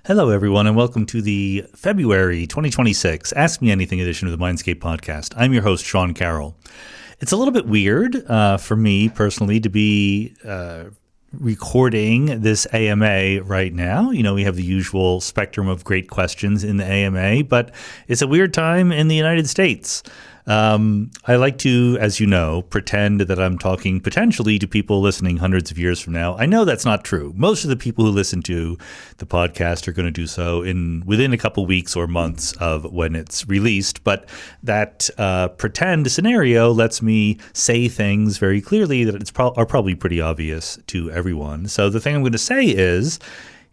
Hello, everyone, and welcome to the February 2026 Ask Me Anything edition of the Mindscape podcast. I'm your host, Sean Carroll. It's a little bit weird for me personally to be recording this AMA right now. You know, we have the usual spectrum of great questions in the AMA, but it's a weird time in the United States. I like to, as you know, pretend that I'm talking potentially to people listening hundreds of years from now. I know that's not true. Most of the people who listen to the podcast are going to do so within a couple weeks or months of when it's released. But that pretend scenario lets me say things very clearly that are probably pretty obvious to everyone. So the thing I'm going to say is,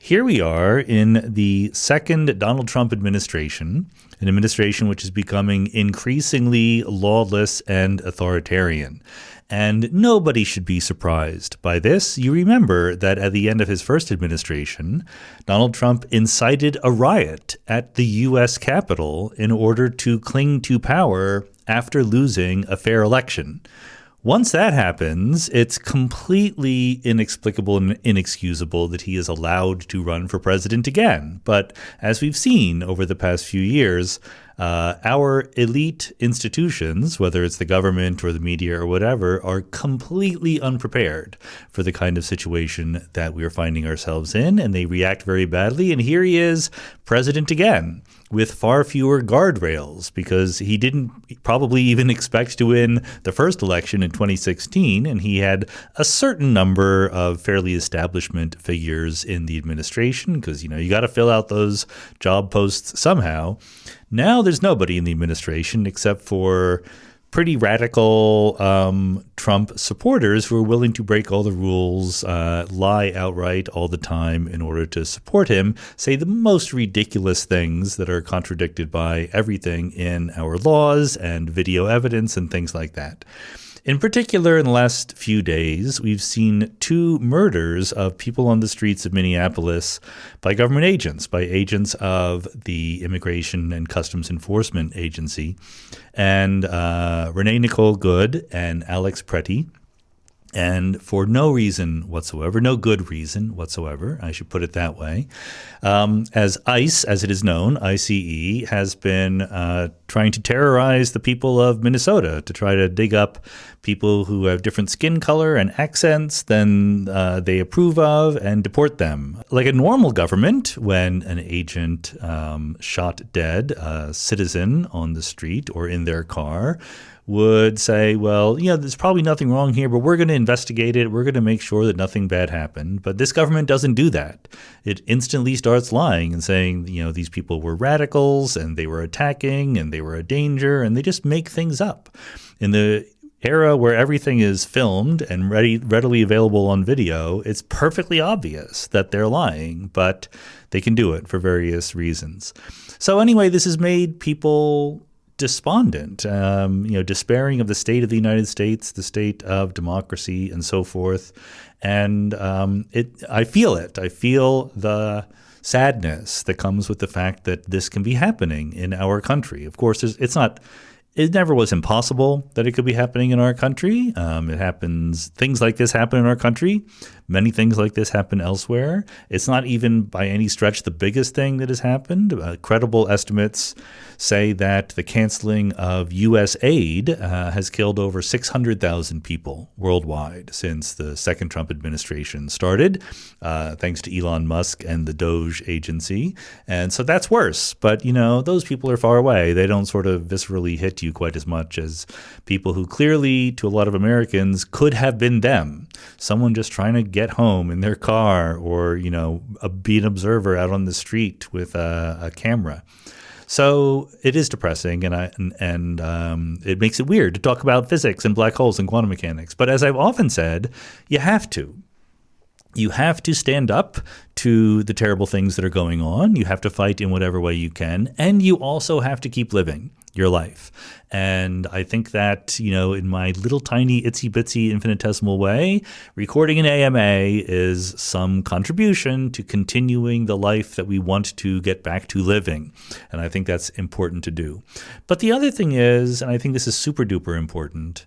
here we are in the second Donald Trump administration, an administration which is becoming increasingly lawless and authoritarian. And nobody should be surprised by this. You remember that at the end of his first administration, Donald Trump incited a riot at the U.S. Capitol in order to cling to power after losing a fair election. Once that happens, it's completely inexplicable and inexcusable that he is allowed to run for president again. But as we've seen over the past few years, our elite institutions, whether it's the government or the media or whatever, are completely unprepared for the kind of situation that we're finding ourselves in, and they react very badly. And here he is, president again, with far fewer guardrails, because he didn't probably even expect to win the first election in 2016, and he had a certain number of fairly establishment figures in the administration, because, you know, you got to fill out those job posts somehow. Now there's nobody in the administration except for pretty radical Trump supporters who are willing to break all the rules, lie outright all the time in order to support him, say the most ridiculous things that are contradicted by everything in our laws and video evidence and things like that. In particular, in the last few days, we've seen 2 murders of people on the streets of Minneapolis by government agents, by agents of the Immigration and Customs Enforcement Agency, and Renee Nicole Good and Alex Pretty. And for no reason whatsoever, no good reason whatsoever, I should put it that way, as ICE, as it is known, ICE, has been trying to terrorize the people of Minnesota, to try to dig up people who have different skin color and accents than they approve of and deport them. Like a normal government, when an agent shot dead a citizen on the street or in their car, would say, well, you know, there's probably nothing wrong here, but we're going to investigate it. We're going to make sure that nothing bad happened. But this government doesn't do that. It instantly starts lying and saying, you know, these people were radicals and they were attacking and they were a danger, and they just make things up. In the era where everything is filmed and readily available on video, it's perfectly obvious that they're lying, but they can do it for various reasons. So anyway, this has made people despondent, despairing of the state of the United States, the state of democracy, and so forth. And I feel it. I feel the sadness that comes with the fact that this can be happening in our country. Of course, it never was impossible that it could be happening in our country. It happens. Things like this happen in our country. Many things like this happen elsewhere. It's not even by any stretch the biggest thing that has happened. Credible estimates say that the canceling of U.S. aid has killed over 600,000 people worldwide since the second Trump administration started, thanks to Elon Musk and the Doge agency. And so that's worse. But, you know, those people are far away. They don't sort of viscerally hit you quite as much as people who clearly, to a lot of Americans, could have been them. Someone just trying to get home in their car, or, you know, be an observer out on the street with a camera. So it is depressing, and it makes it weird to talk about physics and black holes and quantum mechanics. But as I've often said, you have to. You have to stand up to the terrible things that are going on. You have to fight in whatever way you can. And you also have to keep living your life. And I think that, you know, in my little tiny itsy bitsy infinitesimal way, recording an AMA is some contribution to continuing the life that we want to get back to living. And I think that's important to do. But the other thing is, and I think this is super duper important,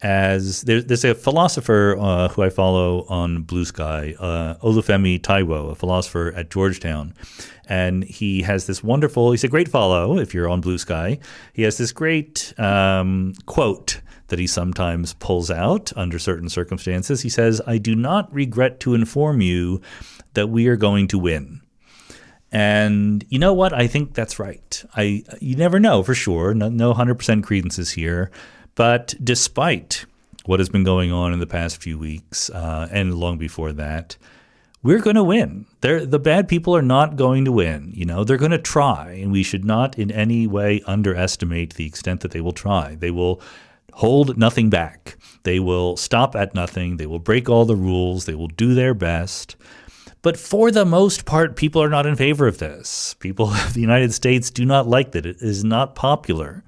there's a philosopher who I follow on Blue Sky, Olufemi Taiwo, a philosopher at Georgetown. And he's a great follow if you're on Blue Sky. He has this great quote that he sometimes pulls out under certain circumstances. He says, "I do not regret to inform you that we are going to win." And you know what? I think that's right. You never know for sure. No 100% credences here. But despite what has been going on in the past few weeks and long before that, we're going to win. The bad people are not going to win. They're going to try, and we should not in any way underestimate the extent that they will try. They will hold nothing back. They will stop at nothing. They will break all the rules. They will do their best. But for the most part, people are not in favor of this. People of the United States do not like that. It is not popular.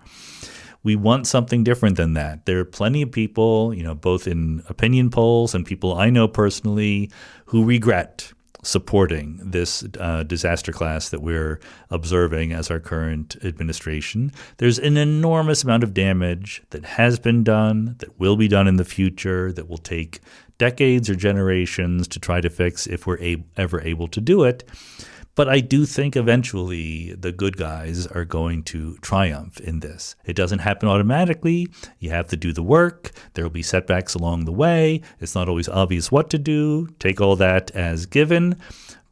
We want something different than that. There are plenty of people, both in opinion polls and people I know personally, who regret supporting this disaster class that we're observing as our current administration. There's an enormous amount of damage that has been done, that will be done in the future, that will take decades or generations to try to fix if we're ever able to do it. But I do think eventually the good guys are going to triumph in this. It doesn't happen automatically. You have to do the work. There will be setbacks along the way. It's not always obvious what to do. Take all that as given.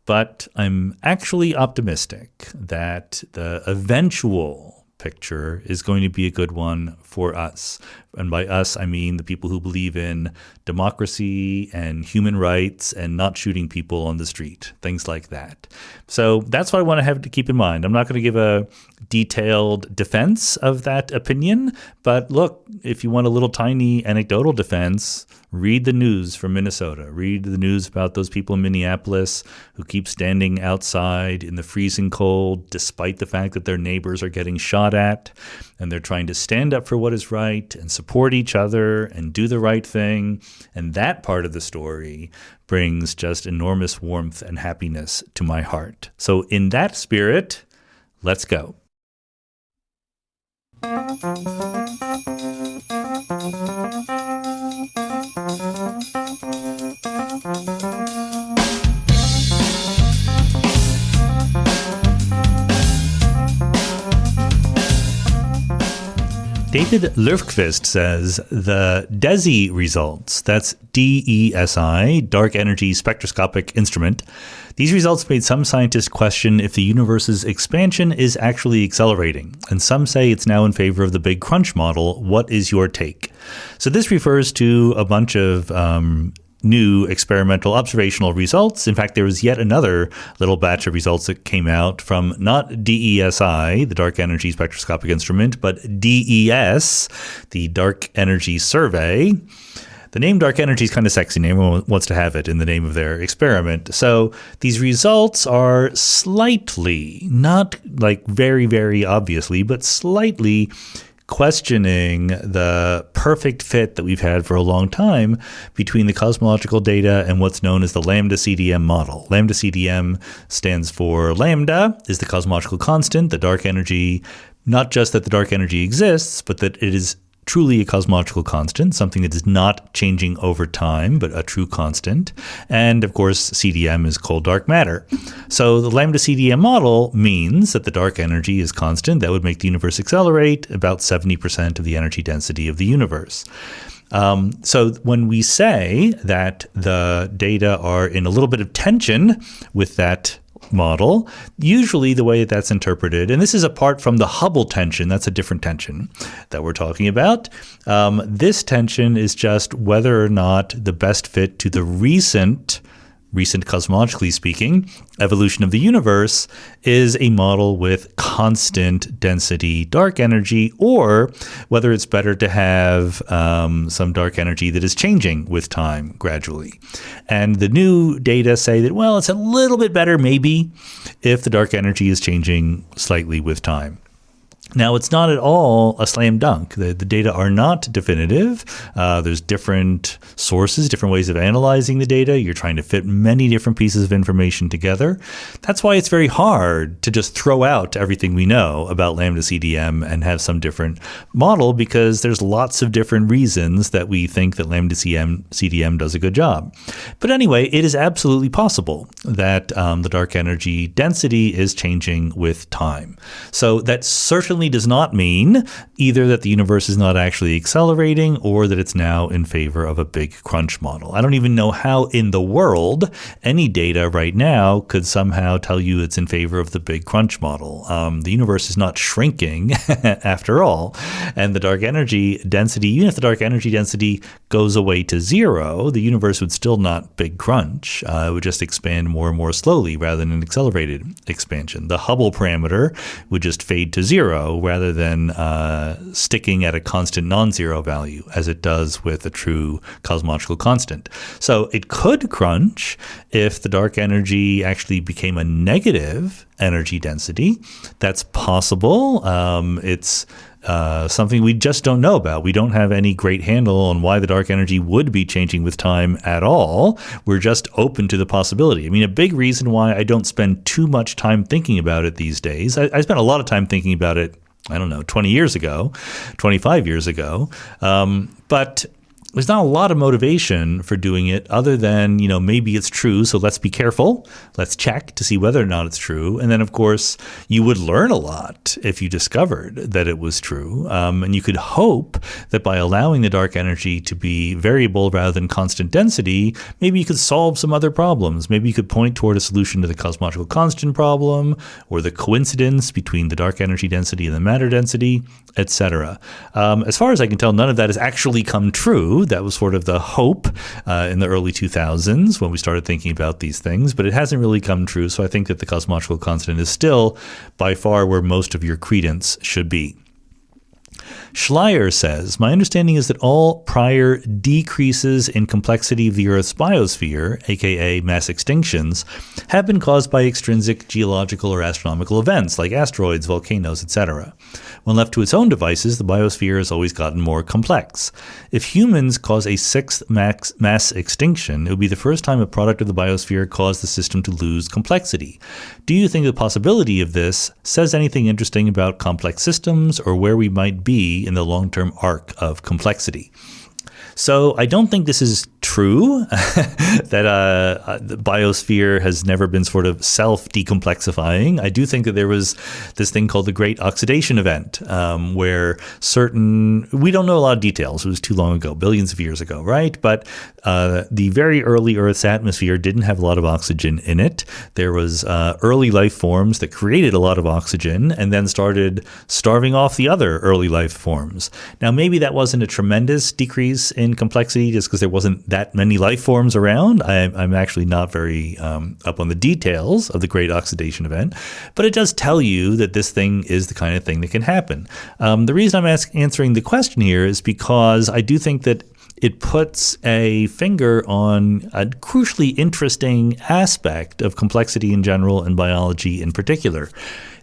But I'm actually optimistic that the eventual picture is going to be a good one for us. And by us, I mean the people who believe in democracy and human rights and not shooting people on the street, things like that. So that's what I want to have to keep in mind. I'm not going to give a detailed defense of that opinion, but look, if you want a little tiny anecdotal defense, read the news from Minnesota. Read the news about those people in Minneapolis who keep standing outside in the freezing cold despite the fact that their neighbors are getting shot at, and they're trying to stand up for what is right and support each other and do the right thing. And that part of the story brings just enormous warmth and happiness to my heart. So in that spirit, let's go. David Lurfqvist says the DESI results, that's DESI, Dark Energy Spectroscopic Instrument, these results made some scientists question if the universe's expansion is actually accelerating, and some say it's now in favor of the Big Crunch model. What is your take? So this refers to a bunch of new experimental observational results. In fact, there was yet another little batch of results that came out from not DESI, the Dark Energy Spectroscopic Instrument, but DES, the Dark Energy Survey. The name Dark Energy is kind of sexy. Everyone wants to have it in the name of their experiment. So these results are slightly, not like very, very obviously, but slightly questioning the perfect fit that we've had for a long time between the cosmological data and what's known as the Lambda CDM model. Lambda CDM stands for lambda is the cosmological constant, the dark energy, not just that the dark energy exists, but that it is truly a cosmological constant, something that is not changing over time, but a true constant. And of course, CDM is cold dark matter. So the Lambda CDM model means that the dark energy is constant. That would make the universe accelerate about 70% of the energy density of the universe. So when we say that the data are in a little bit of tension with that model, usually the way that's interpreted, and this is apart from the Hubble tension, that's a different tension that we're talking about. This tension is just whether or not the best fit to the recent cosmologically speaking, evolution of the universe is a model with constant density dark energy, or whether it's better to have some dark energy that is changing with time gradually. And the new data say that, well, it's a little bit better maybe if the dark energy is changing slightly with time. Now, it's not at all a slam dunk. The data are not definitive. There's different sources, different ways of analyzing the data. You're trying to fit many different pieces of information together. That's why it's very hard to just throw out everything we know about Lambda CDM and have some different model, because there's lots of different reasons that we think that Lambda CDM does a good job. But anyway, it is absolutely possible that the dark energy density is changing with time. So that certainly does not mean either that the universe is not actually accelerating or that it's now in favor of a big crunch model. I don't even know how in the world any data right now could somehow tell you it's in favor of the big crunch model. The universe is not shrinking after all. And the dark energy density, even if the dark energy density goes away to zero, the universe would still not big crunch. It would just expand more and more slowly rather than an accelerated expansion. The Hubble parameter would just fade to zero rather than sticking at a constant non-zero value as it does with a true cosmological constant. So it could crunch if the dark energy actually became a negative energy density. That's possible. It's something we just don't know about. We don't have any great handle on why the dark energy would be changing with time at all. We're just open to the possibility. I mean, a big reason why I don't spend too much time thinking about it these days, I spent a lot of time thinking about it, 20 years ago, 25 years ago. But there's not a lot of motivation for doing it other than, maybe it's true, so let's be careful. Let's check to see whether or not it's true. And then, of course, you would learn a lot if you discovered that it was true. And you could hope that by allowing the dark energy to be variable rather than constant density, maybe you could solve some other problems. Maybe you could point toward a solution to the cosmological constant problem or the coincidence between the dark energy density and the matter density, etc. As far as I can tell, none of that has actually come true. That was sort of the hope in the early 2000s when we started thinking about these things, but it hasn't really come true. So I think that the cosmological constant is still by far where most of your credence should be. Schleier says, my understanding is that all prior decreases in complexity of the Earth's biosphere, aka mass extinctions, have been caused by extrinsic geological or astronomical events like asteroids, volcanoes, etc. When left to its own devices, the biosphere has always gotten more complex. If humans cause a sixth mass extinction, it would be the first time a product of the biosphere caused the system to lose complexity. Do you think the possibility of this says anything interesting about complex systems or where we might be in the long-term arc of complexity? So I don't think this is true, that the biosphere has never been sort of self-decomplexifying. I do think that there was this thing called the Great Oxidation Event, where we don't know a lot of details. It was too long ago, billions of years ago, right? But the very early Earth's atmosphere didn't have a lot of oxygen in it. There was early life forms that created a lot of oxygen and then started starving off the other early life forms. Now, maybe that wasn't a tremendous decrease in complexity just because there wasn't that many life forms around. I'm actually not very up on the details of the Great Oxidation Event, but it does tell you that this thing is the kind of thing that can happen. The reason I'm answering the question here is because I do think that it puts a finger on a crucially interesting aspect of complexity in general and biology in particular.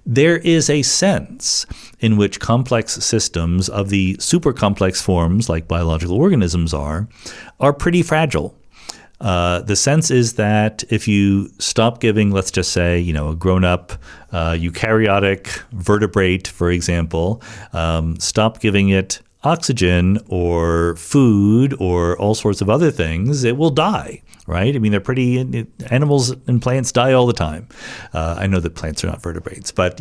There is a sense in which complex systems of the super complex forms like biological organisms are pretty fragile. The sense is that if you stop giving, let's just say, a grown-up eukaryotic vertebrate, for example, stop giving it oxygen or food or all sorts of other things, it will die, right? I mean, animals and plants die all the time. I know that plants are not vertebrates, but,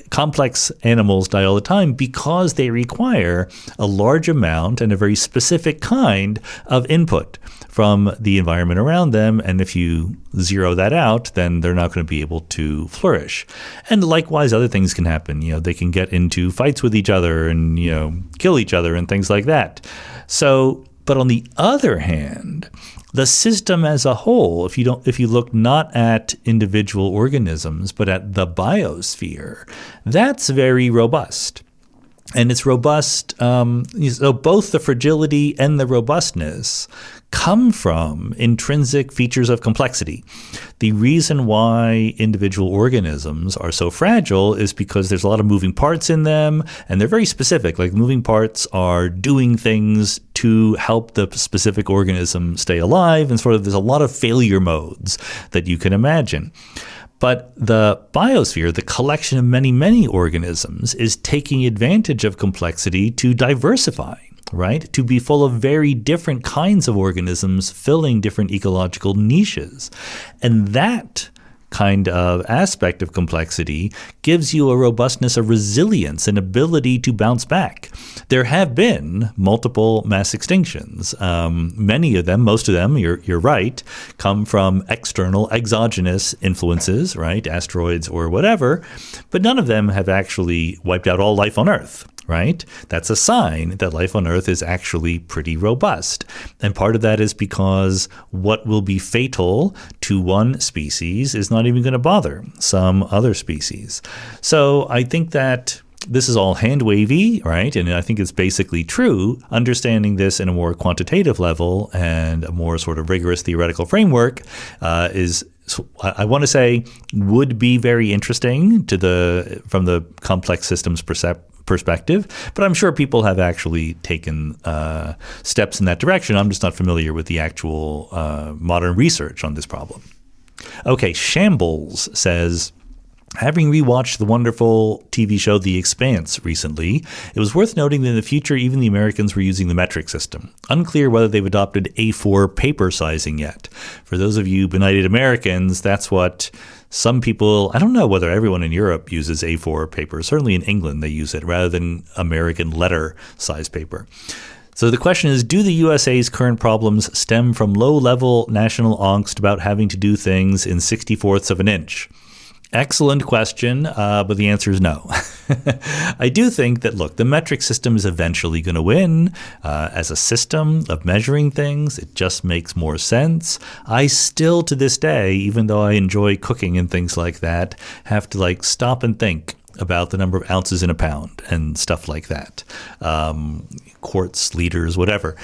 complex animals die all the time because they require a large amount and a very specific kind of input from the environment around them. And if you zero that out, then they're not going to be able to flourish. And likewise, other things can happen. They can get into fights with each other and, kill each other and things like that. So, but on the other hand, the system as a whole, if you look not at individual organisms, but at the biosphere, that's very robust. And it's robust, so both the fragility and the robustness come from intrinsic features of complexity. The reason why individual organisms are so fragile is because there's a lot of moving parts in them, and they're very specific. Like, moving parts are doing things to help the specific organism stay alive, and sort of there's a lot of failure modes that you can imagine. But the biosphere, the collection of many, many organisms, is taking advantage of complexity to diversify, right? To be full of very different kinds of organisms filling different ecological niches. And that kind of aspect of complexity gives you a robustness, a resilience, an ability to bounce back. There have been multiple mass extinctions. Many of them, most of them, you're right, come from external, exogenous influences, right? Asteroids or whatever, but none of them have actually wiped out all life on Earth. Right? That's a sign that life on Earth is actually pretty robust. And part of that is because what will be fatal to one species is not even going to bother some other species. So I think that this is all hand wavy, right? And I think it's basically true. Understanding this in a more quantitative level and a more sort of rigorous theoretical framework is, I want to say, would be very interesting from the complex systems perspective, but I'm sure people have actually taken steps in that direction. I'm just not familiar with the actual modern research on this problem. Okay, Shambles says, having rewatched the wonderful TV show The Expanse recently, it was worth noting that in the future, even the Americans were using the metric system. Unclear whether they've adopted A4 paper sizing yet. For those of you benighted Americans, that's what some people, I don't know whether everyone in Europe uses A4 paper. Certainly in England they use it rather than American letter size paper. So the question is, do the USA's current problems stem from low-level national angst about having to do things in 64ths of an inch? Excellent question, but the answer is no. I do think that, look, the metric system is eventually going to win as a system of measuring things. It just makes more sense. I still, to this day, even though I enjoy cooking and things like that, have to stop and think about the number of ounces in a pound and stuff like that. Quarts, liters, whatever.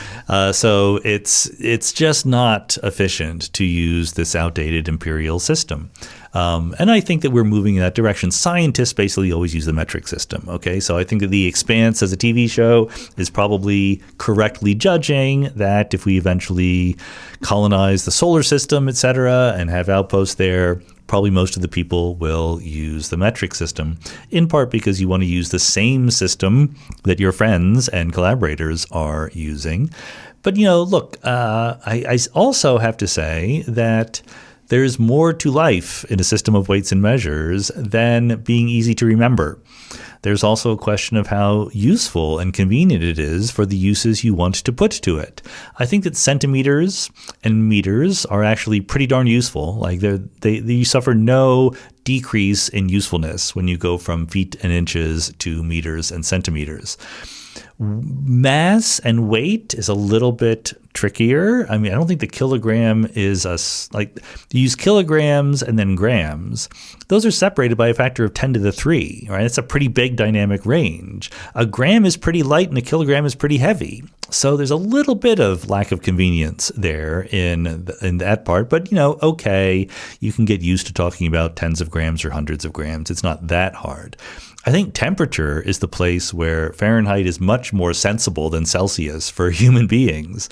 So it's just not efficient to use this outdated imperial system. And I think that we're moving in that direction. Scientists basically always use the metric system. Okay, so I think that The Expanse as a TV show is probably correctly judging that if we eventually colonize the solar system, et cetera, and have outposts there, probably most of the people will use the metric system, in part because you want to use the same system that your friends and collaborators are using. But, look, I also have to say that there's more to life in a system of weights and measures than being easy to remember. There's also a question of how useful and convenient it is for the uses you want to put to it. I think that centimeters and meters are actually pretty darn useful. You suffer no decrease in usefulness when you go from feet and inches to meters and centimeters. Mass and weight is a little bit trickier. I mean, I don't think the kilogram is you use kilograms and then grams. Those are separated by a factor of 10 to the 3, right? It's a pretty big dynamic range. A gram is pretty light and a kilogram is pretty heavy. So there's a little bit of lack of convenience there in that part. But, okay, you can get used to talking about tens of grams or hundreds of grams. It's not that hard. I think temperature is the place where Fahrenheit is much more sensible than Celsius for human beings,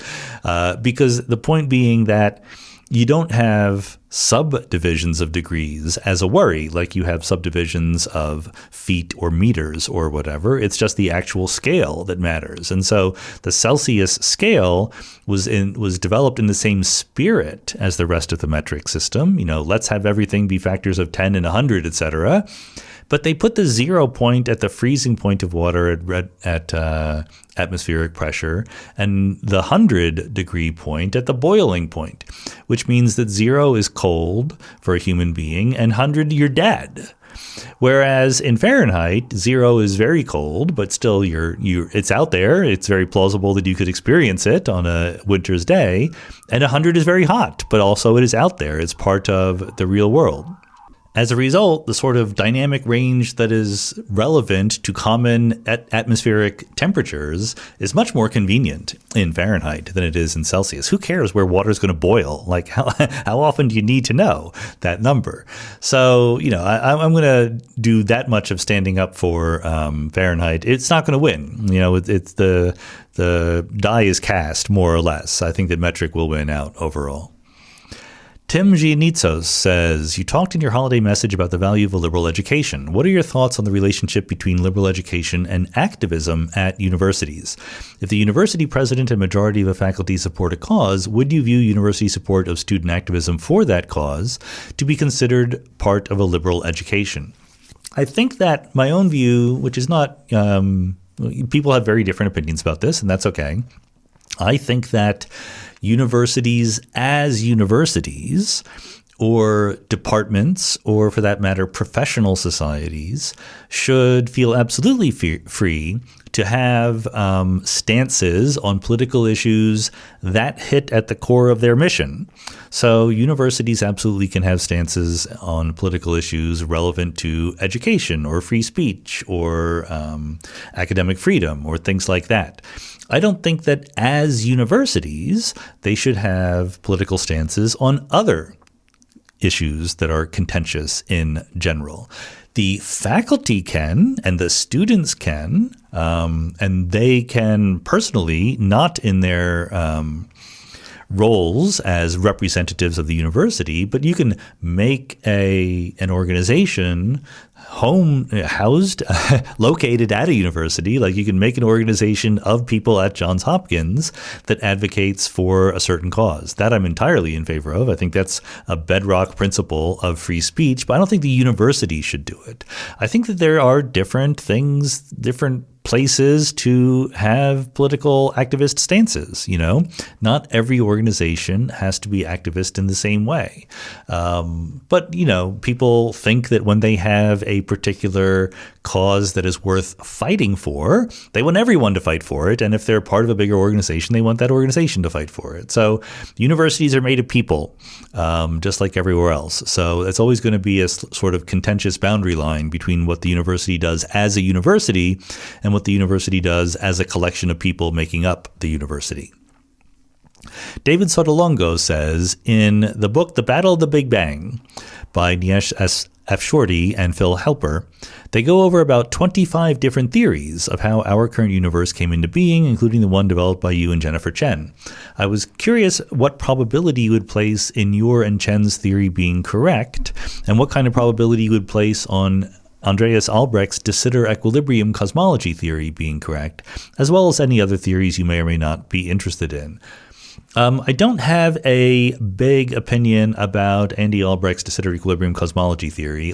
because the point being that you don't have subdivisions of degrees as a worry, like you have subdivisions of feet or meters or whatever. It's just the actual scale that matters. And so the Celsius scale was developed in the same spirit as the rest of the metric system. Let's have everything be factors of 10 and 100, et cetera. But they put the 0 point at the freezing point of water at atmospheric pressure and the 100-degree point at the boiling point, which means that 0 is cold for a human being and 100, you're dead. Whereas in Fahrenheit, 0 is very cold, but still it's out there. It's very plausible that you could experience it on a winter's day. And 100 is very hot, but also it is out there. It's part of the real world. As a result, the sort of dynamic range that is relevant to common atmospheric temperatures is much more convenient in Fahrenheit than it is in Celsius. Who cares where water is going to boil? Like, how often do you need to know that number? So, I'm going to do that much of standing up for Fahrenheit. It's not going to win. It's the die is cast, more or less. I think that metric will win out overall. Tim Giannitzos says, you talked in your holiday message about the value of a liberal education. What are your thoughts on the relationship between liberal education and activism at universities? If the university president and majority of the faculty support a cause, would you view university support of student activism for that cause to be considered part of a liberal education? I think that my own view, which is not, people have very different opinions about this, and that's okay. I think that universities as universities, or departments, or for that matter, professional societies, should feel absolutely free to have stances on political issues that hit at the core of their mission. So universities absolutely can have stances on political issues relevant to education or free speech or academic freedom or things like that. I don't think that as universities, they should have political stances on other issues that are contentious in general. The faculty can, and the students can, and they can personally, not in their roles as representatives of the university, but you can make an organization housed, located at a university. Like you can make an organization of people at Johns Hopkins that advocates for a certain cause. That I'm entirely in favor of. I think that's a bedrock principle of free speech, but I don't think the university should do it. I think that there are different things, different places to have political activist stances. Not every organization has to be activist in the same way. But people think that when they have a particular cause that is worth fighting for, they want everyone to fight for it. And if they're part of a bigger organization, they want that organization to fight for it. So universities are made of people, just like everywhere else. So it's always going to be a sort of contentious boundary line between what the university does as a university and what the university does as a collection of people making up the university. David Sotolongo says, in the book The Battle of the Big Bang by Niesh Afshorty and Phil Helper, they go over about 25 different theories of how our current universe came into being, including the one developed by you and Jennifer Chen. I was curious what probability you would place in your and Chen's theory being correct, and what kind of probability you would place on Andreas Albrecht's de Sitter equilibrium cosmology theory being correct, as well as any other theories you may or may not be interested in. I don't have a big opinion about Andy Albrecht's de Sitter equilibrium cosmology theory.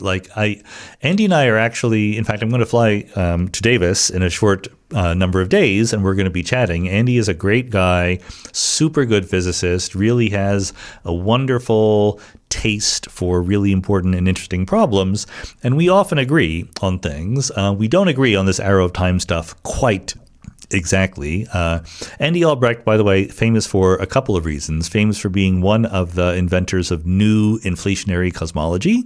Andy and I are actually, in fact, I'm going to fly to Davis in a short number of days, and we're going to be chatting. Andy is a great guy, super good physicist, really has a wonderful taste for really important and interesting problems, and we often agree on things. We don't agree on this arrow of time stuff quite exactly. Andy Albrecht, by the way, famous for a couple of reasons. Famous for being one of the inventors of new inflationary cosmology,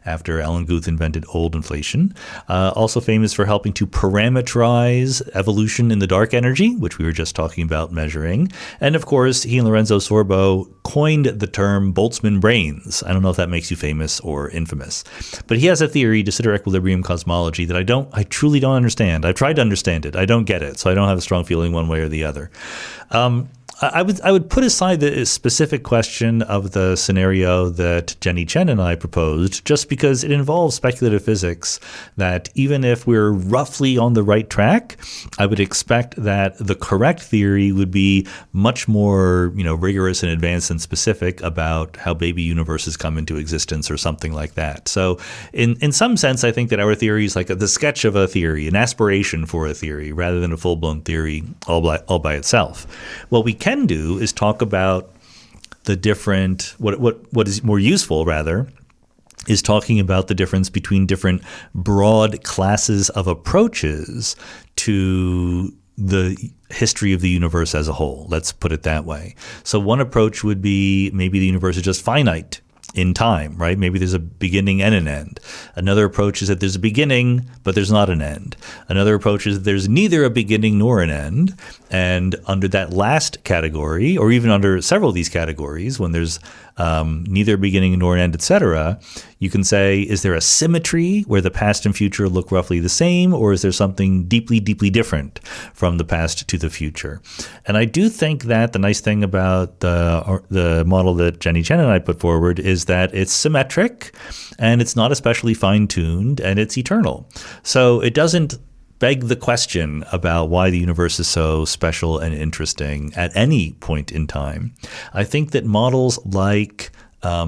after Alan Guth invented old inflation. Also famous for helping to parameterize evolution in the dark energy, which we were just talking about measuring. And of course, he and Lorenzo Sorbo coined the term Boltzmann brains. I don't know if that makes you famous or infamous. But he has a theory, de Sitter equilibrium cosmology, that I truly don't understand. I've tried to understand it. I don't get it. So I don't have a strong feeling one way or the other. I would put aside the specific question of the scenario that Jenny Chen and I proposed, just because it involves speculative physics that even if we're roughly on the right track, I would expect that the correct theory would be much more, rigorous and advanced and specific about how baby universes come into existence or something like that. So in some sense, I think that our theory is like the sketch of a theory, an aspiration for a theory, rather than a full-blown theory all by itself. What we can do is talk about the different, what is more useful rather, is talking about the difference between different broad classes of approaches to the history of the universe as a whole. Let's put it that way. So one approach would be maybe the universe is just finite in time, right? Maybe there's a beginning and an end. Another approach is that there's a beginning, but there's not an end. Another approach is that there's neither a beginning nor an end. And under that last category, or even under several of these categories, when there's neither a beginning nor an end, etc., you can say, is there a symmetry where the past and future look roughly the same, or is there something deeply, deeply different from the past to the future? And I do think that the nice thing about the model that Jenny Chen and I put forward is that it's symmetric, and it's not especially fine-tuned, and it's eternal. So it doesn't beg the question about why the universe is so special and interesting at any point in time. I think that models like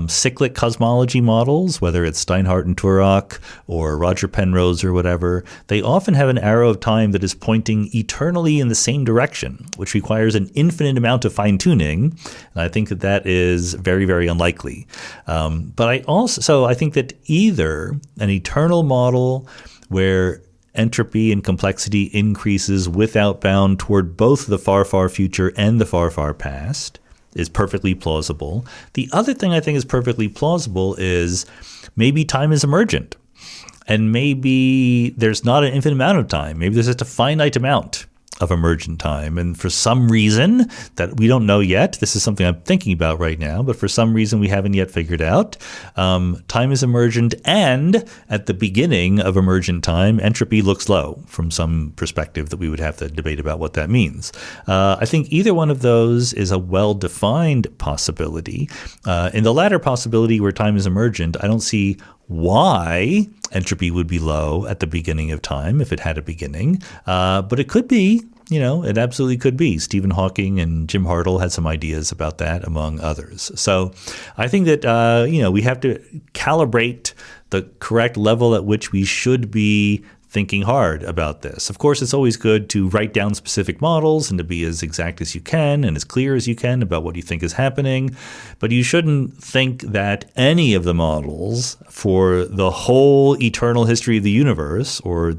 cyclic cosmology models, whether it's Steinhardt and Turok or Roger Penrose or whatever, they often have an arrow of time that is pointing eternally in the same direction, which requires an infinite amount of fine-tuning. And I think that that is very, very unlikely. But I think that either an eternal model where entropy and complexity increases without bound toward both the far, far future and the far, far past is perfectly plausible. The other thing I think is perfectly plausible is maybe time is emergent, and maybe there's not an infinite amount of time. Maybe there's just a finite amount of emergent time. And for some reason that we don't know yet, this is something I'm thinking about right now, but for some reason we haven't yet figured out, time is emergent, and at the beginning of emergent time, entropy looks low from some perspective that we would have to debate about what that means. I think either one of those is a well-defined possibility. In the latter possibility where time is emergent, I don't see why entropy would be low at the beginning of time if it had a beginning, but it could be. It absolutely could be. Stephen Hawking and Jim Hartle had some ideas about that, among others. So I think that, we have to calibrate the correct level at which we should be thinking hard about this. Of course, it's always good to write down specific models and to be as exact as you can and as clear as you can about what you think is happening. But you shouldn't think that any of the models for the whole eternal history of the universe, or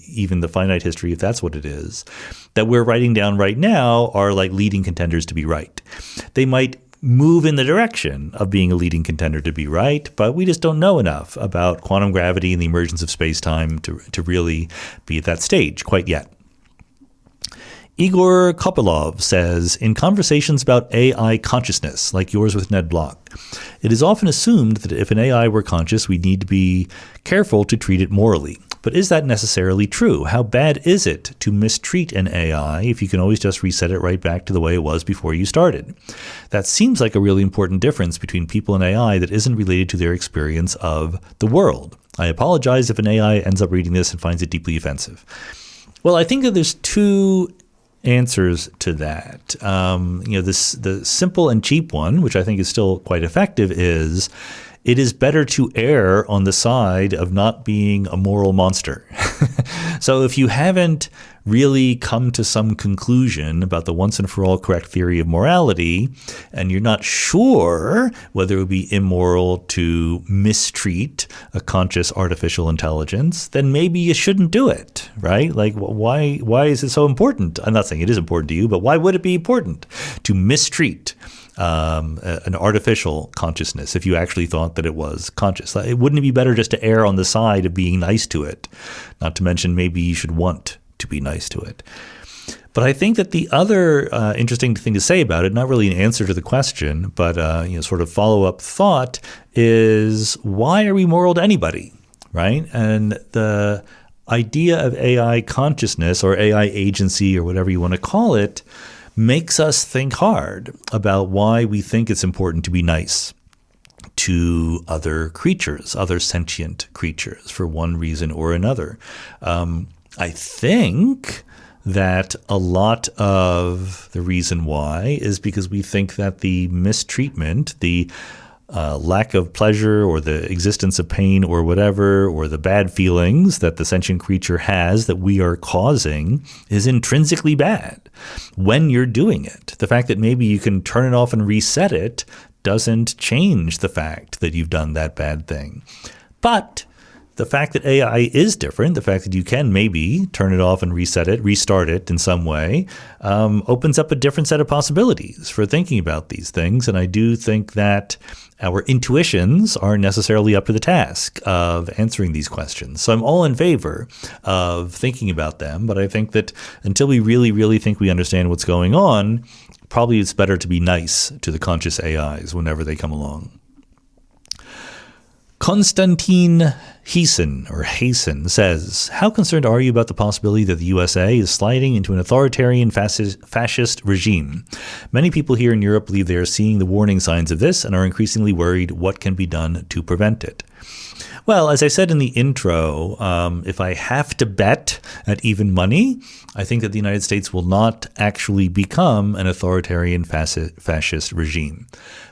even the finite history, if that's what it is, that we're writing down right now are like leading contenders to be right. They might move in the direction of being a leading contender to be right, but we just don't know enough about quantum gravity and the emergence of space-time to really be at that stage quite yet. Igor Kopylov says, in conversations about AI consciousness, like yours with Ned Block, it is often assumed that if an AI were conscious, we need to be careful to treat it morally. But is that necessarily true? How bad is it to mistreat an AI if you can always just reset it right back to the way it was before you started? That seems like a really important difference between people and AI that isn't related to their experience of the world. I apologize if an AI ends up reading this and finds it deeply offensive. Well, I think that there's two answers to that. The simple and cheap one, which I think is still quite effective, is it is better to err on the side of not being a moral monster. So if you haven't really come to some conclusion about the once and for all correct theory of morality, and you're not sure whether it would be immoral to mistreat a conscious artificial intelligence, then maybe you shouldn't do it, right? Like, why is it so important? I'm not saying it is important to you, but why would it be important to mistreat an artificial consciousness if you actually thought that it was conscious? Wouldn't it be better just to err on the side of being nice to it? Not to mention, maybe you should want to be nice to it. But I think that the other interesting thing to say about it, not really an answer to the question, but sort of follow-up thought, is why are we moral to anybody, right? And the idea of AI consciousness or AI agency or whatever you want to call it makes us think hard about why we think it's important to be nice to other creatures, other sentient creatures, for one reason or another. I think that a lot of the reason why is because we think that the mistreatment, the lack of pleasure or the existence of pain or whatever, or the bad feelings that the sentient creature has that we are causing is intrinsically bad when you're doing it. The fact that maybe you can turn it off and reset it doesn't change the fact that you've done that bad thing. But the fact that AI is different, the fact that you can maybe turn it off and restart it in some way, opens up a different set of possibilities for thinking about these things. And I do think that our intuitions aren't necessarily up to the task of answering these questions. So I'm all in favor of thinking about them, but I think that until we really, really think we understand what's going on, probably it's better to be nice to the conscious AIs whenever they come along. Konstantin Hasen says, how concerned are you about the possibility that the USA is sliding into an authoritarian fascist regime? Many people here in Europe believe they are seeing the warning signs of this and are increasingly worried what can be done to prevent it. Well, as I said in the intro, if I have to bet at even money, I think that the United States will not actually become an authoritarian fascist regime.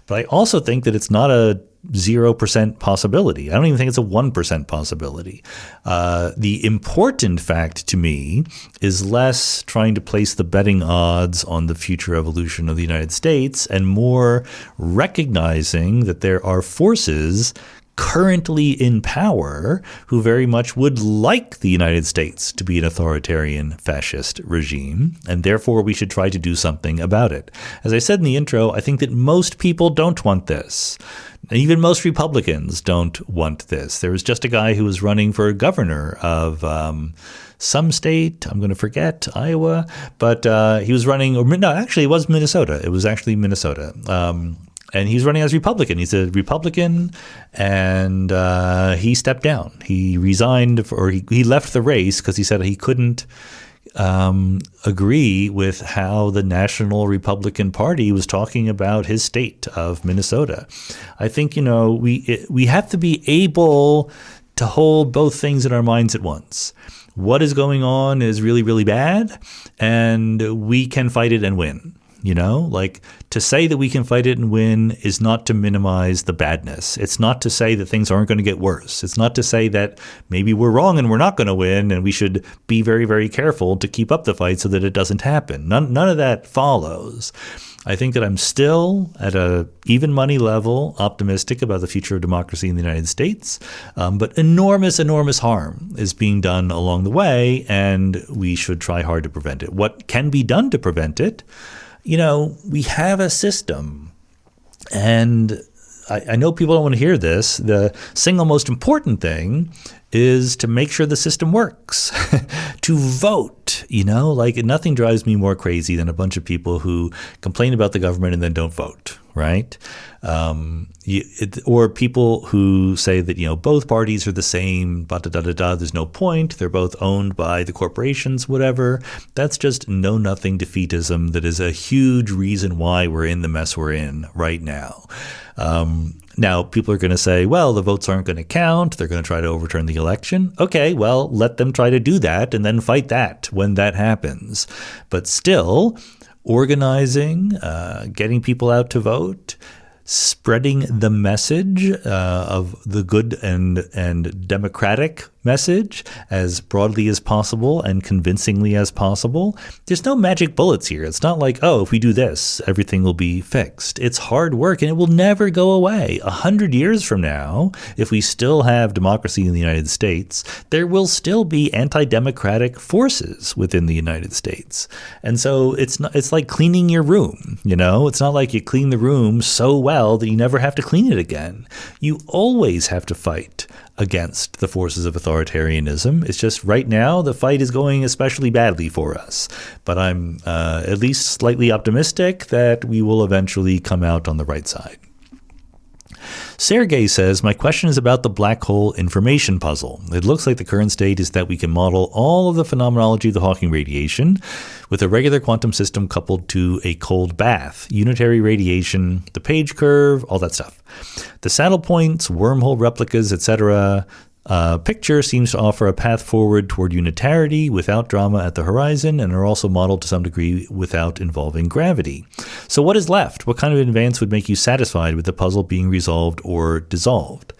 But I also think that it's not a 0% possibility. I don't even think it's a 1% possibility. The important fact to me is less trying to place the betting odds on the future evolution of the United States and more recognizing that there are forces currently in power who very much would like the United States to be an authoritarian fascist regime, and therefore we should try to do something about it. As I said in the intro, I think that most people don't want this. Even most Republicans don't want this. There was just a guy who was running for governor of some state, I'm going to forget, Iowa, but he was running, or no, actually it was Minnesota. It was actually Minnesota. And he's running as Republican. He's a Republican, and he stepped down. He resigned, or he left the race because he said he couldn't agree with how the National Republican Party was talking about his state of Minnesota. I think, we have to be able to hold both things in our minds at once. What is going on is really, really bad, and we can fight it and win. To say that we can fight it and win is not to minimize the badness. It's not to say that things aren't going to get worse. It's not to say that maybe we're wrong and we're not going to win and we should be very, very careful to keep up the fight so that it doesn't happen. None of that follows. I think that I'm still at a even money level optimistic about the future of democracy in the United States, but enormous, enormous harm is being done along the way, and we should try hard to prevent it. What can be done to prevent it? We have a system, and I know people don't want to hear this. The single most important thing is to make sure the system works, to vote, nothing drives me more crazy than a bunch of people who complain about the government and then don't vote, right? Or people who say that, both parties are the same, there's no point, they're both owned by the corporations, whatever. That's just know-nothing defeatism that is a huge reason why we're in the mess we're in right now. Now, people are going to say, well, the votes aren't going to count. They're going to try to overturn the election. Okay, well, let them try to do that and then fight that when that happens. But still, organizing, getting people out to vote, spreading the message of the good and democratic message as broadly as possible and convincingly as possible. There's no magic bullets here. It's not like, if we do this, everything will be fixed. It's hard work and it will never go away. 100 years from now, if we still have democracy in the United States, there will still be anti-democratic forces within the United States. And so it's like cleaning your room, It's not like you clean the room so well that you never have to clean it again. You always have to fight against the forces of authoritarianism. It's just right now the fight is going especially badly for us. But I'm at least slightly optimistic that we will eventually come out on the right side. Sergey says, my question is about the black hole information puzzle. It looks like the current state is that we can model all of the phenomenology of the Hawking radiation with a regular quantum system coupled to a cold bath, unitary radiation, the Page curve, all that stuff. The saddle points, wormhole replicas, etc. Picture seems to offer a path forward toward unitarity without drama at the horizon and are also modeled to some degree without involving gravity. So what is left? What kind of advance would make you satisfied with the puzzle being resolved or dissolved?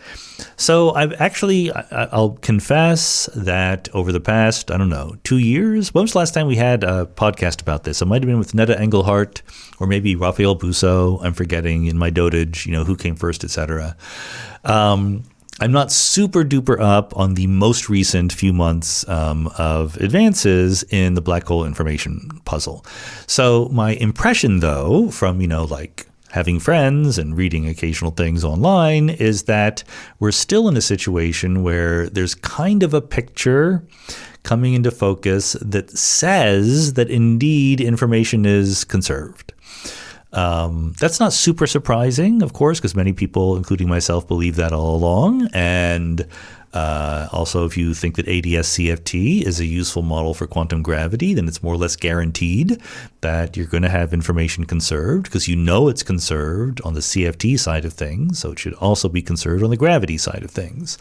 So I'll confess that over the past, 2 years, when was the last time we had a podcast about this? It might have been with Netta Engelhart or maybe Raphael Busso. I'm forgetting in my dotage, who came first, etc. I'm not super duper up on the most recent few months of advances in the black hole information puzzle. So my impression, though, from, like having friends and reading occasional things online, is that we're still in a situation where there's kind of a picture coming into focus that says that indeed information is conserved. That's not super surprising, of course, because many people, including myself, believe that all along. And also, if you think that ADS-CFT is a useful model for quantum gravity, then it's more or less guaranteed that you're going to have information conserved, because it's conserved on the CFT side of things, so it should also be conserved on the gravity side of things.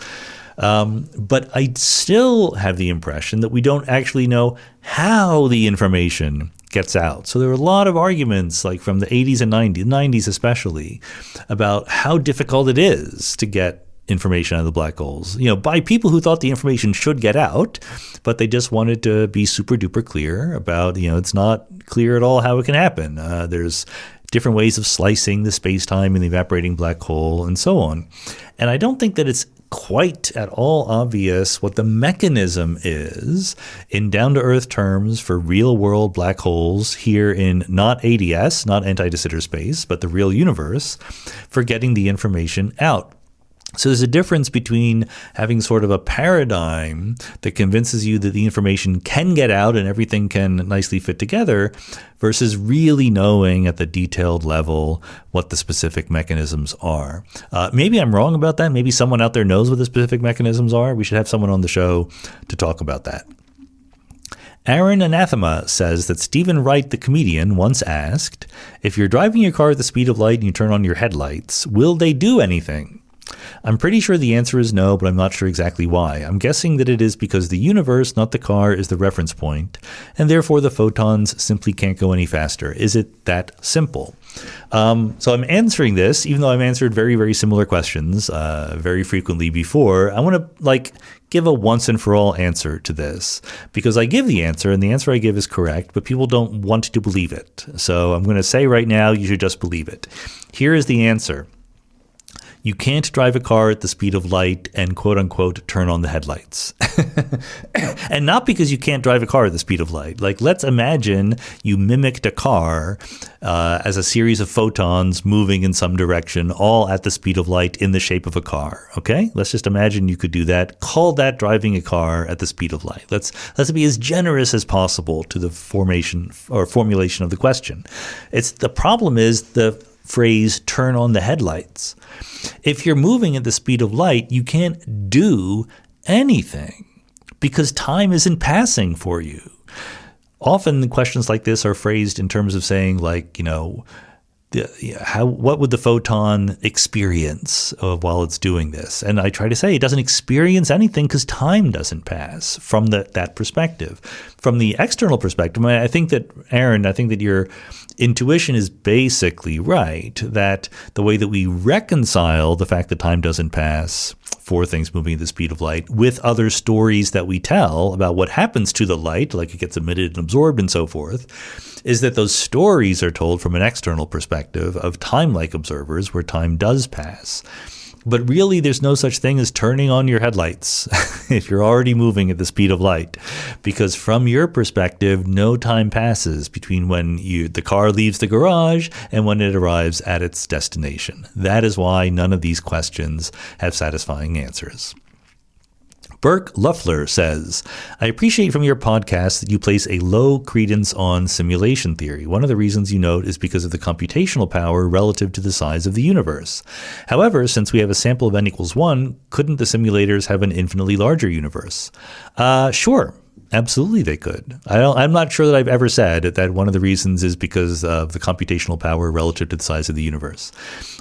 But I still have the impression that we don't actually know how the information gets out. So there were a lot of arguments, like from the 80s and 90s especially, about how difficult it is to get information out of the black holes, by people who thought the information should get out, but they just wanted to be super duper clear about, it's not clear at all how it can happen. There's different ways of slicing the space-time in the evaporating black hole and so on. And I don't think that it's quite at all obvious what the mechanism is in down-to-earth terms for real-world black holes here in not ADS, not anti-de Sitter space, but the real universe, for getting the information out. So there's a difference between having sort of a paradigm that convinces you that the information can get out and everything can nicely fit together versus really knowing at the detailed level what the specific mechanisms are. Maybe I'm wrong about that. Maybe someone out there knows what the specific mechanisms are. We should have someone on the show to talk about that. Aaron Anathema says that Stephen Wright, the comedian, once asked, if you're driving your car at the speed of light and you turn on your headlights, will they do anything? I'm pretty sure the answer is no, but I'm not sure exactly why. I'm guessing that it is because the universe, not the car, is the reference point, and therefore the photons simply can't go any faster. Is it that simple? So I'm answering this, even though I've answered very, very similar questions very frequently before. I want to give a once and for all answer to this, because I give the answer and the answer I give is correct, but people don't want to believe it. So I'm going to say right now, you should just believe it. Here is the answer. You can't drive a car at the speed of light and quote unquote turn on the headlights. And not because you can't drive a car at the speed of light. Let's imagine you mimicked a car as a series of photons moving in some direction, all at the speed of light in the shape of a car. Okay? Let's just imagine you could do that. Call that driving a car at the speed of light. Let's be as generous as possible to the formulation of the question. The problem is the phrase turn on the headlights. If you're moving at the speed of light, you can't do anything because time isn't passing for you. Often questions like this are phrased in terms of saying what would the photon experience while it's doing this? And I try to say it doesn't experience anything because time doesn't pass from that perspective. From the external perspective, I think that, Aaron, your intuition is basically right, that the way that we reconcile the fact that time doesn't pass for things moving at the speed of light with other stories that we tell about what happens to the light, like it gets emitted and absorbed and so forth, is that those stories are told from an external perspective of time-like observers where time does pass. But really, there's no such thing as turning on your headlights if you're already moving at the speed of light, because from your perspective, no time passes between when the car leaves the garage and when it arrives at its destination. That is why none of these questions have satisfying answers. Burke Luffler says, I appreciate from your podcast that you place a low credence on simulation theory. One of the reasons you note is because of the computational power relative to the size of the universe. However, since we have a sample of n equals 1, couldn't the simulators have an infinitely larger universe? Sure. Absolutely, they could. I'm not sure that I've ever said that one of the reasons is because of the computational power relative to the size of the universe.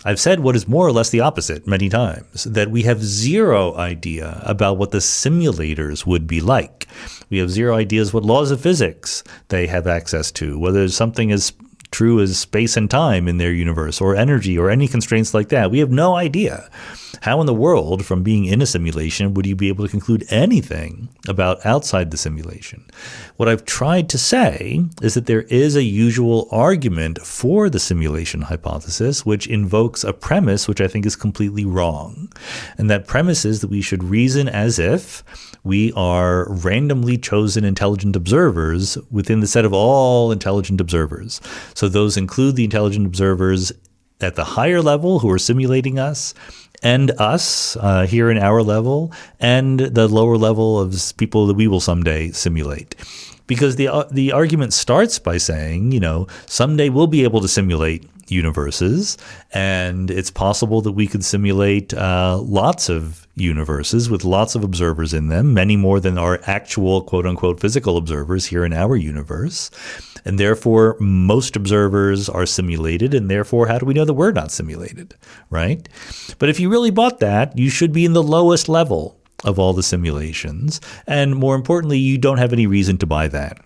I've said what is more or less the opposite many times, that we have zero idea about what the simulators would be like. We have zero ideas what laws of physics they have access to, whether something as true as space and time in their universe, or energy, or any constraints like that. We have no idea. How in the world, from being in a simulation, would you be able to conclude anything about outside the simulation? What I've tried to say is that there is a usual argument for the simulation hypothesis, which invokes a premise which I think is completely wrong. And that premise is that we should reason as if we are randomly chosen intelligent observers within the set of all intelligent observers. So those include the intelligent observers at the higher level who are simulating us, and us here in our level, and the lower level of people that we will someday simulate. Because the argument starts by saying, someday we'll be able to simulate universes, and it's possible that we could simulate lots of universes with lots of observers in them, many more than our actual quote-unquote physical observers here in our universe. And therefore, most observers are simulated, and therefore, how do we know that we're not simulated, right? But if you really bought that, you should be in the lowest level of all the simulations. And more importantly, you don't have any reason to buy that.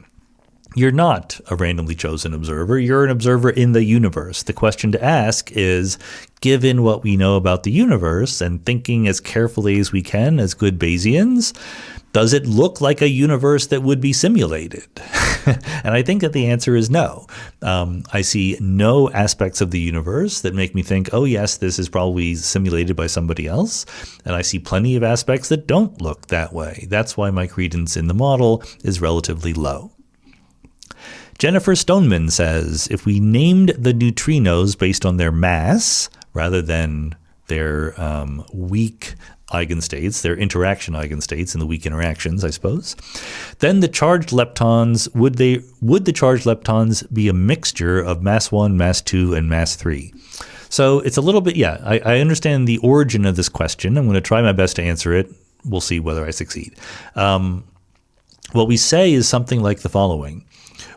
You're not a randomly chosen observer. You're an observer in the universe. The question to ask is, given what we know about the universe and thinking as carefully as we can as good Bayesians, does it look like a universe that would be simulated? And I think that the answer is no. I see no aspects of the universe that make me think, oh yes, this is probably simulated by somebody else. And I see plenty of aspects that don't look that way. That's why my credence in the model is relatively low. Jennifer Stoneman says, if we named the neutrinos based on their mass rather than their weak eigenstates, their interaction eigenstates in the weak interactions, I suppose, then the charged leptons, would the charged leptons be a mixture of mass 1, mass 2, and mass 3? So it's a little bit, I understand the origin of this question. I'm going to try my best to answer it. We'll see whether I succeed. What we say is something like the following.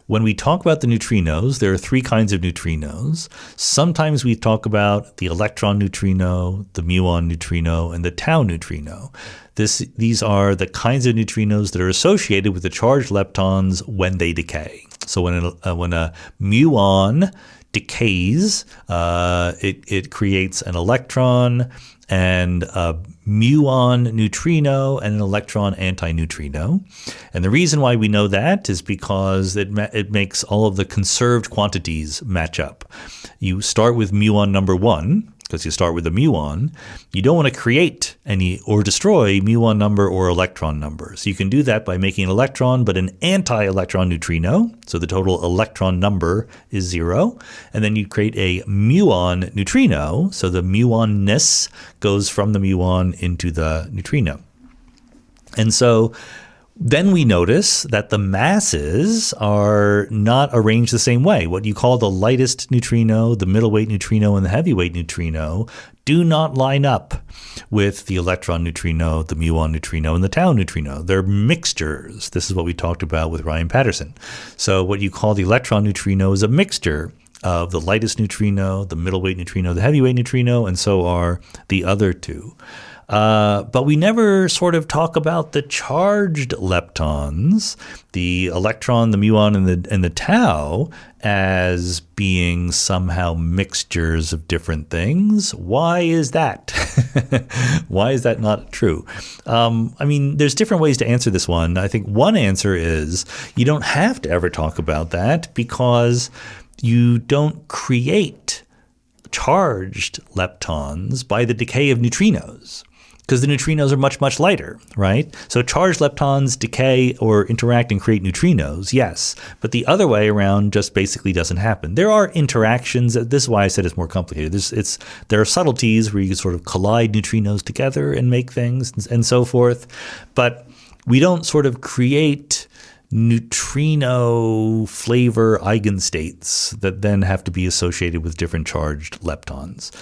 When we talk about the neutrinos, there are three kinds of neutrinos. Sometimes we talk about the electron neutrino, the muon neutrino, and the tau neutrino. These are the kinds of neutrinos that are associated with the charged leptons when they decay. So when a muon decays, it creates an electron and a muon neutrino and an electron antineutrino. And the reason why we know that is because it makes all of the conserved quantities match up. You start with muon number 1, because you start with a muon. You don't want to create any or destroy muon number or electron number. So you can do that by making an electron, but an anti-electron neutrino. So the total electron number is 0. And then you create a muon neutrino. So the muonness goes from the muon into the neutrino. And so then we notice that the masses are not arranged the same way. What you call the lightest neutrino, the middleweight neutrino, and the heavyweight neutrino do not line up with the electron neutrino, the muon neutrino, and the tau neutrino. They're mixtures. This is what we talked about with Ryan Patterson. So what you call the electron neutrino is a mixture of the lightest neutrino, the middleweight neutrino, the heavyweight neutrino, and so are the other two. But we never sort of talk about the charged leptons, the electron, the muon, and the tau, as being somehow mixtures of different things. Why is that? Why is that not true? There's different ways to answer this one. I think one answer is you don't have to ever talk about that because you don't create charged leptons by the decay of neutrinos, because the neutrinos are much, much lighter, right? So charged leptons decay or interact and create neutrinos, yes, but the other way around just basically doesn't happen. There are interactions. This is why I said it's more complicated. There are subtleties where you can sort of collide neutrinos together and make things and so forth, but we don't sort of create neutrino flavor eigenstates that then have to be associated with different charged leptons.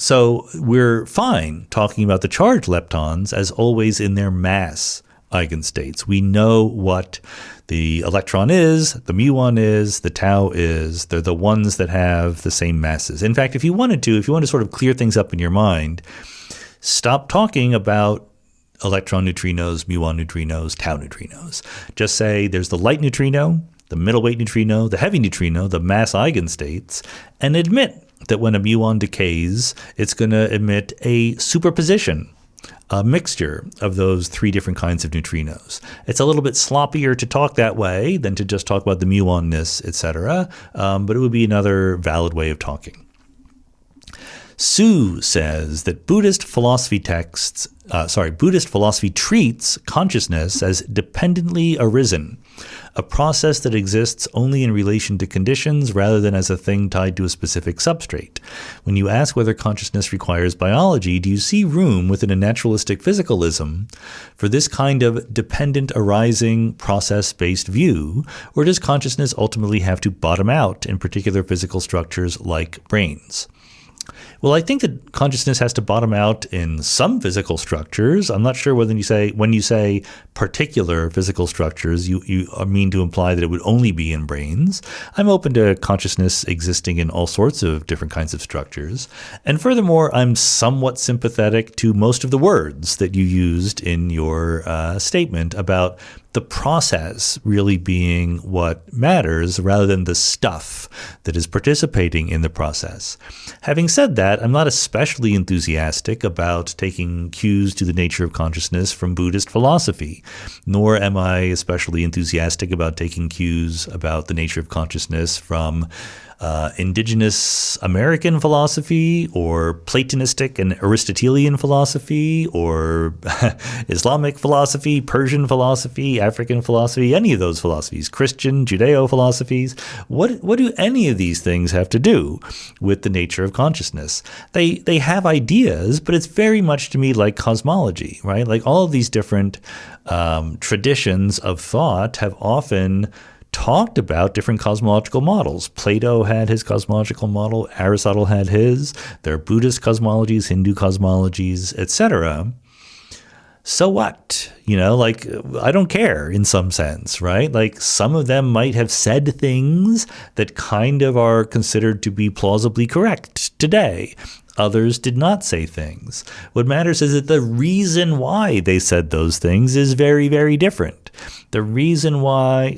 So we're fine talking about the charged leptons as always in their mass eigenstates. We know what the electron is, the muon is, the tau is. They're the ones that have the same masses. In fact, if you want to sort of clear things up in your mind, stop talking about electron neutrinos, muon neutrinos, tau neutrinos. Just say there's the light neutrino, the middleweight neutrino, the heavy neutrino, the mass eigenstates, and admit that when a muon decays, it's going to emit a superposition, a mixture of those three different kinds of neutrinos. It's a little bit sloppier to talk that way than to just talk about the muonness, etc., but it would be another valid way of talking. Sue says that Buddhist philosophy treats consciousness as dependently arisen, a process that exists only in relation to conditions rather than as a thing tied to a specific substrate. When you ask whether consciousness requires biology, do you see room within a naturalistic physicalism for this kind of dependent arising process-based view, or does consciousness ultimately have to bottom out in particular physical structures like brains? Well, I think that consciousness has to bottom out in some physical structures. I'm not sure whether when you say particular physical structures, you mean to imply that it would only be in brains. I'm open to consciousness existing in all sorts of different kinds of structures. And furthermore, I'm somewhat sympathetic to most of the words that you used in your statement about the process really being what matters rather than the stuff that is participating in the process. Having said that, I'm not especially enthusiastic about taking cues to the nature of consciousness from Buddhist philosophy, nor am I especially enthusiastic about taking cues about the nature of consciousness from indigenous American philosophy or Platonistic and Aristotelian philosophy or Islamic philosophy, Persian philosophy, African philosophy, any of those philosophies, Christian, Judeo philosophies. What do any of these things have to do with the nature of consciousness? They have ideas, but it's very much to me like cosmology, right? Like all of these different traditions of thought have often talked about different cosmological models. Plato had his cosmological model, Aristotle had his, there are Buddhist cosmologies, Hindu cosmologies, etc. So what? I don't care in some sense, right? Like some of them might have said things that kind of are considered to be plausibly correct today. Others did not say things. What matters is that the reason why they said those things is very, very different. The reason why,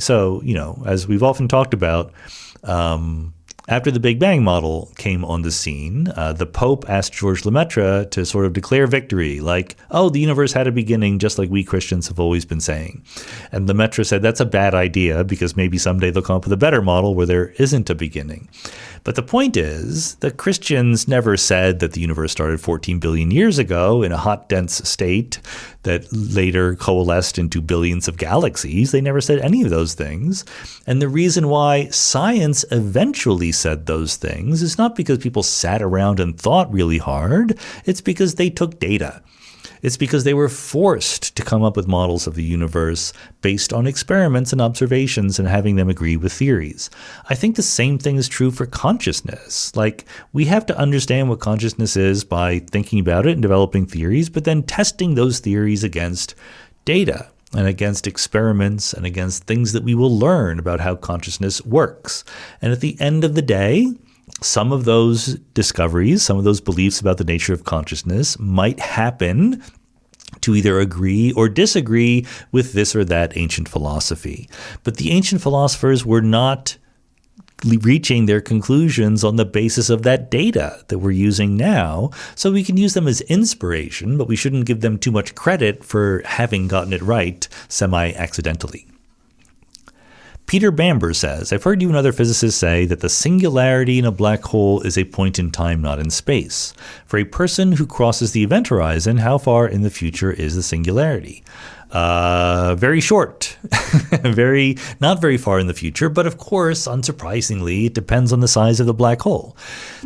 as we've often talked about, after the Big Bang model came on the scene, the Pope asked Georges Lemaitre to sort of declare victory, like, oh, the universe had a beginning, just like we Christians have always been saying. And Lemaitre said that's a bad idea because maybe someday they'll come up with a better model where there isn't a beginning. But the point is, the Christians never said that the universe started 14 billion years ago in a hot, dense state that later coalesced into billions of galaxies. They never said any of those things. And the reason why science eventually said those things is not because people sat around and thought really hard. It's because they took data. It's because they were forced to come up with models of the universe based on experiments and observations and having them agree with theories. I think the same thing is true for consciousness. Like, we have to understand what consciousness is by thinking about it and developing theories, but then testing those theories against data and against experiments and against things that we will learn about how consciousness works. And at the end of the day, some of those discoveries, some of those beliefs about the nature of consciousness might happen to either agree or disagree with this or that ancient philosophy. But the ancient philosophers were not reaching their conclusions on the basis of that data that we're using now. So we can use them as inspiration, but we shouldn't give them too much credit for having gotten it right semi-accidentally. Peter Bamber says, I've heard you and other physicists say that the singularity in a black hole is a point in time, not in space. For a person who crosses the event horizon, how far in the future is the singularity? Very short, not very far in the future, but of course, unsurprisingly, it depends on the size of the black hole.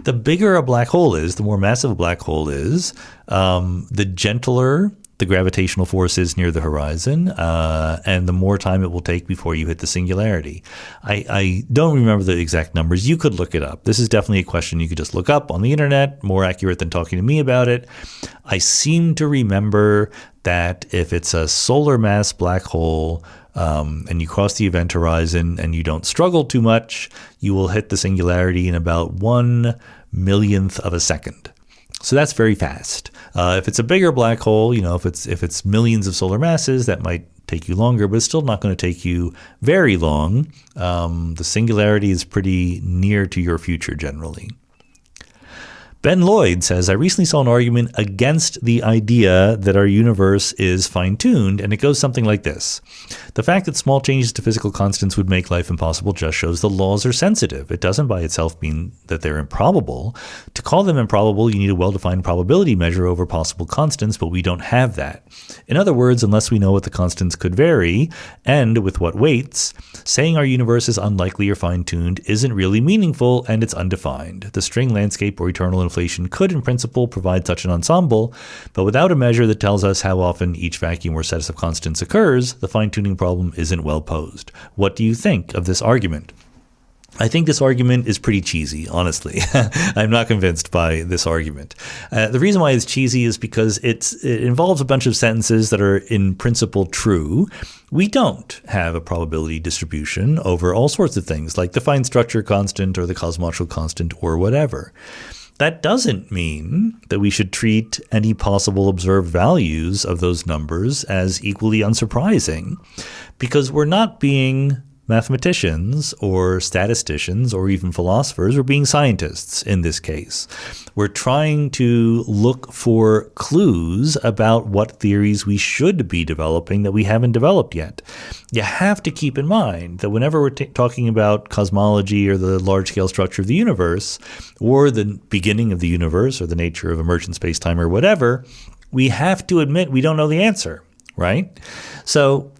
The bigger a black hole is, the more massive a black hole is, the gentler the gravitational force is near the horizon, and the more time it will take before you hit the singularity. I don't remember the exact numbers. You could look it up. This is definitely a question you could just look up on the internet, more accurate than talking to me about it. I seem to remember that if it's a solar mass black hole, and you cross the event horizon and you don't struggle too much, you will hit the singularity in about 1/1,000,000th of a second. So that's very fast. If it's a bigger black hole, if it's millions of solar masses, that might take you longer, but it's still not going to take you very long. The singularity is pretty near to your future generally. Ben Lloyd says, I recently saw an argument against the idea that our universe is fine-tuned, and it goes something like this. The fact that small changes to physical constants would make life impossible just shows the laws are sensitive. It doesn't by itself mean that they're improbable. To call them improbable, you need a well-defined probability measure over possible constants, but we don't have that. In other words, unless we know what the constants could vary, and with what weights, saying our universe is unlikely or fine-tuned isn't really meaningful, and it's undefined. The string landscape or eternal inflation could, in principle, provide such an ensemble, but without a measure that tells us how often each vacuum or set of constants occurs, the fine-tuning problem isn't well posed. What do you think of this argument? I think this argument is pretty cheesy, honestly. I'm not convinced by this argument. The reason why it's cheesy is because it involves a bunch of sentences that are in principle true. We don't have a probability distribution over all sorts of things, like the fine structure constant or the cosmological constant or whatever. That doesn't mean that we should treat any possible observed values of those numbers as equally unsurprising, because we're not being mathematicians or statisticians or even philosophers. We're being scientists in this case. We're trying to look for clues about what theories we should be developing that we haven't developed yet. You have to keep in mind that whenever we're talking about cosmology or the large-scale structure of the universe or the beginning of the universe or the nature of emergent space-time or whatever, we have to admit we don't know the answer, right? So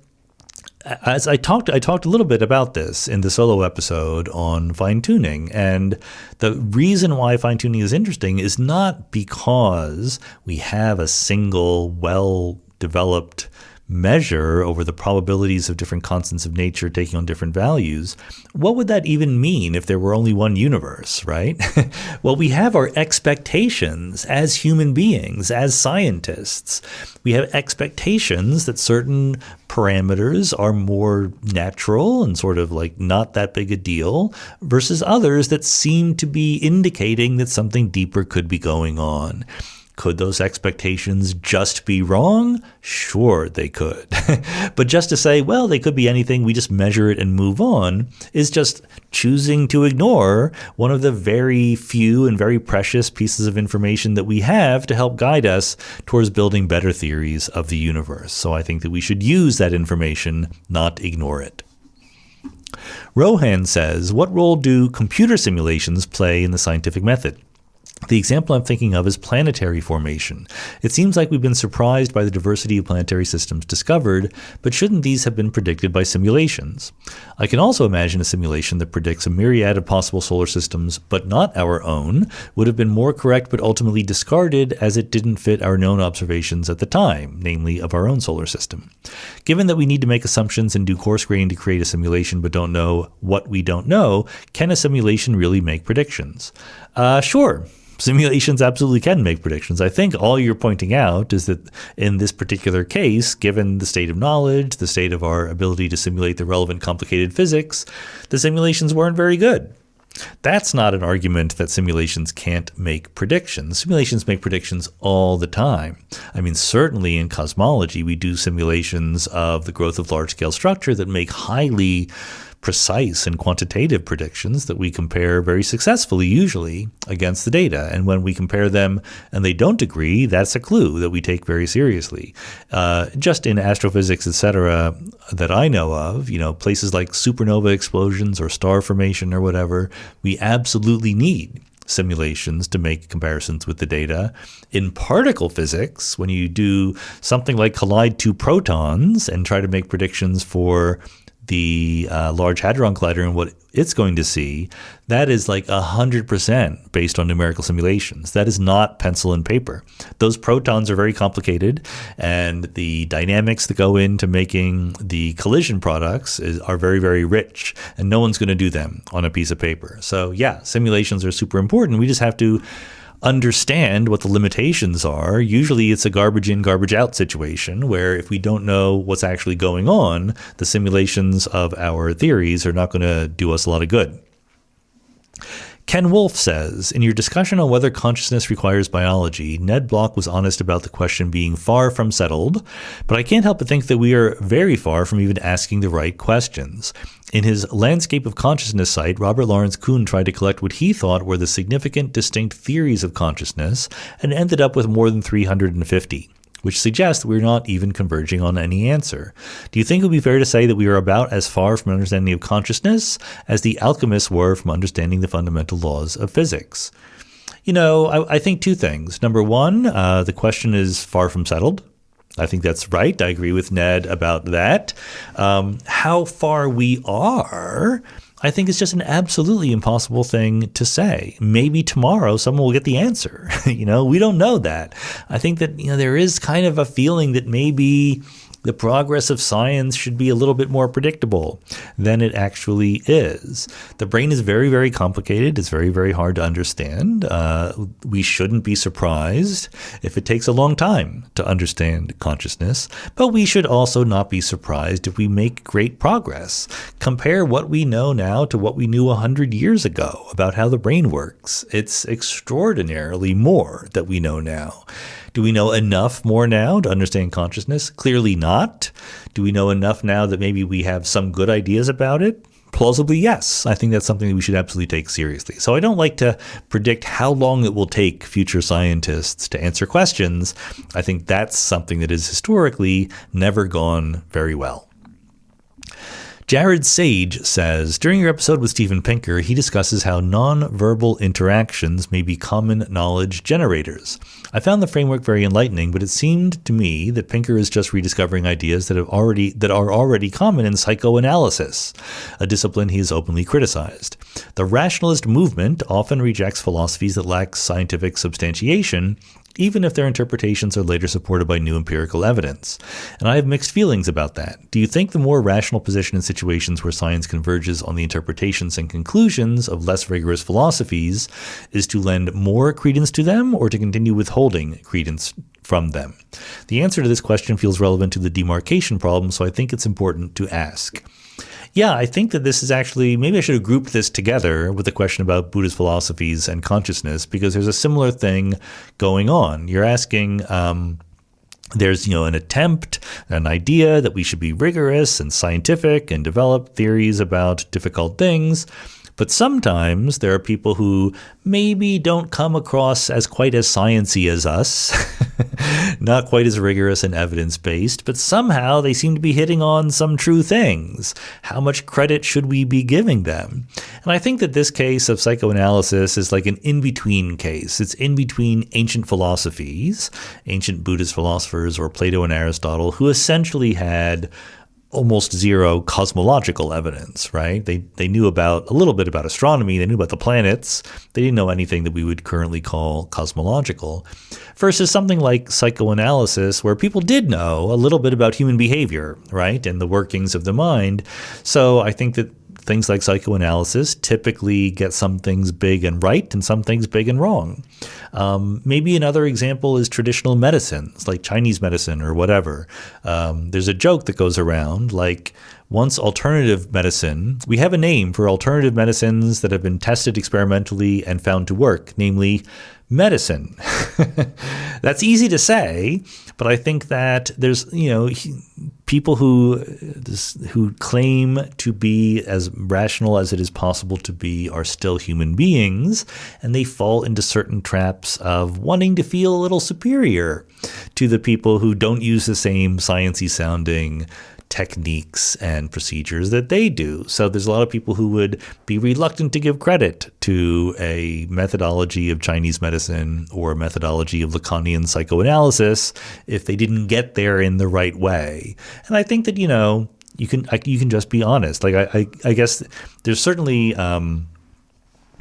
as I talked a little bit about this in the solo episode on fine-tuning, and the reason why fine-tuning is interesting is not because we have a single well-developed measure over the probabilities of different constants of nature taking on different values. What would that even mean if there were only one universe, right? Well, we have our expectations as human beings, as scientists. We have expectations that certain parameters are more natural and sort of like not that big a deal versus others that seem to be indicating that something deeper could be going on. Could those expectations just be wrong? Sure, they could. But just to say, well, they could be anything, we just measure it and move on, is just choosing to ignore one of the very few and very precious pieces of information that we have to help guide us towards building better theories of the universe. So I think that we should use that information, not ignore it. Rohan says, what role do computer simulations play in the scientific method? The example I'm thinking of is planetary formation. It seems like we've been surprised by the diversity of planetary systems discovered, but shouldn't these have been predicted by simulations? I can also imagine a simulation that predicts a myriad of possible solar systems, but not our own, would have been more correct but ultimately discarded as it didn't fit our known observations at the time, namely of our own solar system. Given that we need to make assumptions and do coarse grain to create a simulation but don't know what we don't know, can a simulation really make predictions? Sure. Simulations absolutely can make predictions. I think all you're pointing out is that in this particular case, given the state of knowledge, the state of our ability to simulate the relevant complicated physics, the simulations weren't very good. That's not an argument that simulations can't make predictions. Simulations make predictions all the time. I mean, certainly in cosmology, we do simulations of the growth of large-scale structure that make highly precise and quantitative predictions that we compare very successfully, usually, against the data. And when we compare them and they don't agree, that's a clue that we take very seriously. Just in astrophysics, etc., that I know of, places like supernova explosions or star formation or whatever, we absolutely need simulations to make comparisons with the data. In particle physics, when you do something like collide two protons and try to make predictions for the Large Hadron Collider and what it's going to see, that is like 100% based on numerical simulations. That is not pencil and paper. Those protons are very complicated, and the dynamics that go into making the collision products are very, very rich, and no one's going to do them on a piece of paper. So yeah, simulations are super important. We just have to understand what the limitations are. Usually it's a garbage in, garbage out situation where if we don't know what's actually going on, the simulations of our theories are not going to do us a lot of good. Ken Wolfe says, in your discussion on whether consciousness requires biology, Ned Block was honest about the question being far from settled, but I can't help but think that we are very far from even asking the right questions. In his Landscape of Consciousness site, Robert Lawrence Kuhn tried to collect what he thought were the significant distinct theories of consciousness and ended up with more than 350. Which suggests we're not even converging on any answer. Do you think it would be fair to say that we are about as far from an understanding of consciousness as the alchemists were from understanding the fundamental laws of physics? I think two things. Number one, the question is far from settled. I think that's right. I agree with Ned about that. How far we are, I think it's just an absolutely impossible thing to say. Maybe tomorrow someone will get the answer. We don't know that. I think that, there is kind of a feeling that maybe the progress of science should be a little bit more predictable than it actually is. The brain is very, very complicated. It's very, very hard to understand. We shouldn't be surprised if it takes a long time to understand consciousness, but we should also not be surprised if we make great progress. Compare what we know now to what we knew 100 years ago about how the brain works. It's extraordinarily more that we know now. Do we know enough more now to understand consciousness? Clearly not. Do we know enough now that maybe we have some good ideas about it? Plausibly, yes. I think that's something that we should absolutely take seriously. So I don't like to predict how long it will take future scientists to answer questions. I think that's something that has historically never gone very well. Jared Sage says, during your episode with Steven Pinker, he discusses how non-verbal interactions may be common knowledge generators. I found the framework very enlightening, but it seemed to me that Pinker is just rediscovering ideas that are already common in psychoanalysis, a discipline he has openly criticized. The rationalist movement often rejects philosophies that lack scientific substantiation, even if their interpretations are later supported by new empirical evidence. And I have mixed feelings about that. Do you think the more rational position in situations where science converges on the interpretations and conclusions of less rigorous philosophies is to lend more credence to them or to continue withholding credence from them? The answer to this question feels relevant to the demarcation problem, so I think it's important to ask. Yeah, I think that this is actually, maybe I should have grouped this together with the question about Buddhist philosophies and consciousness, because there's a similar thing going on. You're asking, there's, an attempt, an idea that we should be rigorous and scientific and develop theories about difficult things. But sometimes there are people who maybe don't come across as quite as sciencey as us, not quite as rigorous and evidence-based, but somehow they seem to be hitting on some true things. How much credit should we be giving them? And I think that this case of psychoanalysis is like an in-between case. It's in between ancient philosophies, ancient Buddhist philosophers or Plato and Aristotle, who essentially had almost zero cosmological evidence, right? They knew a little bit about astronomy. They knew about the planets. They didn't know anything that we would currently call cosmological. Versus something like psychoanalysis, where people did know a little bit about human behavior, right? And the workings of the mind. So I think that things like psychoanalysis typically get some things big and right and some things big and wrong. Maybe another example is traditional medicines, like Chinese medicine or whatever. There's a joke that goes around, like once alternative medicine, we have a name for alternative medicines that have been tested experimentally and found to work, namely medicine. That's easy to say, but I think that there's, people who claim to be as rational as it is possible to be are still human beings, and they fall into certain traps of wanting to feel a little superior to the people who don't use the same sciencey sounding techniques and procedures that they do. So there's a lot of people who would be reluctant to give credit to a methodology of Chinese medicine or a methodology of Lacanian psychoanalysis if they didn't get there in the right way. And I think that, you can just be honest. Like I guess there's certainly an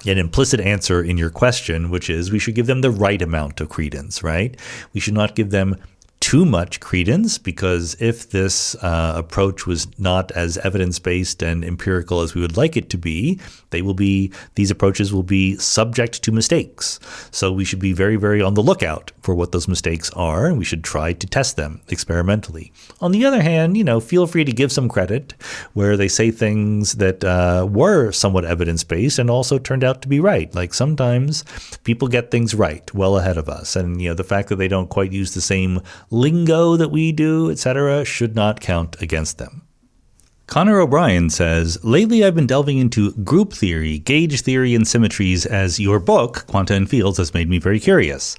implicit answer in your question, which is we should give them the right amount of credence, right? We should not give them too much credence, because if this approach was not as evidence-based and empirical as we would like it to be, these approaches will be subject to mistakes. So we should be very, very on the lookout for what those mistakes are, and we should try to test them experimentally. On the other hand, feel free to give some credit where they say things that were somewhat evidence-based and also turned out to be right. Like sometimes people get things right well ahead of us, and the fact that they don't quite use the same lingo that we do, etc., should not count against them. Connor O'Brien says, lately I've been delving into group theory, gauge theory, and symmetries as your book, Quanta and Fields, has made me very curious.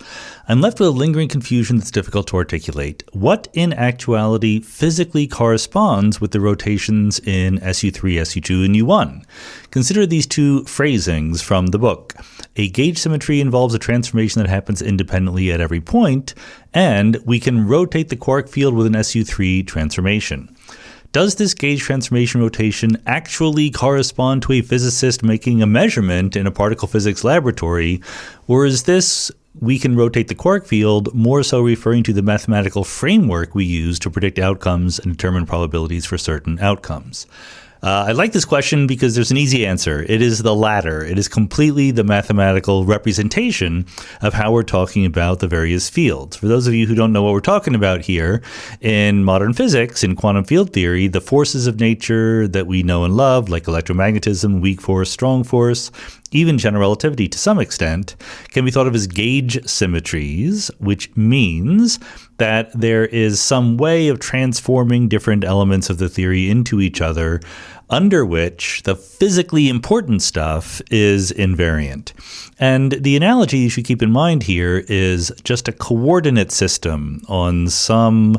I'm left with a lingering confusion that's difficult to articulate. What in actuality physically corresponds with the rotations in SU3, SU2, and U1? Consider these two phrasings from the book. A gauge symmetry involves a transformation that happens independently at every point, and we can rotate the quark field with an SU3 transformation. Does this gauge transformation rotation actually correspond to a physicist making a measurement in a particle physics laboratory, or is this we can rotate the quark field more so referring to the mathematical framework we use to predict outcomes and determine probabilities for certain outcomes? I like this question because there's an easy answer. It is the latter. It is completely the mathematical representation of how we're talking about the various fields. For those of you who don't know what we're talking about here, in modern physics, in quantum field theory, the forces of nature that we know and love, like electromagnetism, weak force, strong force, even general relativity to some extent, can be thought of as gauge symmetries, which means that there is some way of transforming different elements of the theory into each other, under which the physically important stuff is invariant. And the analogy you should keep in mind here is just a coordinate system on some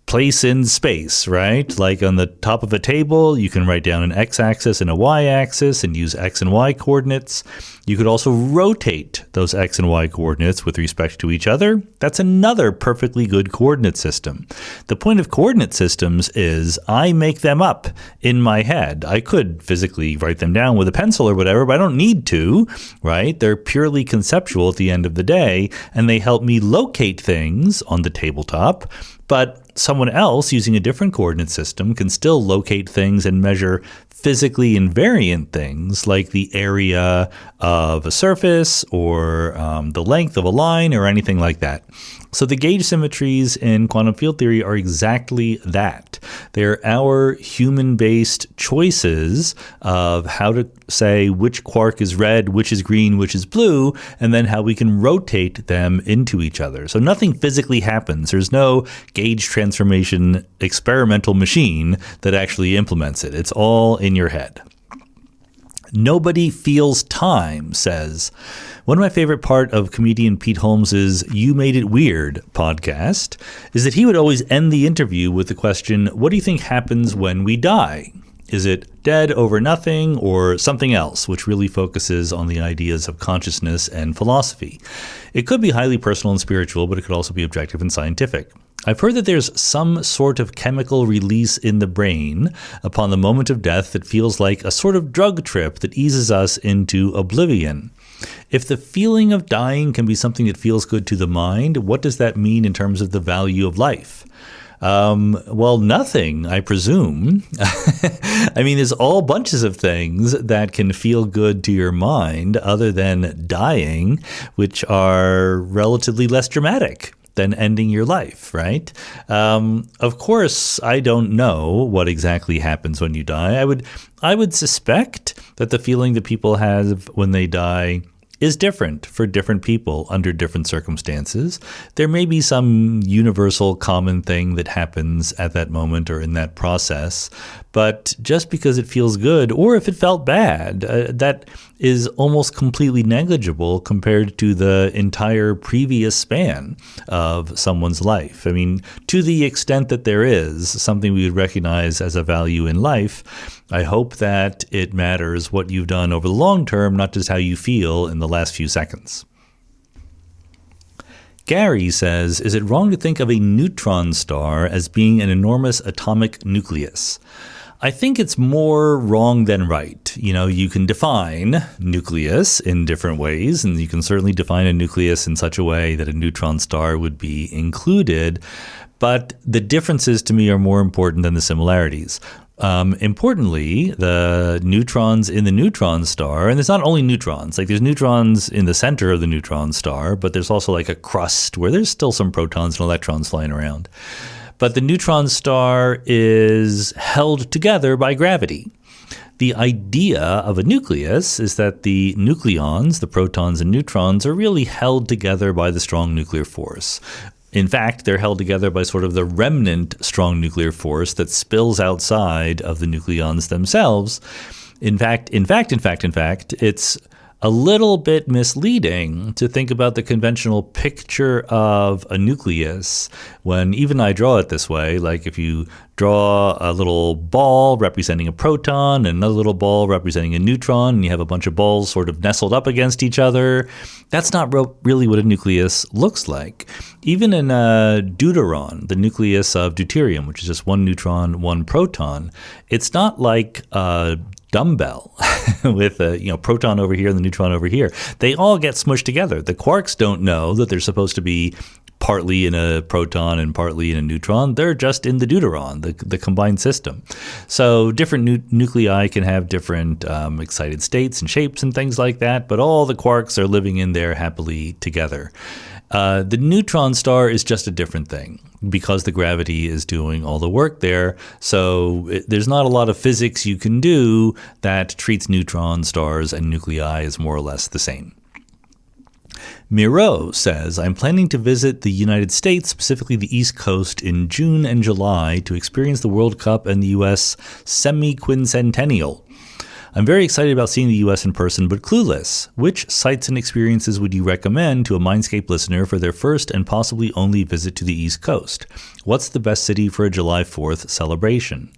place in space, right? Like on the top of a table, you can write down an x-axis and a y-axis and use x and y coordinates. You could also rotate those x and y coordinates with respect to each other. That's another perfectly good coordinate system. The point of coordinate systems is I make them up in my head. I could physically write them down with a pencil or whatever, but I don't need to, right? They're purely conceptual at the end of the day, and they help me locate things on the tabletop. But someone else using a different coordinate system can still locate things and measure physically invariant things like the area of a surface or the length of a line or anything like that. So the gauge symmetries in quantum field theory are exactly that. They're our human-based choices of how to say which quark is red, which is green, which is blue, and then how we can rotate them into each other. So nothing physically happens. There's no gauge transformation experimental machine that actually implements it. It's all in your head. Nobody Feels Time says, one of my favorite part of comedian Pete Holmes's You Made It Weird podcast is that he would always end the interview with the question, what do you think happens when we die? Is it dead over nothing or something else, which really focuses on the ideas of consciousness and philosophy? It could be highly personal and spiritual, but it could also be objective and scientific. I've heard that there's some sort of chemical release in the brain upon the moment of death that feels like a sort of drug trip that eases us into oblivion. If the feeling of dying can be something that feels good to the mind, what does that mean in terms of the value of life? Well, nothing, I presume. I mean, there's all bunches of things that can feel good to your mind other than dying, which are relatively less dramatic than ending your life, right? Of course, I don't know what exactly happens when you die. I would suspect that the feeling that people have when they die is different for different people under different circumstances. There may be some universal common thing that happens at that moment or in that process, but just because it feels good, or if it felt bad, that is almost completely negligible compared to the entire previous span of someone's life. I mean, to the extent that there is something we would recognize as a value in life, I hope that it matters what you've done over the long term, not just how you feel in the last few seconds. Gary says, is it wrong to think of a neutron star as being an enormous atomic nucleus? I think it's more wrong than right. You can define nucleus in different ways, and you can certainly define a nucleus in such a way that a neutron star would be included. But the differences to me are more important than the similarities. Importantly, the neutrons in the neutron star, and there's not only neutrons, like there's neutrons in the center of the neutron star, but there's also like a crust where there's still some protons and electrons flying around. But the neutron star is held together by gravity. The idea of a nucleus is that the nucleons, the protons and neutrons, are really held together by the strong nuclear force. In fact, they're held together by sort of the remnant strong nuclear force that spills outside of the nucleons themselves. In fact, it's a little bit misleading to think about the conventional picture of a nucleus when even I draw it this way. Like if you draw a little ball representing a proton and another little ball representing a neutron, and you have a bunch of balls sort of nestled up against each other, that's not really what a nucleus looks like. Even in a deuteron, the nucleus of deuterium, which is just one neutron, one proton, it's not like a dumbbell with a proton over here and the neutron over here. They all get smushed together. The quarks don't know that they're supposed to be partly in a proton and partly in a neutron. They're just in the deuteron, the combined system. So different nuclei can have different excited states and shapes and things like that, but all the quarks are living in there happily together. The neutron star is just a different thing because the gravity is doing all the work there. So there's not a lot of physics you can do that treats neutron stars and nuclei as more or less the same. Miro says, I'm planning to visit the United States, specifically the East Coast, in June and July to experience the World Cup and the U.S. semi-quincentennial. I'm very excited about seeing the U.S. in person, but clueless. Which sites and experiences would you recommend to a Mindscape listener for their first and possibly only visit to the East Coast? What's the best city for a July 4th celebration?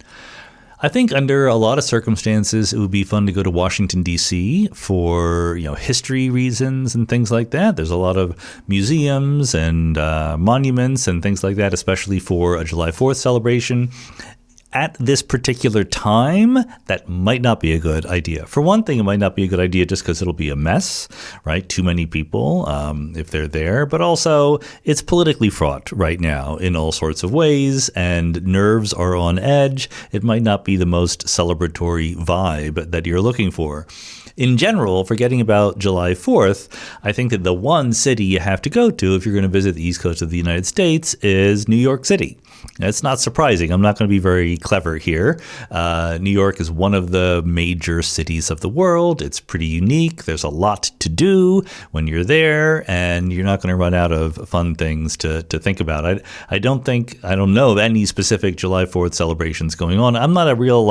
I think under a lot of circumstances, it would be fun to go to Washington, D.C. for history reasons and things like that. There's a lot of museums and monuments and things like that, especially for a July 4th celebration. At this particular time, that might not be a good idea. For one thing, it might not be a good idea just because it'll be a mess, right? Too many people if they're there. But also, it's politically fraught right now in all sorts of ways, and nerves are on edge. It might not be the most celebratory vibe that you're looking for. In general, forgetting about July 4th, I think that the one city you have to go to if you're going to visit the East Coast of the United States is New York City. It's not surprising. I'm not going to be very clever here. New York is one of the major cities of the world. It's pretty unique. There's a lot to do when you're there, and you're not going to run out of fun things to think about. I don't know of any specific July 4th celebrations going on. I'm not a real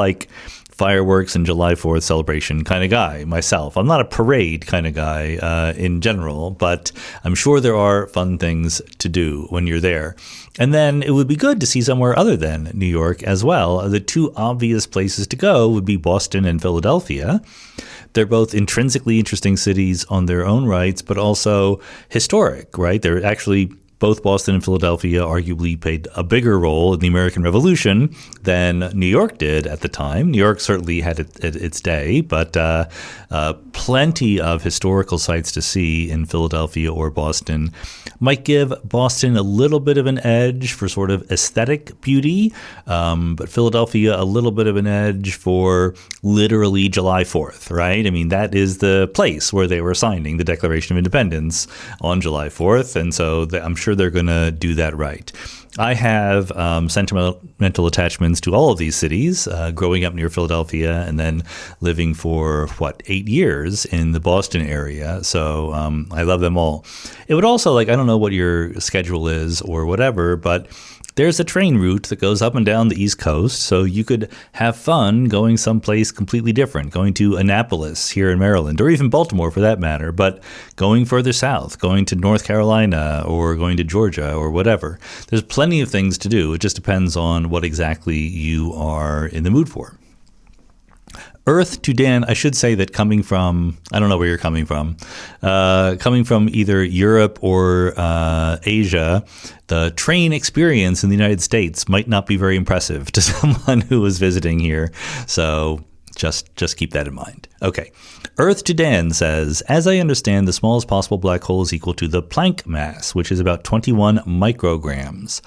fireworks and July 4th celebration kind of guy myself. I'm not a parade kind of guy in general, but I'm sure there are fun things to do when you're there. And then it would be good to see somewhere other than New York as well. The two obvious places to go would be Boston and Philadelphia. They're both intrinsically interesting cities on their own rights, but also historic, right? They're actually both Boston and Philadelphia arguably played a bigger role in the American Revolution than New York did at the time. New York certainly had its day, but plenty of historical sites to see in Philadelphia or Boston might give Boston a little bit of an edge for sort of aesthetic beauty, but Philadelphia a little bit of an edge for literally July 4th, right? I mean, that is the place where they were signing the Declaration of Independence on July 4th, and so I'm sure they're going to do that right. I have sentimental attachments to all of these cities, growing up near Philadelphia and then living for, 8 years in the Boston area. So I love them all. It would also, I don't know what your schedule is or whatever, but there's a train route that goes up and down the East Coast, so you could have fun going someplace completely different, going to Annapolis here in Maryland, or even Baltimore for that matter, but going further south, going to North Carolina or going to Georgia or whatever. There's plenty of things to do. It just depends on what exactly you are in the mood for. Earth to Dan, I should say that coming from, I don't know where you're coming from either Europe or Asia, the train experience in the United States might not be very impressive to someone who was visiting here. So just keep that in mind. Okay. Earth to Dan says, as I understand, the smallest possible black hole is equal to the Planck mass, which is about 21 micrograms.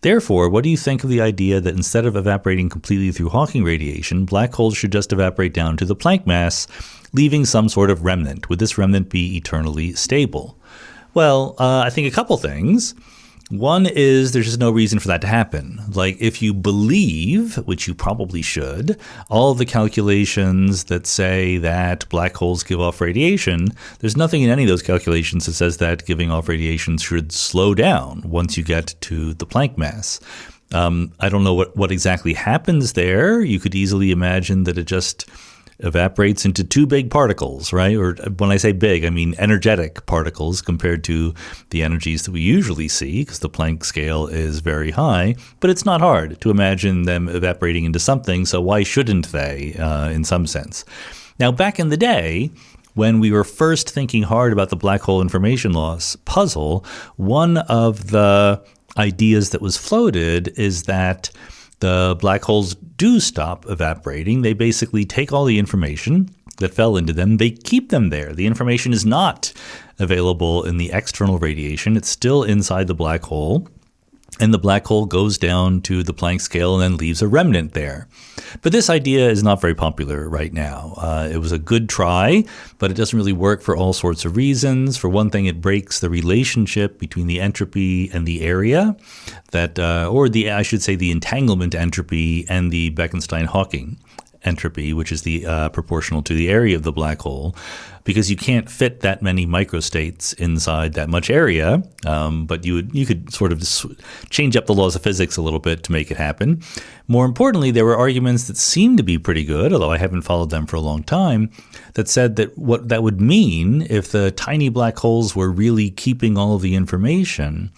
Therefore, what do you think of the idea that instead of evaporating completely through Hawking radiation, black holes should just evaporate down to the Planck mass, leaving some sort of remnant? Would this remnant be eternally stable? Well, I think a couple things. One is there's just no reason for that to happen. Like, if you believe, which you probably should, all of the calculations that say that black holes give off radiation, there's nothing in any of those calculations that says that giving off radiation should slow down once you get to the Planck mass. I don't know what exactly happens there. You could easily imagine that it just evaporates into two big particles, right? Or when I say big, I mean energetic particles compared to the energies that we usually see, because the Planck scale is very high. But it's not hard to imagine them evaporating into something, so why shouldn't they, in some sense? Now, back in the day, when we were first thinking hard about the black hole information loss puzzle, one of the ideas that was floated is that the black holes do stop evaporating. They basically take all the information that fell into them. They keep them there. The information is not available in the external radiation. It's still inside the black hole. And the black hole goes down to the Planck scale and then leaves a remnant there. But this idea is not very popular right now. It was a good try, but it doesn't really work for all sorts of reasons. For one thing, it breaks the relationship between the entropy and the area, I should say the entanglement entropy and the Bekenstein-Hawking entropy, which is the proportional to the area of the black hole, because you can't fit that many microstates inside that much area. But you could sort of change up the laws of physics a little bit to make it happen. More importantly, there were arguments that seemed to be pretty good, although I haven't followed them for a long time, that said that what that would mean if the tiny black holes were really keeping all of the information,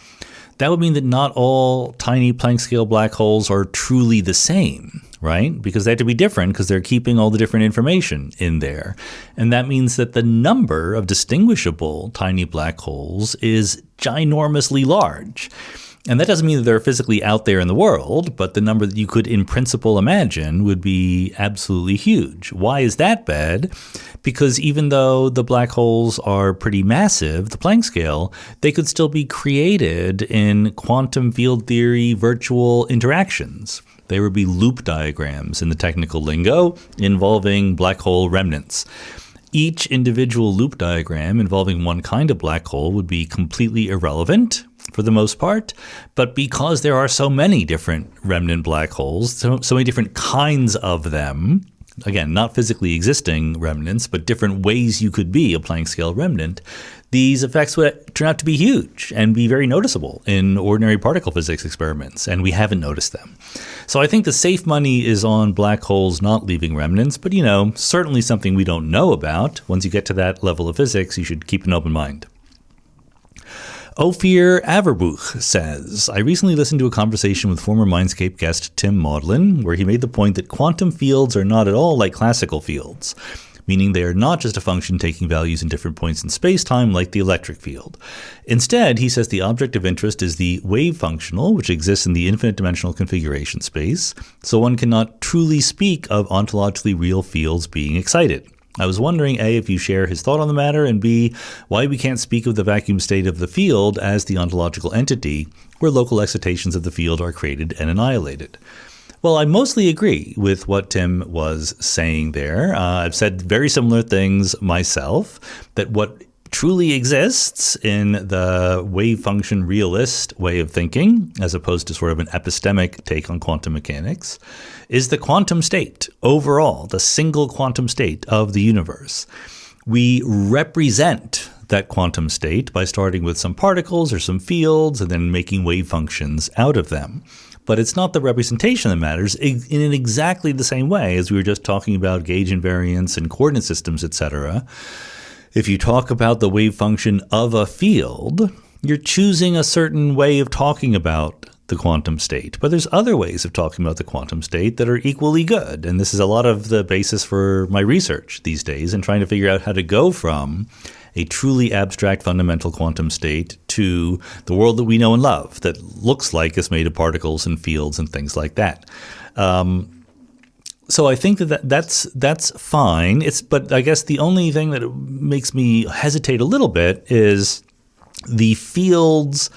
that would mean that not all tiny Planck scale black holes are truly the same, right? Because they have to be different because they're keeping all the different information in there. And that means that the number of distinguishable tiny black holes is ginormously large. And that doesn't mean that they're physically out there in the world, but the number that you could in principle imagine would be absolutely huge. Why is that bad? Because even though the black holes are pretty massive, the Planck scale, they could still be created in quantum field theory virtual interactions. They would be loop diagrams in the technical lingo involving black hole remnants. Each individual loop diagram involving one kind of black hole would be completely irrelevant for the most part, but because there are so many different remnant black holes, so many different kinds of them, again, not physically existing remnants, but different ways you could be a Planck scale remnant, these effects would turn out to be huge and be very noticeable in ordinary particle physics experiments, and we haven't noticed them. So I think the safe money is on black holes not leaving remnants, but certainly something we don't know about. Once you get to that level of physics, you should keep an open mind. Ophir Averbuch says, I recently listened to a conversation with former Mindscape guest Tim Maudlin, where he made the point that quantum fields are not at all like classical fields, meaning they are not just a function taking values in different points in space-time like the electric field. Instead, he says the object of interest is the wave functional, which exists in the infinite dimensional configuration space, so one cannot truly speak of ontologically real fields being excited. I was wondering, A, if you share his thought on the matter, and B, why we can't speak of the vacuum state of the field as the ontological entity, where local excitations of the field are created and annihilated. Well, I mostly agree with what Tim was saying there. I've said very similar things myself, that what truly exists in the wave function realist way of thinking, as opposed to sort of an epistemic take on quantum mechanics, is the quantum state overall, the single quantum state of the universe. We represent that quantum state by starting with some particles or some fields and then making wave functions out of them. But it's not the representation that matters in exactly the same way as we were just talking about gauge invariance and coordinate systems, etc. If you talk about the wave function of a field, you're choosing a certain way of talking about the quantum state. But there's other ways of talking about the quantum state that are equally good. And this is a lot of the basis for my research these days and trying to figure out how to go from a truly abstract fundamental quantum state to the world that we know and love that looks like it's made of particles and fields and things like that. So I think that's fine. But I guess the only thing that makes me hesitate a little bit is the fields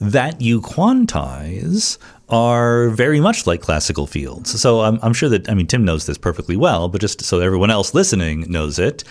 that you quantize are very much like classical fields. So I'm sure that, Tim knows this perfectly well, but just so everyone else listening knows it,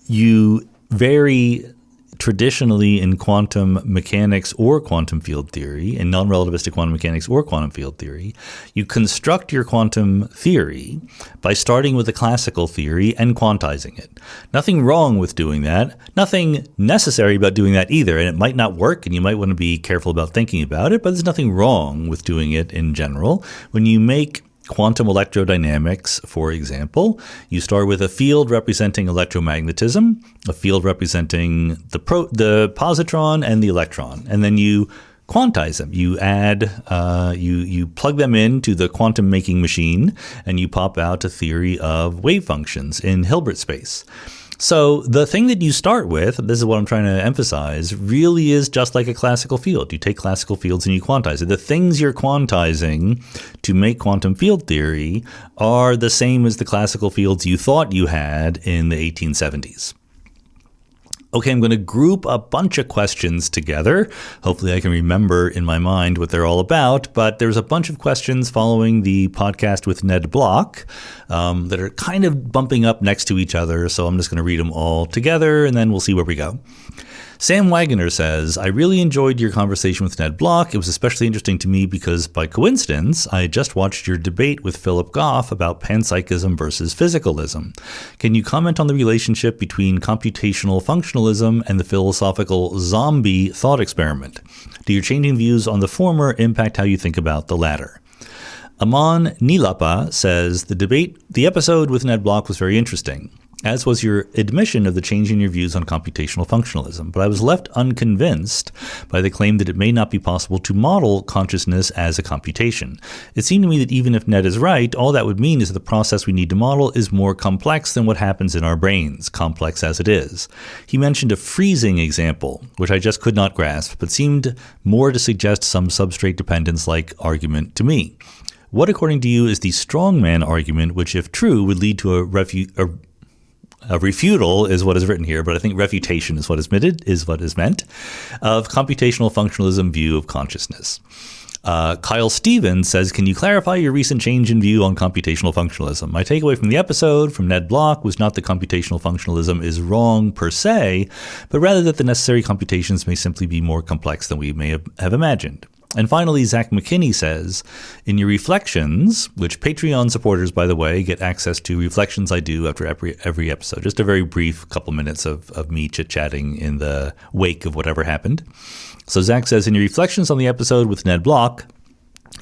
you very traditionally in quantum mechanics or quantum field theory, in non-relativistic quantum mechanics or quantum field theory, you construct your quantum theory by starting with a classical theory and quantizing it. Nothing wrong with doing that. Nothing necessary about doing that either. And it might not work, and you might want to be careful about thinking about it, but there's nothing wrong with doing it in general. When you make quantum electrodynamics, for example, you start with a field representing electromagnetism, a field representing the positron and the electron, and then you quantize them. You add, you plug them into the quantum making machine, and you pop out a theory of wave functions in Hilbert space. So the thing that you start with, this is what I'm trying to emphasize, really is just like a classical field. You take classical fields and you quantize it. The things you're quantizing to make quantum field theory are the same as the classical fields you thought you had in the 1870s. Okay, I'm going to group a bunch of questions together. Hopefully I can remember in my mind what they're all about, but there's a bunch of questions following the podcast with Ned Block that are kind of bumping up next to each other, so I'm just going to read them all together, and then we'll see where we go. Sam Wagoner says, I really enjoyed your conversation with Ned Block. It was especially interesting to me because, by coincidence, I had just watched your debate with Philip Goff about panpsychism versus physicalism. Can you comment on the relationship between computational functionalism and the philosophical zombie thought experiment? Do your changing views on the former impact how you think about the latter? Aman Nilapa says, the episode with Ned Block was very interesting, as was your admission of the change in your views on computational functionalism. But I was left unconvinced by the claim that it may not be possible to model consciousness as a computation. It seemed to me that even if Ned is right, all that would mean is that the process we need to model is more complex than what happens in our brains, complex as it is. He mentioned a freezing example, which I just could not grasp, but seemed more to suggest some substrate dependence-like argument to me. What, according to you, is the strongman argument, which, if true, would lead to a refutal is what is written here, but I think refutation is what is meant, of computational functionalism view of consciousness. Kyle Stevens says, can you clarify your recent change in view on computational functionalism? My takeaway from the episode from Ned Block was not that computational functionalism is wrong per se, but rather that the necessary computations may simply be more complex than we may have imagined. And finally, Zach McKinney says, in your reflections, which Patreon supporters, by the way, get access to reflections I do after every episode, just a very brief couple minutes of me chit-chatting in the wake of whatever happened. So Zach says, in your reflections on the episode with Ned Block,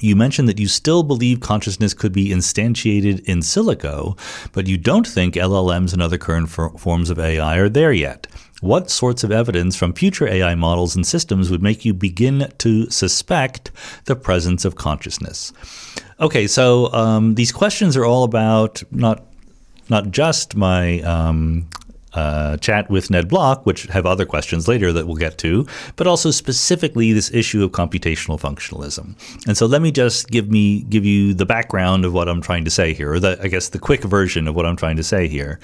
you mentioned that you still believe consciousness could be instantiated in silico, but you don't think LLMs and other current forms of AI are there yet. What sorts of evidence from future AI models and systems would make you begin to suspect the presence of consciousness? Okay, so these questions are all about not just my chat with Ned Block, which have other questions later that we'll get to, but also specifically this issue of computational functionalism. And so let me just give you the background of what I'm trying to say here, or the quick version of what I'm trying to say here.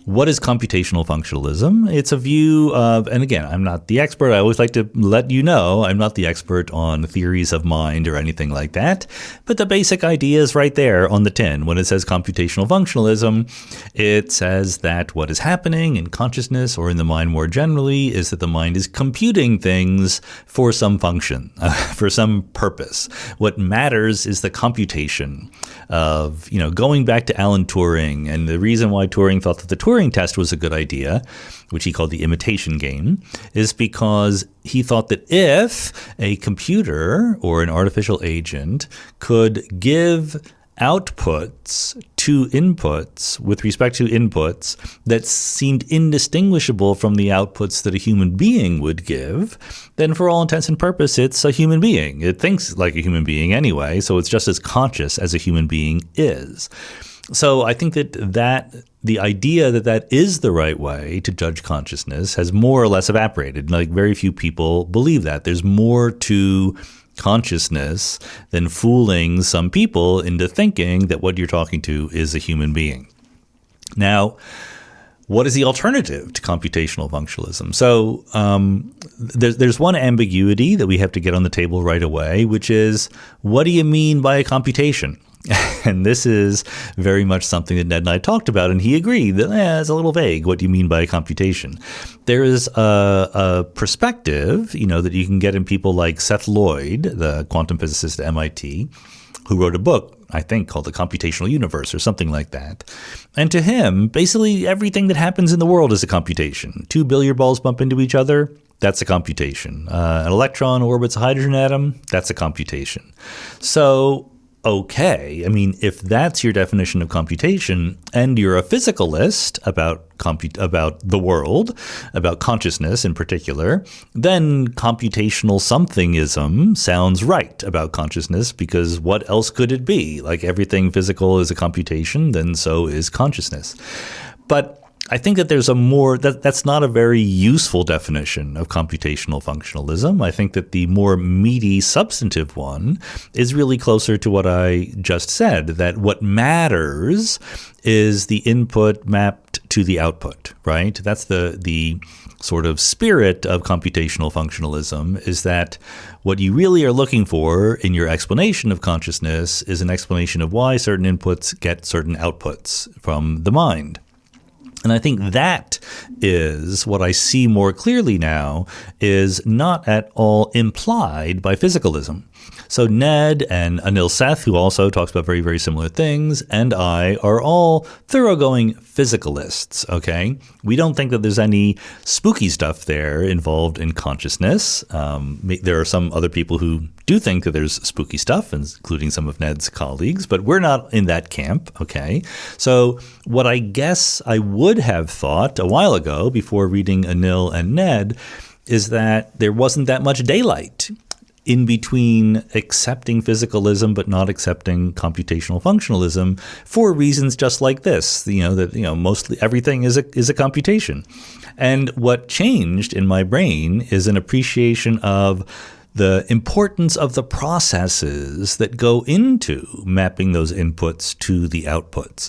What is computational functionalism? It's a view of, and again, I'm not the expert. I always like to let you know I'm not the expert on theories of mind or anything like that. But the basic idea is right there on the tin. When it says computational functionalism, it says that what is happening in consciousness or in the mind more generally is that the mind is computing things for some function, for some purpose. What matters is the computation of, going back to Alan Turing, and the reason why Turing thought that the Turing test was a good idea, which he called the imitation game, is because he thought that if a computer or an artificial agent could give outputs to inputs with respect to inputs that seemed indistinguishable from the outputs that a human being would give, then for all intents and purposes, it's a human being. It thinks like a human being anyway, so it's just as conscious as a human being is. So I think that the idea that is the right way to judge consciousness has more or less evaporated. Like, very few people believe that. There's more to consciousness than fooling some people into thinking that what you're talking to is a human being. Now, what is the alternative to computational functionalism? So there's one ambiguity that we have to get on the table right away, which is, what do you mean by a computation? And this is very much something that Ned and I talked about, and he agreed that it's a little vague. What do you mean by a computation? There is a perspective, that you can get in people like Seth Lloyd, the quantum physicist at MIT, who wrote a book, I think, called The Computational Universe or something like that. And to him, basically everything that happens in the world is a computation. 2 billiard balls bump into each other, that's a computation. An electron orbits a hydrogen atom, that's a computation. So, okay, if that's your definition of computation, and you're a physicalist about the world, about consciousness in particular, then computational somethingism sounds right about consciousness, because what else could it be? Like everything physical is a computation, then so is consciousness. But I think that there's that's not a very useful definition of computational functionalism. I think that the more meaty, substantive one is really closer to what I just said, that what matters is the input mapped to the output, right? That's the sort of spirit of computational functionalism, is that what you really are looking for in your explanation of consciousness is an explanation of why certain inputs get certain outputs from the mind. And I think that is what I see more clearly now is not at all implied by physicalism. So Ned and Anil Seth, who also talks about very, very similar things, and I are all thoroughgoing physicalists, okay? We don't think that there's any spooky stuff there involved in consciousness. There are some other people who do think that there's spooky stuff, including some of Ned's colleagues, but we're not in that camp, okay? So what I guess I would have thought a while ago before reading Anil and Ned is that there wasn't that much daylight in between accepting physicalism but not accepting computational functionalism for reasons just like this, mostly everything is a computation. And what changed in my brain is an appreciation of the importance of the processes that go into mapping those inputs to the outputs.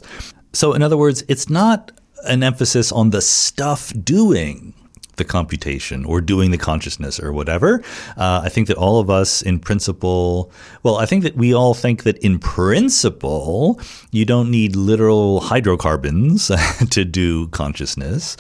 So in other words, it's not an emphasis on the stuff doing the computation or doing the consciousness or whatever. I think that all of us in principle, I think that we all think that in principle, you don't need literal hydrocarbons to do consciousness.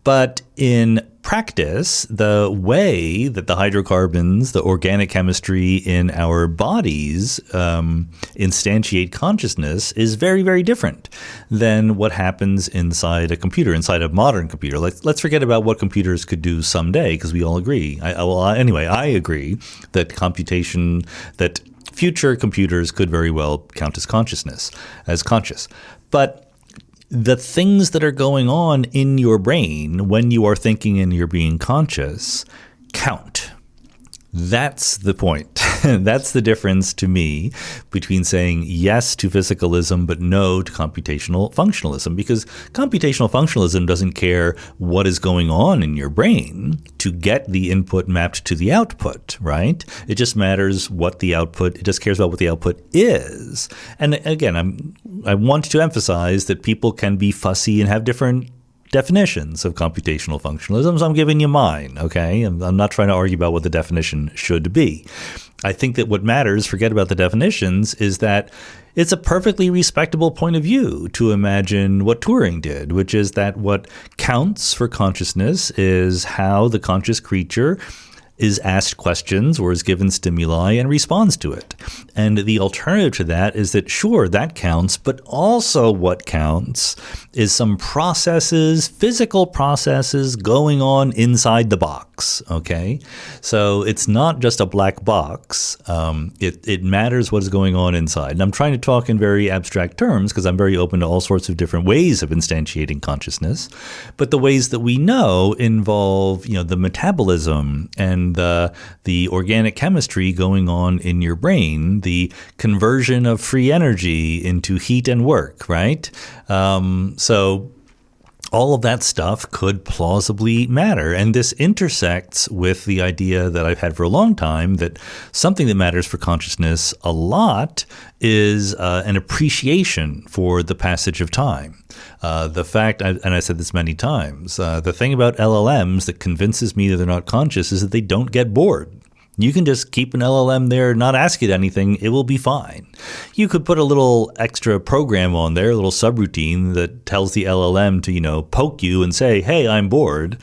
But in practice, the way that the hydrocarbons, the organic chemistry in our bodies instantiate consciousness is very, very different than what happens inside a computer, inside a modern computer. Let's forget about what computers could do someday, because we all agree. I agree that future computers could very well count as consciousness, as conscious. But the things that are going on in your brain when you are thinking and you're being conscious count. That's the point. That's the difference to me between saying yes to physicalism but no to computational functionalism, because computational functionalism doesn't care what is going on in your brain to get the input mapped to the output, right? It just matters what the output, it just cares about what the output is. And again, I want to emphasize that people can be fussy and have different definitions of computational functionalism, so I'm giving you mine, okay? I'm not trying to argue about what the definition should be. I think that what matters, forget about the definitions, is that it's a perfectly respectable point of view to imagine what Turing did, which is that what counts for consciousness is how the conscious creature is asked questions or is given stimuli and responds to it. And the alternative to that is that, sure, that counts, but also what counts is some processes, physical processes going on inside the box, okay? So it's not just a black box. It matters what is going on inside. And I'm trying to talk in very abstract terms because I'm very open to all sorts of different ways of instantiating consciousness. But the ways that we know involve, the metabolism and the organic chemistry going on in your brain, the conversion of free energy into heat and work, right? So all of that stuff could plausibly matter. And this intersects with the idea that I've had for a long time that something that matters for consciousness a lot is an appreciation for the passage of time. The fact, and I said this many times, the thing about LLMs that convinces me that they're not conscious is that they don't get bored. You can just keep an LLM there, not ask it anything, it will be fine. You could put a little extra program on there, a little subroutine that tells the LLM to, poke you and say, hey, I'm bored.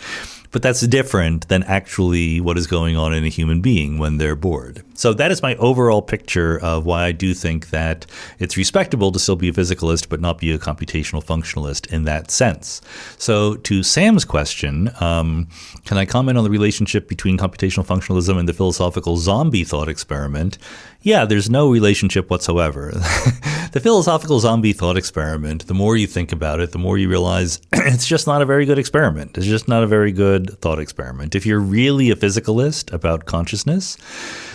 But that's different than actually what is going on in a human being when they're bored. So that is my overall picture of why I do think that it's respectable to still be a physicalist but not be a computational functionalist in that sense. So to Sam's question, can I comment on the relationship between computational functionalism and the philosophical zombie thought experiment? Yeah, there's no relationship whatsoever. The philosophical zombie thought experiment, the more you think about it, the more you realize it's just not a very good experiment. It's just not a very good thought experiment. If you're really a physicalist about consciousness,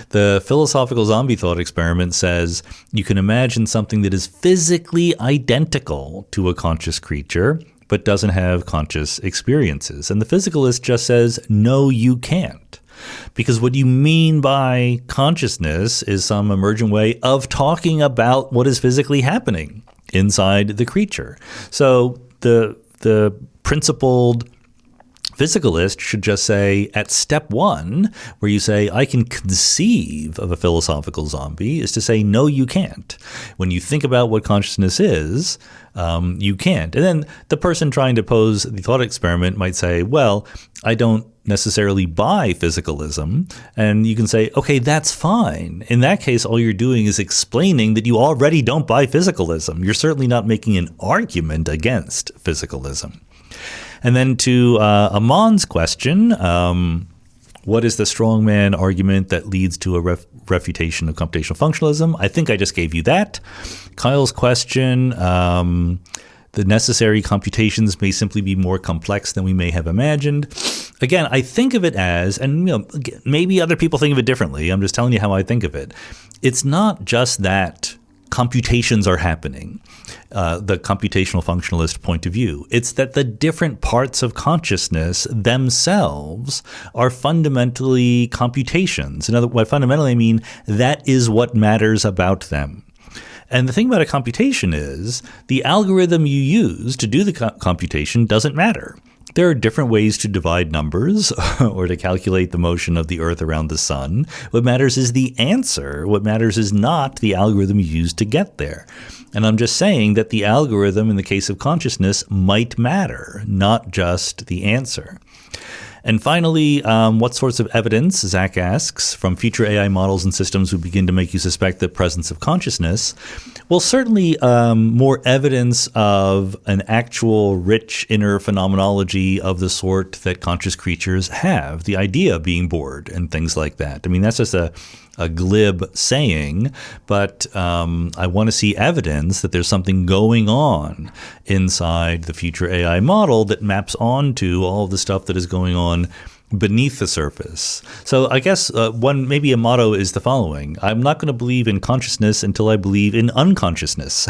the philosophical zombie thought experiment says you can imagine something that is physically identical to a conscious creature, but doesn't have conscious experiences. And the physicalist just says, no, you can't. Because what you mean by consciousness is some emergent way of talking about what is physically happening inside the creature. So the principled physicalist should just say at step one, where you say, I can conceive of a philosophical zombie, is to say, no, you can't. When you think about what consciousness is, you can't. And then the person trying to pose the thought experiment might say, well, I don't necessarily buy physicalism. And you can say, okay, that's fine. In that case, all you're doing is explaining that you already don't buy physicalism. You're certainly not making an argument against physicalism. And then to Amon's question, what is the strongman argument that leads to a refutation of computational functionalism? I think I just gave you that. Kyle's question, the necessary computations may simply be more complex than we may have imagined. Again, I think of it as, and maybe other people think of it differently. I'm just telling you how I think of it. It's not just that computations are happening, the computational functionalist point of view. It's that the different parts of consciousness themselves are fundamentally computations. In other words, fundamentally I mean that is what matters about them. And the thing about a computation is the algorithm you use to do the computation doesn't matter. There are different ways to divide numbers or to calculate the motion of the Earth around the sun. What matters is the answer. What matters is not the algorithm you use to get there. And I'm just saying that the algorithm in the case of consciousness might matter, not just the answer. And finally, what sorts of evidence, Zach asks, from future AI models and systems would begin to make you suspect the presence of consciousness? Well, certainly more evidence of an actual rich inner phenomenology of the sort that conscious creatures have, the idea of being bored and things like that. I mean, that's just a glib saying, but I want to see evidence that there's something going on inside the future AI model that maps onto all of the stuff that is going on beneath the surface. So I guess maybe a motto is the following: I'm not going to believe in consciousness until I believe in unconsciousness,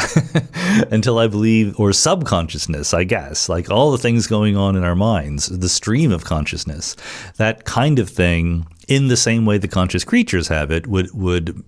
until I believe, or subconsciousness, I guess, like all the things going on in our minds, the stream of consciousness, that kind of thing. In the same way the conscious creatures have it, would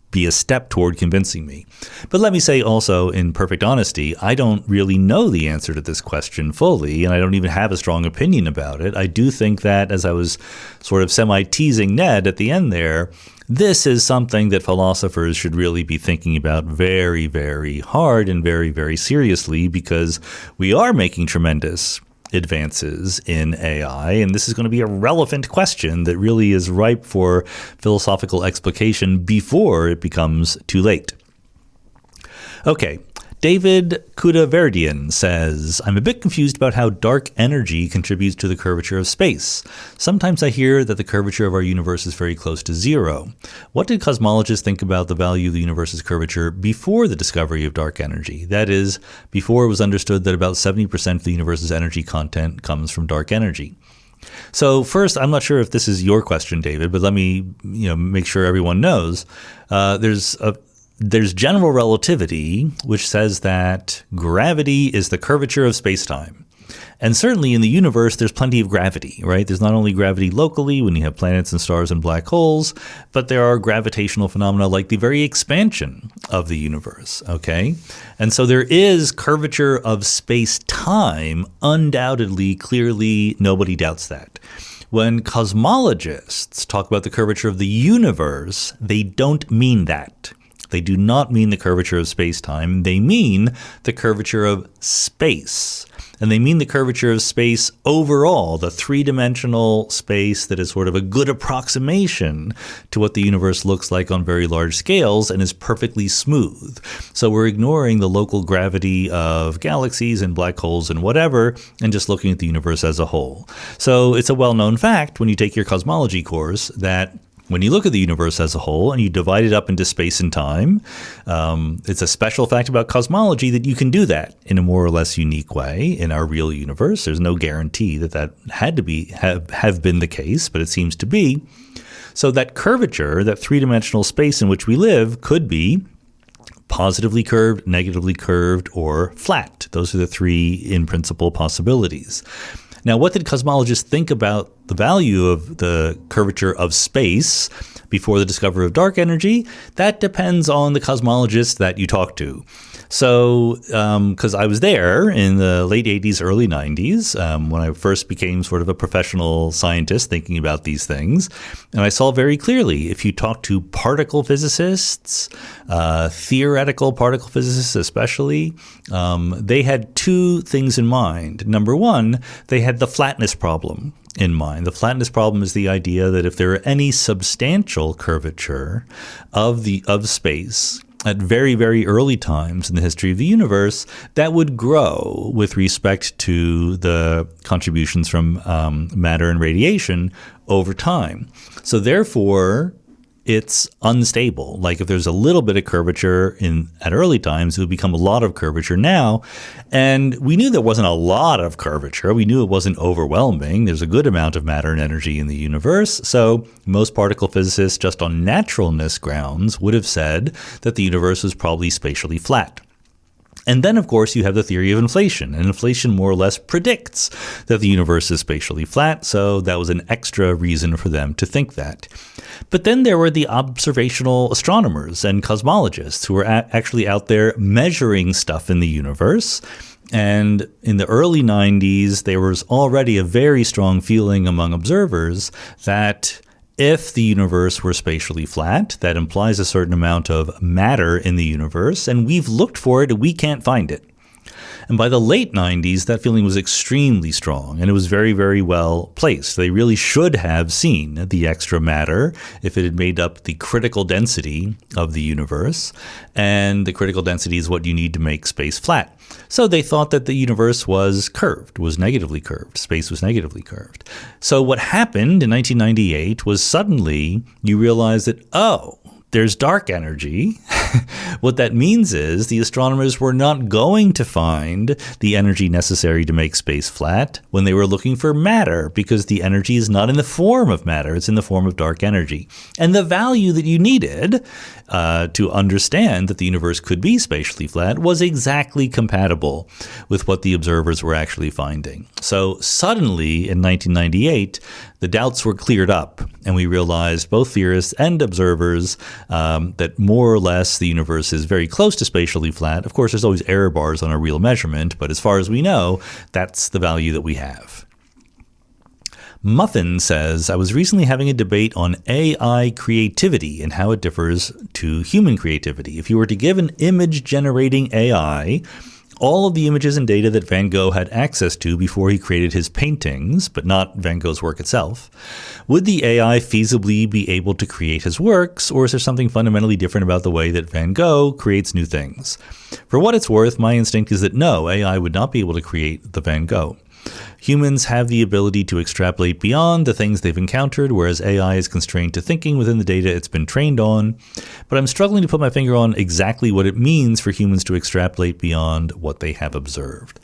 be a step toward convincing me. But let me say also, in perfect honesty, I don't really know the answer to this question fully, and I don't even have a strong opinion about it. I do think that, as I was sort of semi-teasing Ned at the end there, this is something that philosophers should really be thinking about very, very hard and very, very seriously, because we are making tremendous advances in AI, and this is going to be a relevant question that really is ripe for philosophical explication before it becomes too late. Okay, David Kudaverdian says, I'm a bit confused about how dark energy contributes to the curvature of space. Sometimes I hear that the curvature of our universe is very close to zero. What did cosmologists think about the value of the universe's curvature before the discovery of dark energy? That is, before it was understood that about 70% of the universe's energy content comes from dark energy. So first, I'm not sure if this is your question, David, but let me make sure everyone knows. There's general relativity, which says that gravity is the curvature of space-time. And certainly in the universe, there's plenty of gravity, right? There's not only gravity locally when you have planets and stars and black holes, but there are gravitational phenomena like the very expansion of the universe, okay? And so there is curvature of space-time, undoubtedly, clearly, nobody doubts that. When cosmologists talk about the curvature of the universe, they don't mean that. They do not mean the curvature of space-time. They mean the curvature of space. And they mean the curvature of space overall, the three-dimensional space that is sort of a good approximation to what the universe looks like on very large scales and is perfectly smooth. So we're ignoring the local gravity of galaxies and black holes and whatever, and just looking at the universe as a whole. So it's a well-known fact when you take your cosmology course that when you look at the universe as a whole and you divide it up into space and time, it's a special fact about cosmology that you can do that in a more or less unique way in our real universe. There's no guarantee that that had to be have been the case, but it seems to be. So that curvature, that three-dimensional space in which we live, could be positively curved, negatively curved, or flat. Those are the three, in principle, possibilities. Now, what did cosmologists think about the value of the curvature of space before the discovery of dark energy? That depends on the cosmologist that you talk to. So, because I was there in the late 80s, early 90s, when I first became sort of a professional scientist thinking about these things, and I saw very clearly, if you talk to particle physicists, theoretical particle physicists especially, they had two things in mind. Number one, they had the flatness problem in mind. The flatness problem is the idea that if there are any substantial curvature of space at very, very early times in the history of the universe, that would grow with respect to the contributions from matter and radiation over time. So therefore, it's unstable. Like if there's a little bit of curvature at early times, it would become a lot of curvature now. And we knew there wasn't a lot of curvature. We knew it wasn't overwhelming. There's a good amount of matter and energy in the universe. So most particle physicists, just on naturalness grounds, would have said that the universe was probably spatially flat. And then, of course, you have the theory of inflation. And inflation more or less predicts that the universe is spatially flat. So that was an extra reason for them to think that. But then there were the observational astronomers and cosmologists who were actually out there measuring stuff in the universe. And in the early 90s, there was already a very strong feeling among observers that if the universe were spatially flat, that implies a certain amount of matter in the universe, and we've looked for it and we can't find it. And by the late 90s, that feeling was extremely strong, and it was very, very well placed. They really should have seen the extra matter if it had made up the critical density of the universe, and the critical density is what you need to make space flat. So they thought that the universe was curved, was negatively curved. Space was negatively curved. So what happened in 1998 was suddenly you realize that, oh, there's dark energy. What that means is the astronomers were not going to find the energy necessary to make space flat when they were looking for matter, because the energy is not in the form of matter, it's in the form of dark energy. And the value that you needed to understand that the universe could be spatially flat was exactly compatible with what the observers were actually finding. So suddenly in 1998, the doubts were cleared up, and we realized, both theorists and observers, that more or less the universe is very close to spatially flat. Of course, there's always error bars on a real measurement, but as far as we know, that's the value that we have. Muffin says, I was recently having a debate on AI creativity and how it differs to human creativity. If you were to give an image-generating AI all of the images and data that Van Gogh had access to before he created his paintings, but not Van Gogh's work itself, would the AI feasibly be able to create his works, or is there something fundamentally different about the way that Van Gogh creates new things? For what it's worth, my instinct is that no, AI would not be able to create the Van Gogh. Humans have the ability to extrapolate beyond the things they've encountered, whereas AI is constrained to thinking within the data it's been trained on. But I'm struggling to put my finger on exactly what it means for humans to extrapolate beyond what they have observed.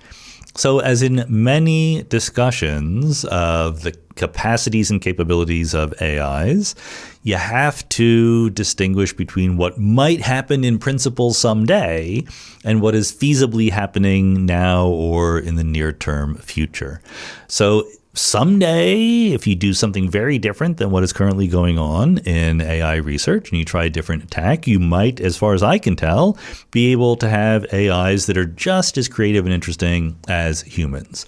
So as in many discussions of the capacities and capabilities of AIs, you have to distinguish between what might happen in principle someday and what is feasibly happening now or in the near-term future. So someday, if you do something very different than what is currently going on in AI research and you try a different attack, you might, as far as I can tell, be able to have AIs that are just as creative and interesting as humans.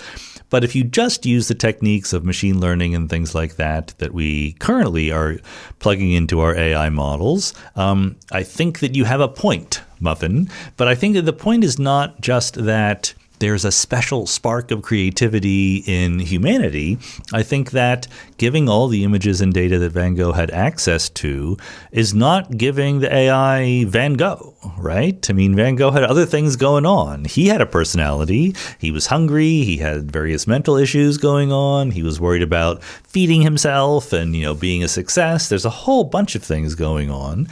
But if you just use the techniques of machine learning and things like that we currently are plugging into our AI models, I think that you have a point, Muffin. But I think that the point is not just that there's a special spark of creativity in humanity. I think that giving all the images and data that Van Gogh had access to is not giving the AI Van Gogh, right? I mean, Van Gogh had other things going on. He had a personality. He was hungry. He had various mental issues going on. He was worried about feeding himself and, being a success. There's a whole bunch of things going on.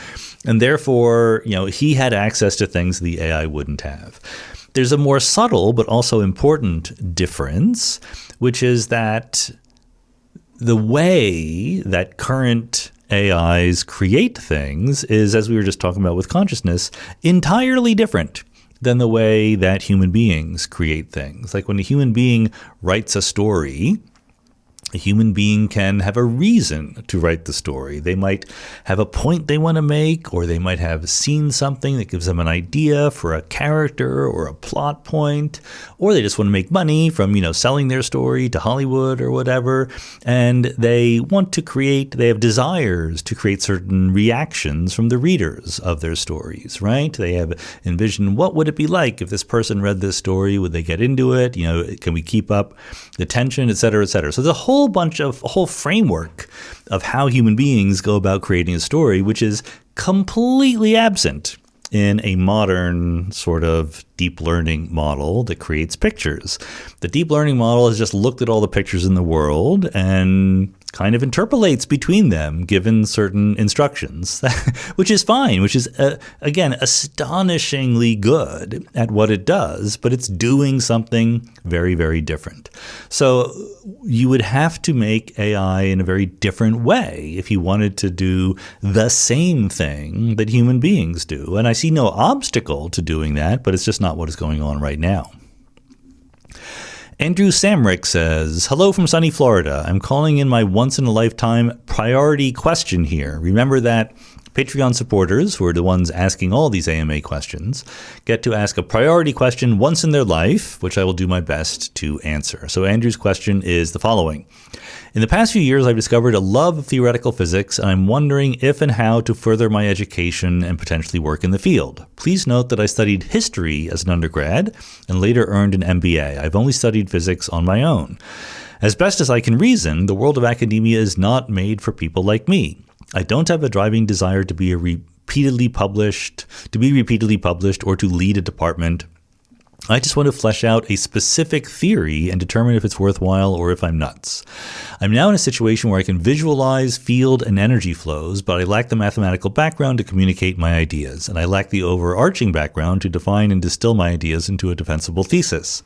And therefore, he had access to things the AI wouldn't have. There's a more subtle but also important difference, which is that the way that current AIs create things is, as we were just talking about with consciousness, entirely different than the way that human beings create things. Like when a human being writes a story, a human being can have a reason to write the story. They might have a point they want to make, or they might have seen something that gives them an idea for a character or a plot point, or they just want to make money from, selling their story to Hollywood or whatever. And they want to they have desires to create certain reactions from the readers of their stories, right? They have envisioned, what would it be like if this person read this story? Would they get into it? Can we keep up the tension, et cetera, et cetera? So there's a whole framework of how human beings go about creating a story, which is completely absent in a modern sort of deep learning model that creates pictures. The deep learning model has just looked at all the pictures in the world and kind of interpolates between them given certain instructions, which is fine, which is, again, astonishingly good at what it does, but it's doing something very, very different. So you would have to make AI in a very different way if you wanted to do the same thing that human beings do. And I see no obstacle to doing that, but it's just not what is going on right now. Andrew Samrick says, hello from sunny Florida. I'm calling in my once-in-a-lifetime priority question here. Remember that Patreon supporters, who are the ones asking all these AMA questions, get to ask a priority question once in their life, which I will do my best to answer. So Andrew's question is the following. In the past few years, I've discovered a love of theoretical physics, and I'm wondering if and how to further my education and potentially work in the field. Please note that I studied history as an undergrad and later earned an MBA. I've only studied physics on my own. As best as I can reason, the world of academia is not made for people like me. I don't have a driving desire to be repeatedly published or to lead a department. I just want to flesh out a specific theory and determine if it's worthwhile or if I'm nuts. I'm now in a situation where I can visualize field and energy flows, but I lack the mathematical background to communicate my ideas, and I lack the overarching background to define and distill my ideas into a defensible thesis.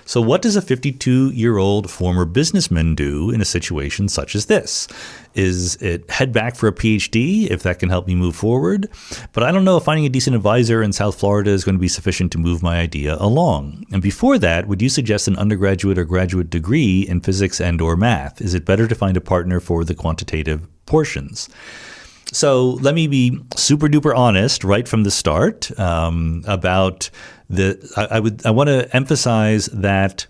So what does a 52-year-old former businessman do in a situation such as this? Is it head back for a PhD, if that can help me move forward? But I don't know if finding a decent advisor in South Florida is going to be sufficient to move my idea along. And before that, would you suggest an undergraduate or graduate degree in physics and or math? Is it better to find a partner for the quantitative portions? So let me be super duper honest right from the start about I want to emphasize that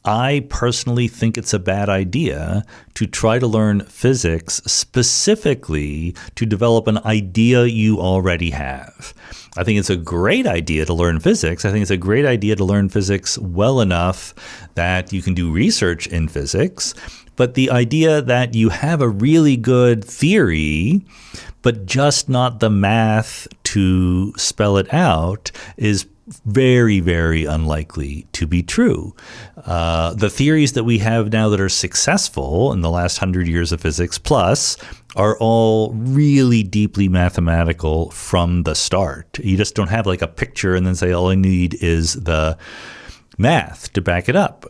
I personally think it's a bad idea to try to learn physics specifically to develop an idea you already have. I think it's a great idea to learn physics. I think it's a great idea to learn physics well enough that you can do research in physics. But the idea that you have a really good theory, but just not the math to spell it out is very, very unlikely to be true. The theories that we have now that are successful in the last 100 years of physics plus are all really deeply mathematical from the start. You just don't have like a picture and then say all I need is the math to back it up.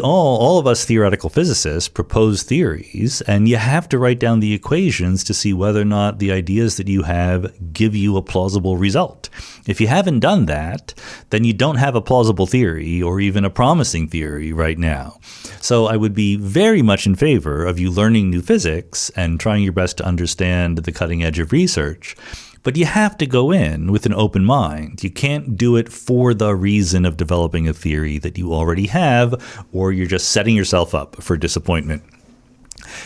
All of us theoretical physicists propose theories, and you have to write down the equations to see whether or not the ideas that you have give you a plausible result. If you haven't done that, then you don't have a plausible theory or even a promising theory right now. So I would be very much in favor of you learning new physics and trying your best to understand the cutting edge of research. But you have to go in with an open mind. You can't do it for the reason of developing a theory that you already have, or you're just setting yourself up for disappointment.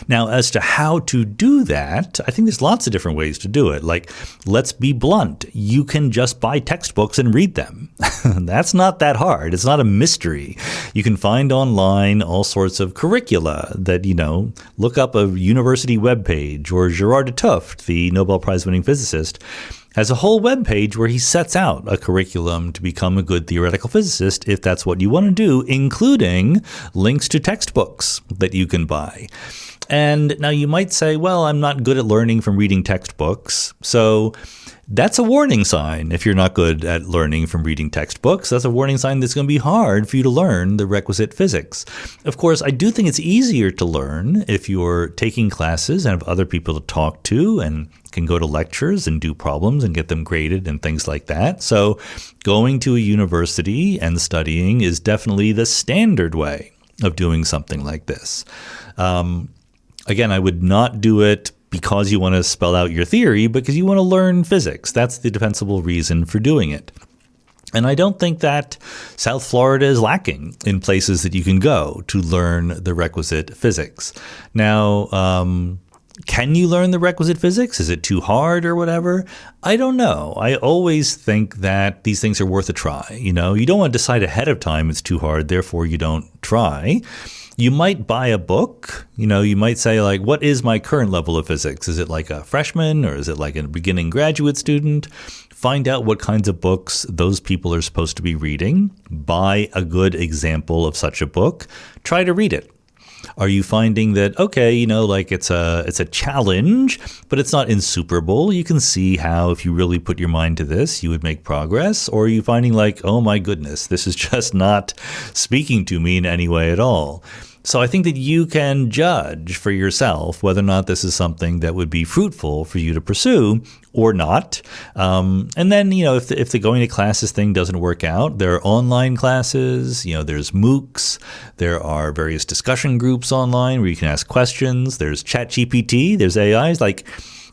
Now, as to how to do that, I think there's lots of different ways to do it. Like, let's be blunt. You can just buy textbooks and read them. That's not that hard. It's not a mystery. You can find online all sorts of curricula that, look up a university webpage, or Gerard de Tufte, the Nobel Prize-winning physicist, has a whole webpage where he sets out a curriculum to become a good theoretical physicist, if that's what you want to do, including links to textbooks that you can buy. And now you might say, well, I'm not good at learning from reading textbooks. So that's a warning sign. If you're not good at learning from reading textbooks, that's a warning sign that's going to be hard for you to learn the requisite physics. Of course, I do think it's easier to learn if you're taking classes and have other people to talk to and can go to lectures and do problems and get them graded and things like that. So going to a university and studying is definitely the standard way of doing something like this. Again, I would not do it because you want to spell out your theory, because you want to learn physics. That's the defensible reason for doing it. And I don't think that South Florida is lacking in places that you can go to learn the requisite physics. Now, can you learn the requisite physics? Is it too hard or whatever? I don't know. I always think that these things are worth a try. You don't want to decide ahead of time it's too hard, therefore you don't try. You might buy a book. You might say, like, what is my current level of physics? Is it like a freshman, or is it like a beginning graduate student? Find out what kinds of books those people are supposed to be reading. Buy a good example of such a book. Try to read it. Are you finding that, okay, it's a challenge, but it's not insuperable? You can see how, if you really put your mind to this, you would make progress? Or are you finding like, oh my goodness, this is just not speaking to me in any way at all? So I think that you can judge for yourself whether or not this is something that would be fruitful for you to pursue or not. And then, if the going to classes thing doesn't work out, there are online classes, there's MOOCs, there are various discussion groups online where you can ask questions, there's ChatGPT, there's AIs. Like,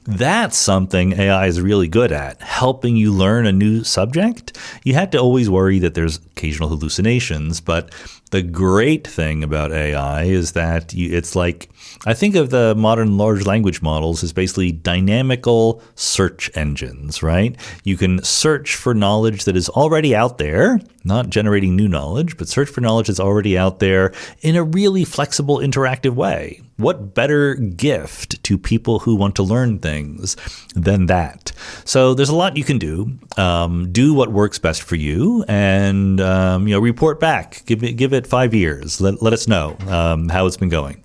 that's something AI is really good at, helping you learn a new subject. You have to always worry that there's occasional hallucinations, but the great thing about AI is that it's like, I think of the modern large language models as basically dynamical search engines, right? You can search for knowledge that is already out there, not generating new knowledge, but search for knowledge that's already out there in a really flexible, interactive way. What better gift to people who want to learn things than that? So there's a lot you can do. Do what works best for you, and report back. Give it 5 years. Let us know how it's been going.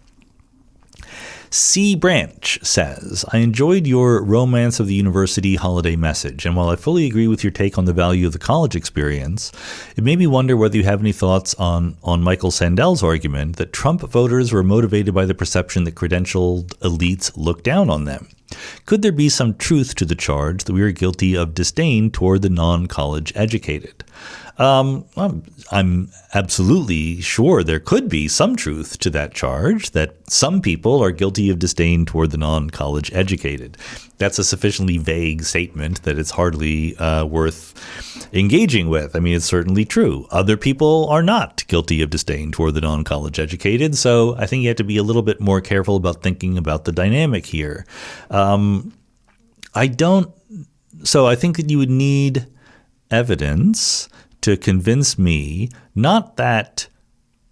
C. Branch says, I enjoyed your Romance of the University holiday message, and while I fully agree with your take on the value of the college experience, it made me wonder whether you have any thoughts on Michael Sandel's argument that Trump voters were motivated by the perception that credentialed elites look down on them. Could there be some truth to the charge that we are guilty of disdain toward the non-college educated? I'm absolutely sure there could be some truth to that charge, that some people are guilty of disdain toward the non-college educated. That's a sufficiently vague statement that it's hardly worth engaging with. I mean, it's certainly true. Other people are not guilty of disdain toward the non-college educated, so I think you have to be a little bit more careful about thinking about the dynamic here. I think that you would need evidence to convince me not that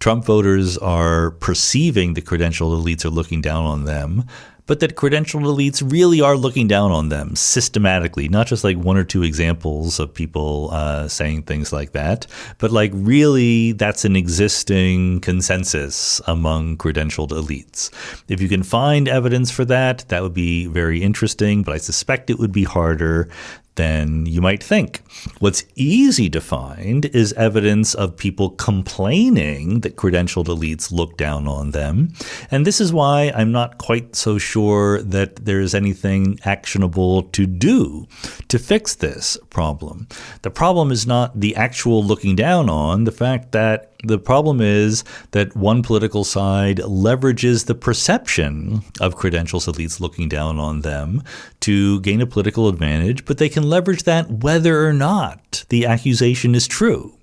Trump voters are perceiving the credentialed elites are looking down on them, but that credentialed elites really are looking down on them systematically, not just like one or two examples of people saying things like that, but like really that's an existing consensus among credentialed elites. If you can find evidence for that, that would be very interesting, but I suspect it would be harder than you might think. What's easy to find is evidence of people complaining that credentialed elites look down on them. And this is why I'm not quite so sure that there's anything actionable to do to fix this problem. The problem is not the actual looking down on, the problem is that one political side leverages the perception of credentials elites looking down on them to gain a political advantage, but they can leverage that whether or not the accusation is true.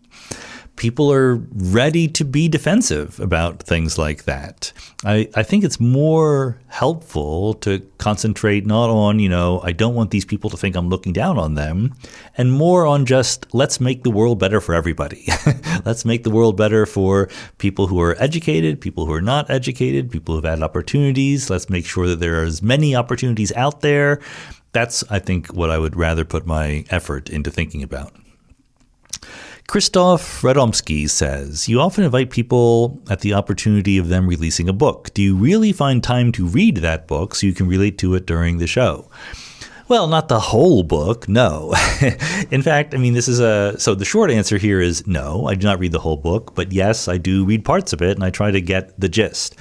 People are ready to be defensive about things like that. I think it's more helpful to concentrate not on, I don't want these people to think I'm looking down on them, and more on just let's make the world better for everybody. Let's make the world better for people who are educated, people who are not educated, people who've had opportunities. Let's make sure that there are as many opportunities out there. That's, I think, what I would rather put my effort into thinking about. Christoph Radomski says, you often invite people at the opportunity of them releasing a book. Do you really find time to read that book so you can relate to it during the show? Well, not the whole book, no. In fact, so the short answer here is no, I do not read the whole book, but yes, I do read parts of it and I try to get the gist.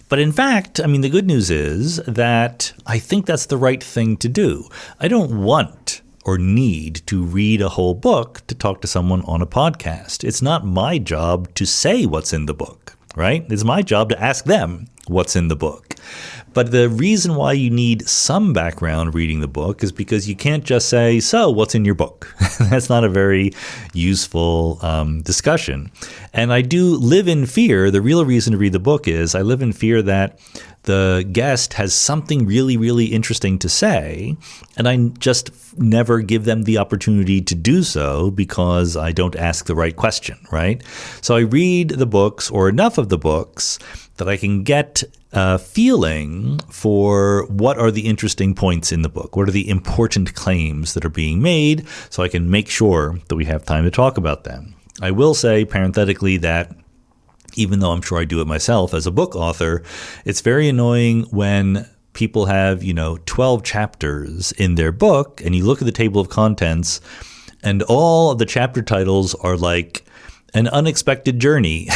But in fact, the good news is that I think that's the right thing to do. I don't want or need to read a whole book to talk to someone on a podcast. It's not my job to say what's in the book, right? It's my job to ask them what's in the book. But the reason why you need some background reading the book is because you can't just say, so what's in your book? That's not a very useful discussion. And I do live in fear. The real reason to read the book is I live in fear that the guest has something really, really interesting to say, and I just never give them the opportunity to do so because I don't ask the right question, right? So I read the books or enough of the books that I can get a feeling for what are the interesting points in the book, what are the important claims that are being made, so I can make sure that we have time to talk about them. I will say parenthetically that even though I'm sure I do it myself as a book author, it's very annoying when people have, 12 chapters in their book and you look at the table of contents and all of the chapter titles are like an unexpected journey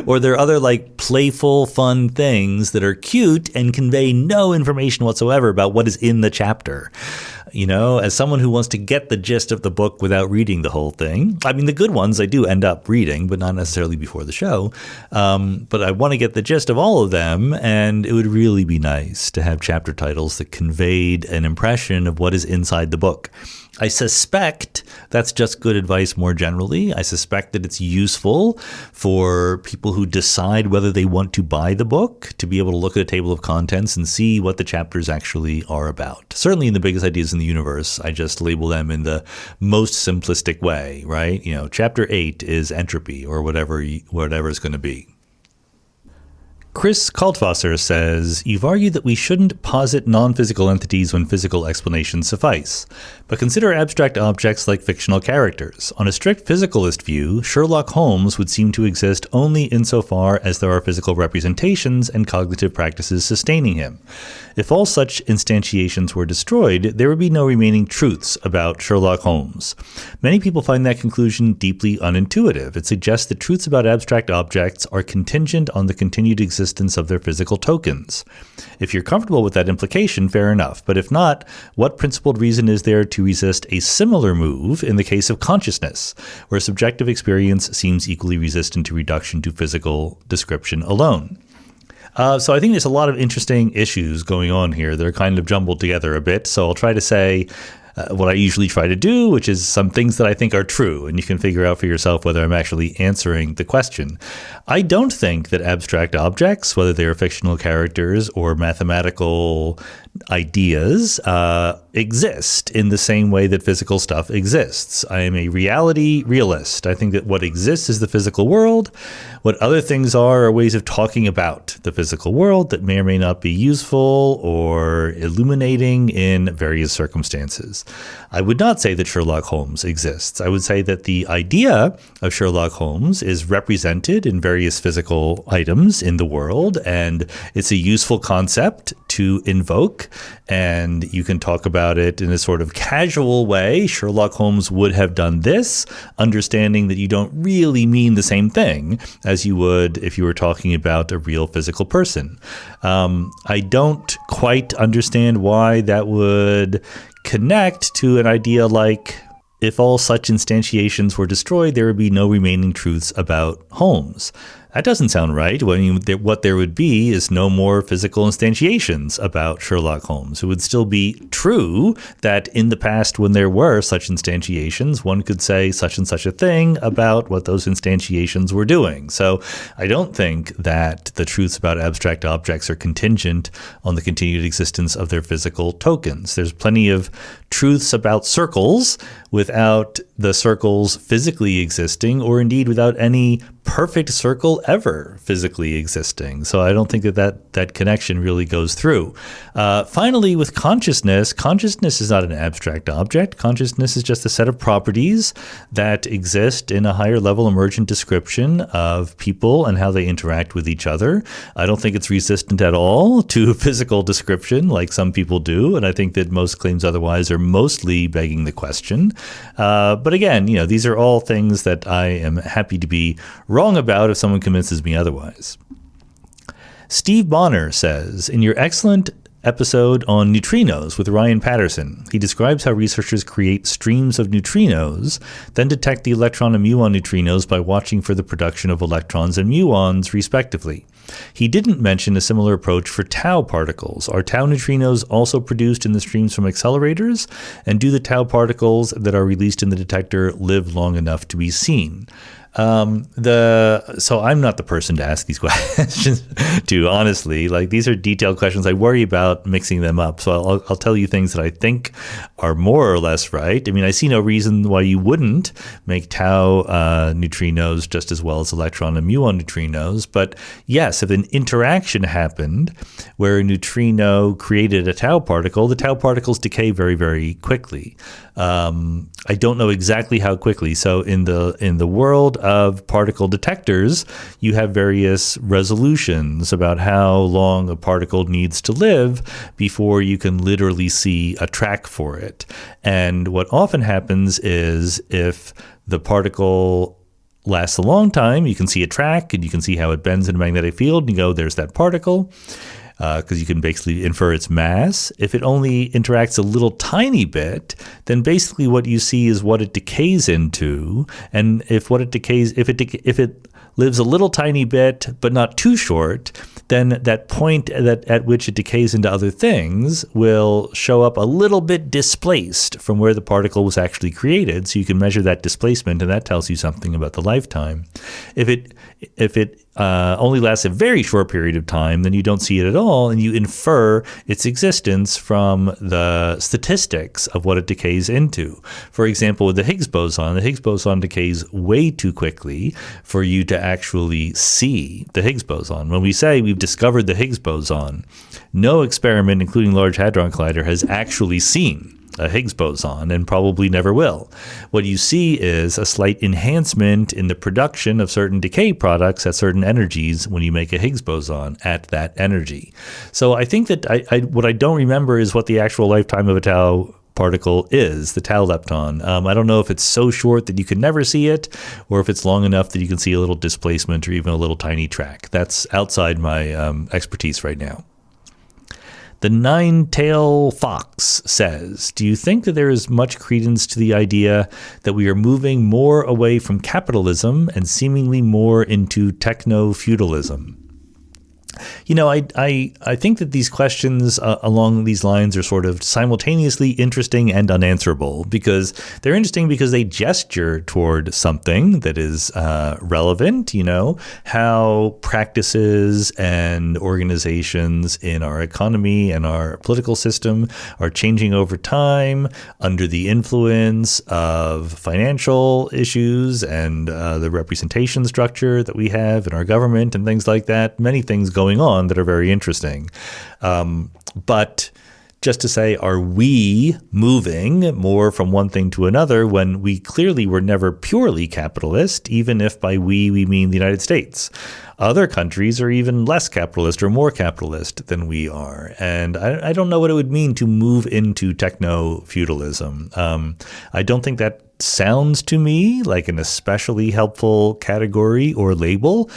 or there are other like playful, fun things that are cute and convey no information whatsoever about what is in the chapter. As someone who wants to get the gist of the book without reading the whole thing, the good ones I do end up reading, but not necessarily before the show. But I want to get the gist of all of them, and it would really be nice to have chapter titles that conveyed an impression of what is inside the book. I suspect that's just good advice more generally. I suspect that it's useful for people who decide whether they want to buy the book to be able to look at a table of contents and see what the chapters actually are about. Certainly in the biggest ideas in the universe, I just label them in the most simplistic way, right? Chapter 8 is entropy or whatever it's going to be. Chris Kaltwasser says, you've argued that we shouldn't posit non-physical entities when physical explanations suffice, but consider abstract objects like fictional characters. On a strict physicalist view, Sherlock Holmes would seem to exist only insofar as there are physical representations and cognitive practices sustaining him. If all such instantiations were destroyed, there would be no remaining truths about Sherlock Holmes. Many people find that conclusion deeply unintuitive. It suggests that truths about abstract objects are contingent on the continued existence of their physical tokens. If you're comfortable with that implication, fair enough. But if not, what principled reason is there to resist a similar move in the case of consciousness, where subjective experience seems equally resistant to reduction to physical description alone? So I think there's a lot of interesting issues going on here that are kind of jumbled together a bit. So I'll try to say what I usually try to do, which is some things that I think are true, and you can figure out for yourself whether I'm actually answering the question. I don't think that abstract objects, whether they are fictional characters or mathematical ideas, exist in the same way that physical stuff exists. I am a reality realist. I think that what exists is the physical world. What other things are ways of talking about the physical world that may or may not be useful or illuminating in various circumstances. I would not say that Sherlock Holmes exists. I would say that the idea of Sherlock Holmes is represented in various physical items in the world, and it's a useful concept to invoke book and you can talk about it in a sort of casual way. Sherlock Holmes would have done this, understanding that you don't really mean the same thing as you would if you were talking about a real physical person. I don't quite understand why that would connect to an idea like, if all such instantiations were destroyed, there would be no remaining truths about Holmes. That doesn't sound right. What there would be is no more physical instantiations about Sherlock Holmes. It would still be true that in the past, when there were such instantiations, one could say such and such a thing about what those instantiations were doing. So I don't think that the truths about abstract objects are contingent on the continued existence of their physical tokens. There's plenty of truths about circles without the circles physically existing, or indeed without any perfect circle ever physically existing. So I don't think that connection really goes through. Finally, with consciousness is not an abstract object. Consciousness is just a set of properties that exist in a higher level emergent description of people and how they interact with each other. I don't think it's resistant at all to physical description like some people do, and I think that most claims otherwise are mostly begging the question. But again, these are all things that I am happy to be wrong about if someone convinces me otherwise. Steve Bonner says, in your excellent episode on neutrinos with Ryan Patterson, he describes how researchers create streams of neutrinos, then detect the electron and muon neutrinos by watching for the production of electrons and muons, respectively. He didn't mention a similar approach for tau particles. Are tau neutrinos also produced in the streams from accelerators? And do the tau particles that are released in the detector live long enough to be seen? So I'm not the person to ask these questions to, honestly. Like, these are detailed questions. I worry about mixing them up. So I'll tell you things that I think are more or less right. I mean, I see no reason why you wouldn't make tau neutrinos just as well as electron and muon neutrinos. But yes, if an interaction happened where a neutrino created a tau particle, the tau particles decay very, very quickly. I don't know exactly how quickly. So in the world of particle detectors, you have various resolutions about how long a particle needs to live before you can literally see a track for it. And what often happens is, if the particle lasts a long time, you can see a track and you can see how it bends in a magnetic field, and you go, there's that particle. Because you can basically infer its mass. If it only interacts a little tiny bit, then basically what you see is what it decays into. And if it lives a little tiny bit, but not too short, then that point at which it decays into other things will show up a little bit displaced from where the particle was actually created. So you can measure that displacement, and that tells you something about the lifetime. If it only lasts a very short period of time, then you don't see it at all, and you infer its existence from the statistics of what it decays into. For example, with the Higgs boson decays way too quickly for you to actually see the Higgs boson. When we say we've discovered the Higgs boson, no experiment, including Large Hadron Collider, has actually seen a Higgs boson, and probably never will. What you see is a slight enhancement in the production of certain decay products at certain energies when you make a Higgs boson at that energy. So I think that what I don't remember is what the actual lifetime of a tau particle is, the tau lepton. I don't know if it's so short that you can never see it, or if it's long enough that you can see a little displacement or even a little tiny track. That's outside my expertise right now. The Nine-Tail Fox says, do you think that there is much credence to the idea that we are moving more away from capitalism and seemingly more into techno-feudalism? I think that these questions along these lines are sort of simultaneously interesting and unanswerable, because they're interesting because they gesture toward something that is relevant, how practices and organizations in our economy and our political system are changing over time under the influence of financial issues and the representation structure that we have in our government and things like that. Many things going on that are very interesting. But just to say, are we moving more from one thing to another when we clearly were never purely capitalist, even if by we mean the United States? Other countries are even less capitalist or more capitalist than we are. And I don't know what it would mean to move into techno-feudalism. I don't think that sounds to me like an especially helpful category or label.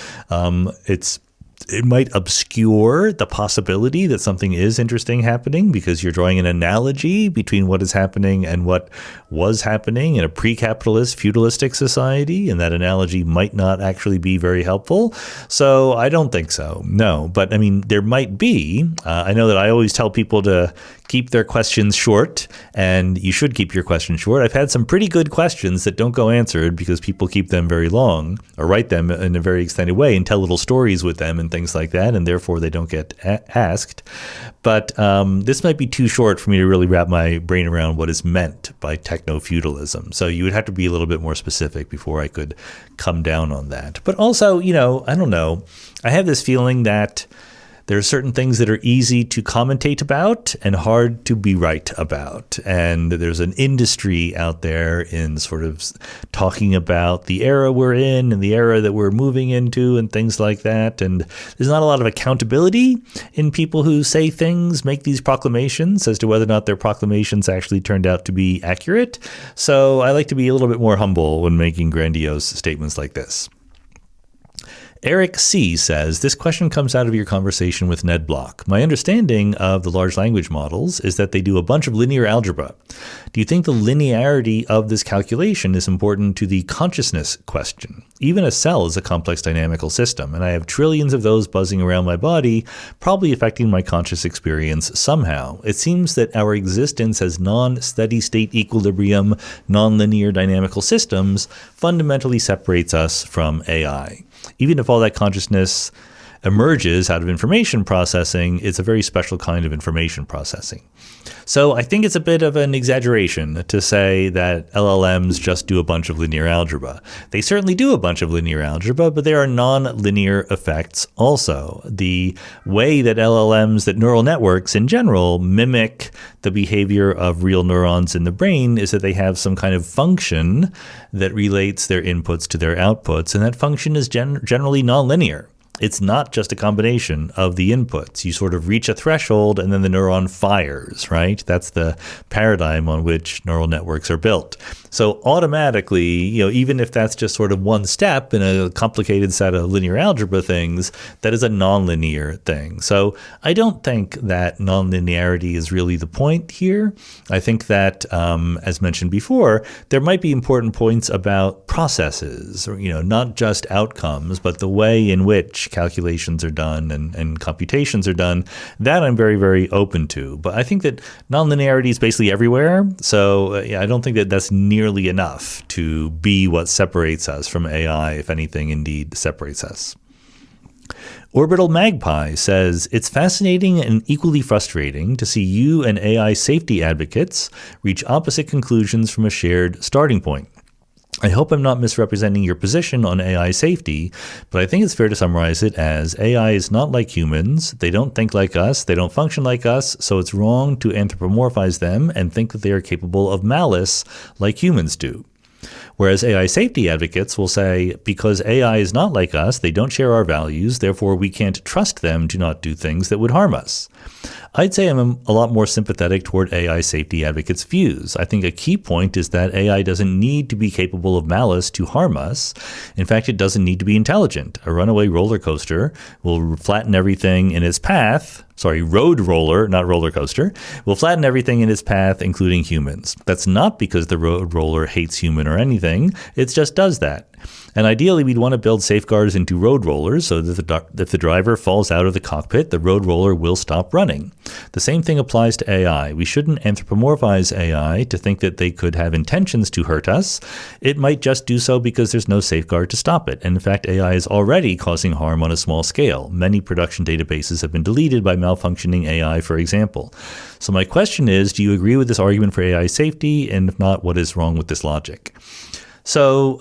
It might obscure the possibility that something is interesting happening because you're drawing an analogy between what is happening and what was happening in a pre-capitalist feudalistic society, and that analogy might not actually be very helpful. So I don't think so, no. But I mean, there might be. I know that I always tell people to keep their questions short, and you should keep your questions short. I've had some pretty good questions that don't go answered because people keep them very long or write them in a very extended way and tell little stories with them and things like that, and therefore they don't get asked. But this might be too short for me to really wrap my brain around what is meant by techno-feudalism. So you would have to be a little bit more specific before I could come down on that. But also, I don't know. I have this feeling that there are certain things that are easy to commentate about and hard to be right about. And there's an industry out there in sort of talking about the era we're in and the era that we're moving into and things like that. And there's not a lot of accountability in people who say things, make these proclamations as to whether or not their proclamations actually turned out to be accurate. So I like to be a little bit more humble when making grandiose statements like this. Eric C. says, this question comes out of your conversation with Ned Block. My understanding of the large language models is that they do a bunch of linear algebra. Do you think the linearity of this calculation is important to the consciousness question? Even a cell is a complex dynamical system, and I have trillions of those buzzing around my body, probably affecting my conscious experience somehow. It seems that our existence as non-steady state equilibrium, nonlinear dynamical systems fundamentally separates us from AI. Even if all that consciousness emerges out of information processing, it's a very special kind of information processing. So I think it's a bit of an exaggeration to say that LLMs just do a bunch of linear algebra. They certainly do a bunch of linear algebra, but there are non-linear effects also. The way that LLMs, that neural networks in general, mimic the behavior of real neurons in the brain is that they have some kind of function that relates their inputs to their outputs, and that function is generally nonlinear. It's not just a combination of the inputs. You sort of reach a threshold and then the neuron fires, right? That's the paradigm on which neural networks are built. So automatically, even if that's just sort of one step in a complicated set of linear algebra things, that is a nonlinear thing. So I don't think that nonlinearity is really the point here. I think that, as mentioned before, there might be important points about processes, or, not just outcomes, but the way in which calculations are done and computations are done. That I'm very, very open to. But I think that nonlinearity is basically everywhere. So I don't think that that's nearly enough to be what separates us from AI, if anything indeed separates us. Orbital Magpie says, it's fascinating and equally frustrating to see you and AI safety advocates reach opposite conclusions from a shared starting point. I hope I'm not misrepresenting your position on AI safety, but I think it's fair to summarize it as AI is not like humans. They don't think like us. They don't function like us. So it's wrong to anthropomorphize them and think that they are capable of malice like humans do. Whereas AI safety advocates will say, because AI is not like us, they don't share our values, therefore we can't trust them to not do things that would harm us. I'd say I'm a lot more sympathetic toward AI safety advocates' views. I think a key point is that AI doesn't need to be capable of malice to harm us. In fact, it doesn't need to be intelligent. A runaway roller coaster will flatten everything in its path. Road roller, not roller coaster, will flatten everything in its path, including humans. That's not because the road roller hates human or anything. It just does that. And ideally, we'd want to build safeguards into road rollers so that if the driver falls out of the cockpit, the road roller will stop running. The same thing applies to AI. We shouldn't anthropomorphize AI to think that they could have intentions to hurt us. It might just do so because there's no safeguard to stop it. And in fact, AI is already causing harm on a small scale. Many production databases have been deleted by malfunctioning AI, for example. So my question is, do you agree with this argument for AI safety? And if not, what is wrong with this logic? So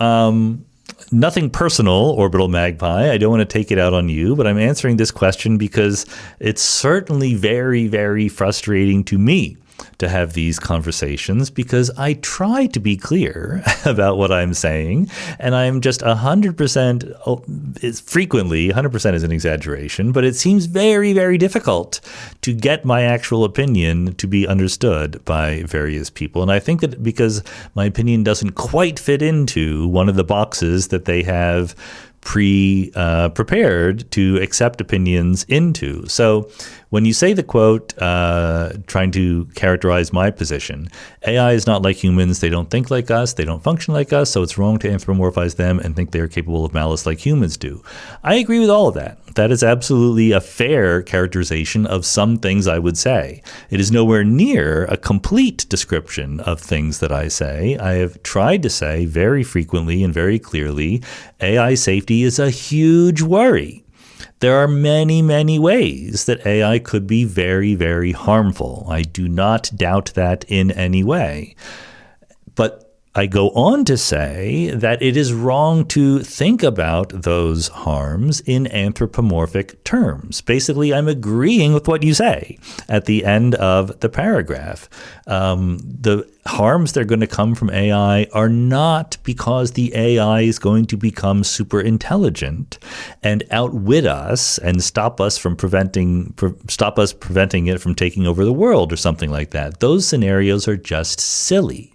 Nothing personal, Orbital Magpie. I don't want to take it out on you, but I'm answering this question because it's certainly very, very frustrating to me to have these conversations, because I try to be clear about what I'm saying, and I'm just 100%, it's frequently, 100% is an exaggeration, but it seems very, very difficult to get my actual opinion to be understood by various people. And I think that because my opinion doesn't quite fit into one of the boxes that they have prepared to accept opinions into. So when you say the quote, trying to characterize my position, AI is not like humans. They don't think like us. They don't function like us. So it's wrong to anthropomorphize them and think they're capable of malice like humans do. I agree with all of that. That is absolutely a fair characterization of some things I would say. It is nowhere near a complete description of things that I say. I have tried to say very frequently and very clearly, AI safety is a huge worry. There are many, many ways that AI could be very, very harmful. I do not doubt that in any way. But I go on to say that it is wrong to think about those harms in anthropomorphic terms. Basically, I'm agreeing with what you say at the end of the paragraph. The harms that are going to come from AI are not because the AI is going to become super intelligent and outwit us and stop us preventing it from taking over the world or something like that. Those scenarios are just silly.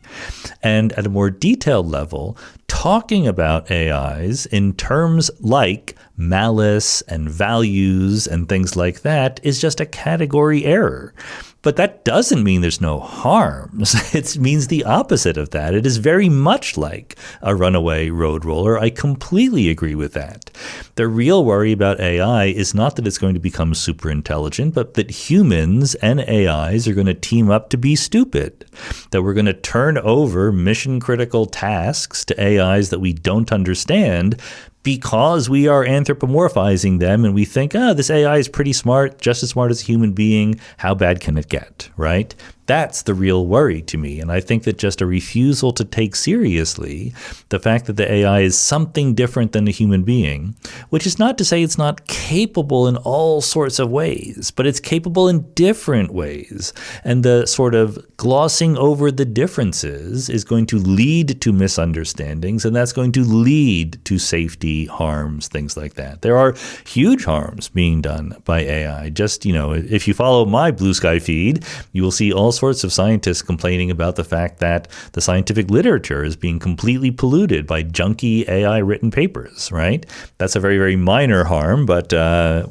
And at a more detailed level, talking about AIs in terms like malice and values and things like that is just a category error. But that doesn't mean there's no harms. It means the opposite of that. It is very much like a runaway road roller. I completely agree with that. The real worry about AI is not that it's going to become super intelligent, but that humans and AIs are going to team up to be stupid, that we're going to turn over mission critical tasks to AIs that we don't understand because we are anthropomorphizing them and we think, this AI is pretty smart, just as smart as a human being. How bad can it get, right? That's the real worry to me. And I think that just a refusal to take seriously the fact that the AI is something different than a human being, which is not to say it's not capable in all sorts of ways, but it's capable in different ways. And the sort of glossing over the differences is going to lead to misunderstandings, and that's going to lead to safety harms, things like that. There are huge harms being done by AI. Just, if you follow my Blue Sky feed, you will see all sorts of scientists complaining about the fact that the scientific literature is being completely polluted by junky AI written papers, right? That's a very, very minor harm, but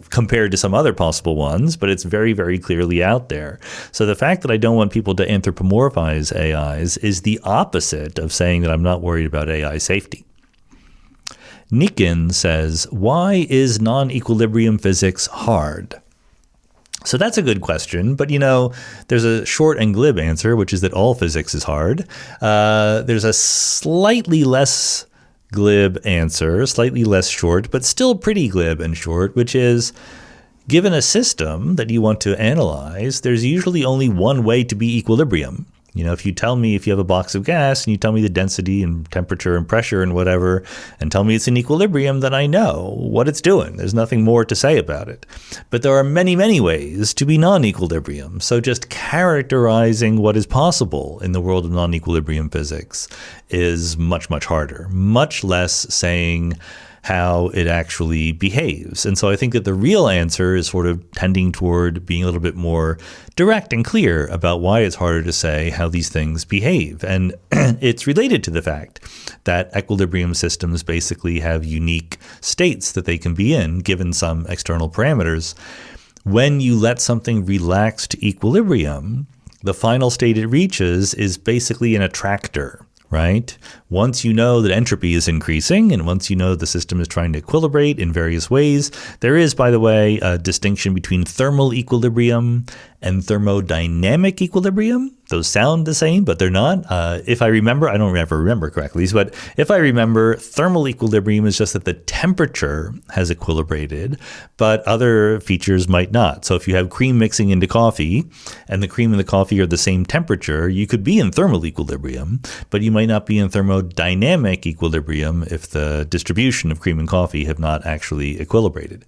compared to some other possible ones, but it's very, very clearly out there. So the fact that I don't want people to anthropomorphize AIs is the opposite of saying that I'm not worried about AI safety. Nikin says, why is non-equilibrium physics hard? So that's a good question, but there's a short and glib answer, which is that all physics is hard. There's a slightly less glib answer, slightly less short, but still pretty glib and short, which is, given a system that you want to analyze, there's usually only one way to be equilibrium. If you tell me if you have a box of gas and you tell me the density and temperature and pressure and whatever, and tell me it's in equilibrium, then I know what it's doing. There's nothing more to say about it. But there are many, many ways to be non-equilibrium. So just characterizing what is possible in the world of non-equilibrium physics is much, much harder, much less saying how it actually behaves. And so I think that the real answer is sort of tending toward being a little bit more direct and clear about why it's harder to say how these things behave. And it's related to the fact that equilibrium systems basically have unique states that they can be in given some external parameters. When you let something relax to equilibrium, the final state it reaches is basically an attractor. Right? Once you know that entropy is increasing, and once you know the system is trying to equilibrate in various ways, there is, by the way, a distinction between thermal equilibrium and thermodynamic equilibrium. those sound the same, but they're not. If I remember, I don't ever remember correctly, but if I remember, thermal equilibrium is just that the temperature has equilibrated, but other features might not. So if you have cream mixing into coffee and the cream and the coffee are the same temperature, you could be in thermal equilibrium, but you might not be in thermodynamic equilibrium if the distribution of cream and coffee have not actually equilibrated.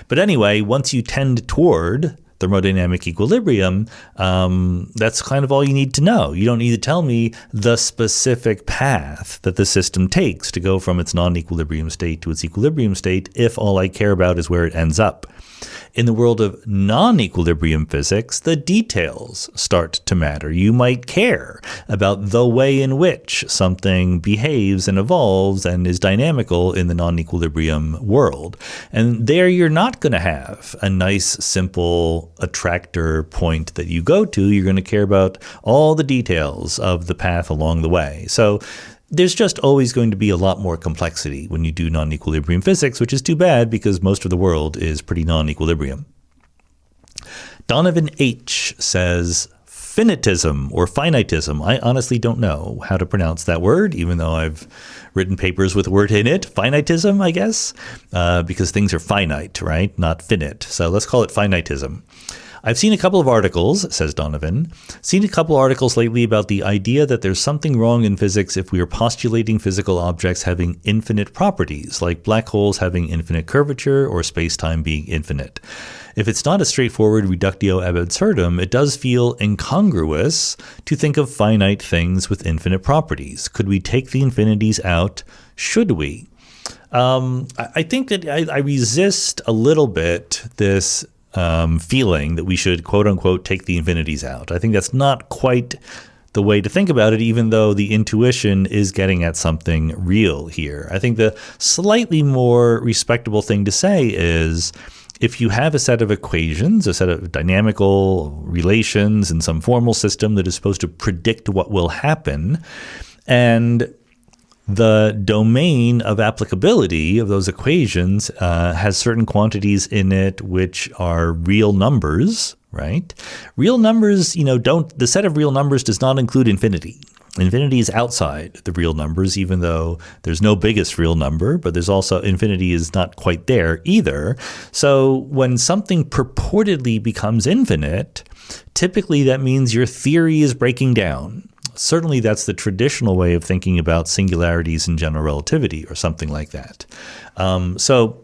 But anyway, once you tend toward thermodynamic equilibrium, that's kind of all you need to know. You don't need to tell me the specific path that the system takes to go from its non-equilibrium state to its equilibrium state if all I care about is where it ends up. In the world of non-equilibrium physics, the details start to matter. You might care about the way in which something behaves and evolves and is dynamical in the non-equilibrium world. And there you're not going to have a nice, simple attractor point that you go to. You're going to care about all the details of the path along the way. So there's just always going to be a lot more complexity when you do non-equilibrium physics, which is too bad because most of the world is pretty non-equilibrium. Donovan H. says, finitism or finitism. I honestly don't know how to pronounce that word, even though I've written papers with a word in it. Finitism, I guess, because things are finite, right? Not finite. So let's call it finitism. I've seen a couple of articles, says Donovan, seen a couple articles lately about the idea that there's something wrong in physics if we are postulating physical objects having infinite properties, like black holes having infinite curvature or space-time being infinite. If it's not a straightforward reductio ab absurdum, it does feel incongruous to think of finite things with infinite properties. Could we take the infinities out? Should we? I think that I resist a little bit this feeling that we should, quote unquote, take the infinities out. I think that's not quite the way to think about it, even though the intuition is getting at something real here. I think the slightly more respectable thing to say is if you have a set of equations, a set of dynamical relations in some formal system that is supposed to predict what will happen, and the domain of applicability of those equations has certain quantities in it which are real numbers, right? Real numbers, the set of real numbers does not include infinity. Infinity is outside the real numbers, even though there's no biggest real number, but there's also infinity is not quite there either. So when something purportedly becomes infinite, typically that means your theory is breaking down. Certainly that's the traditional way of thinking about singularities in general relativity or something like that. So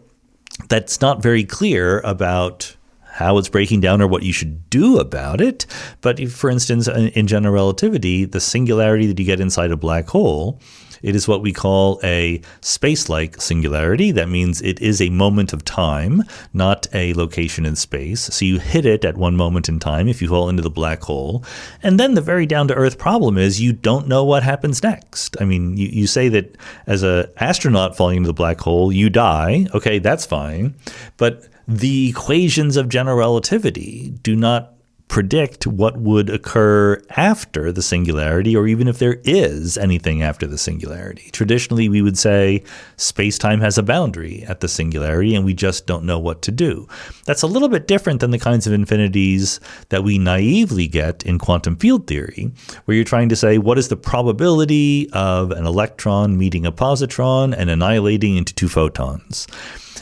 that's not very clear about how it's breaking down or what you should do about it. But if, for instance, in general relativity, the singularity that you get inside a black hole, it is what we call a space-like singularity. That means it is a moment of time, not a location in space. So you hit it at one moment in time if you fall into the black hole. And then the very down-to-earth problem is you don't know what happens next. I mean, you say that as an astronaut falling into the black hole, you die. Okay, that's fine. But the equations of general relativity do not predict what would occur after the singularity, or even if there is anything after the singularity. Traditionally, we would say space-time has a boundary at the singularity, and we just don't know what to do. That's a little bit different than the kinds of infinities that we naively get in quantum field theory, where you're trying to say, what is the probability of an electron meeting a positron and annihilating into two photons?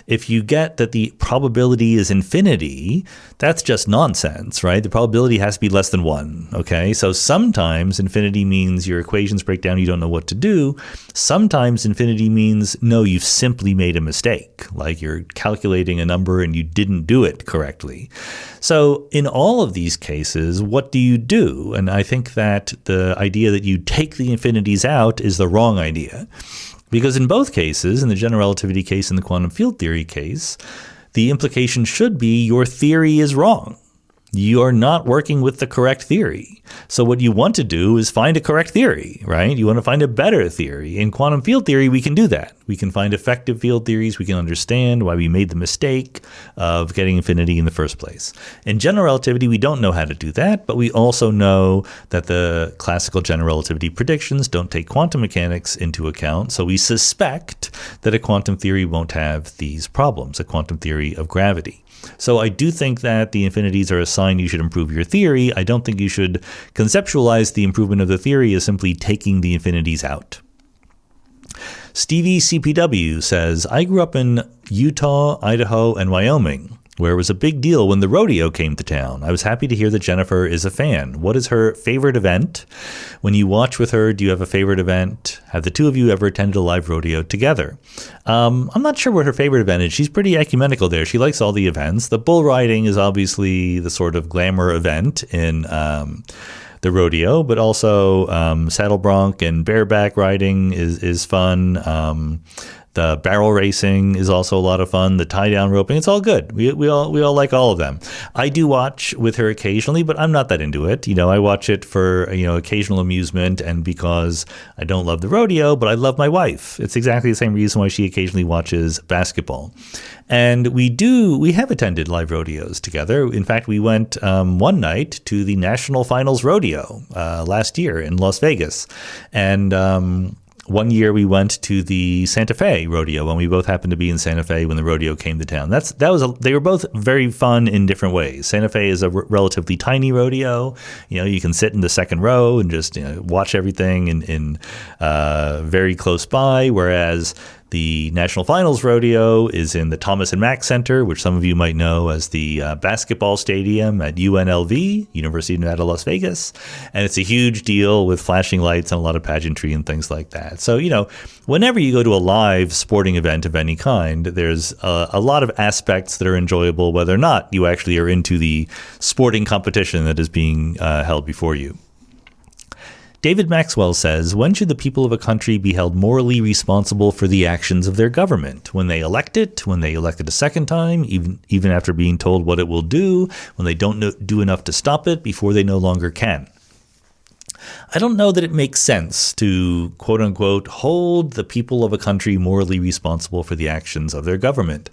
If you get that the probability is infinity, that's just nonsense, right? The probability has to be less than 1, okay? So sometimes infinity means your equations break down, you don't know what to do. Sometimes infinity means, no, you've simply made a mistake, like you're calculating a number and you didn't do it correctly. So in all of these cases, what do you do? And I think that the idea that you take the infinities out is the wrong idea. Because in both cases, in the general relativity case and the quantum field theory case, the implication should be your theory is wrong. You are not working with the correct theory. So what you want to do is find a correct theory, right? You want to find a better theory. In quantum field theory, we can do that. We can find effective field theories. We can understand why we made the mistake of getting infinity in the first place. In general relativity, we don't know how to do that, but we also know that the classical general relativity predictions don't take quantum mechanics into account. So we suspect that a quantum theory won't have these problems, a quantum theory of gravity. So I do think that the infinities are a sign you should improve your theory. I don't think you should conceptualize the improvement of the theory as simply taking the infinities out. Stevie CPW says, I grew up in Utah, Idaho, and Wyoming, where it was a big deal when the rodeo came to town. I was happy to hear that Jennifer is a fan. What is her favorite event? When you watch with her, do you have a favorite event? Have the two of you ever attended a live rodeo together? I'm not sure what her favorite event is. She's pretty ecumenical there. She likes all the events. The bull riding is obviously the sort of glamour event in the rodeo, but also saddle bronc and bareback riding is fun. The barrel racing is also a lot of fun. The tie down roping, it's all good. We all like all of them. I do watch with her occasionally, but I'm not that into it. I watch it for occasional amusement and because I don't love the rodeo, but I love my wife. It's exactly the same reason why she occasionally watches basketball. And we have attended live rodeos together. In fact, we went one night to the National Finals Rodeo last year in Las Vegas, and one year we went to the Santa Fe rodeo when we both happened to be in Santa Fe when the rodeo came to town. They were both very fun in different ways. Santa Fe is a relatively tiny rodeo. You can sit in the second row and just watch everything in very close by, whereas the National Finals Rodeo is in the Thomas and Mack Center, which some of you might know as the basketball stadium at UNLV, University of Nevada, Las Vegas. And it's a huge deal with flashing lights and a lot of pageantry and things like that. So, whenever you go to a live sporting event of any kind, there's a lot of aspects that are enjoyable, whether or not you actually are into the sporting competition that is being held before you. David Maxwell says, when should the people of a country be held morally responsible for the actions of their government? When they elect it, when they elect it a second time, even after being told what it will do, when they don't do enough to stop it before they no longer can? I don't know that it makes sense to, quote unquote, hold the people of a country morally responsible for the actions of their government.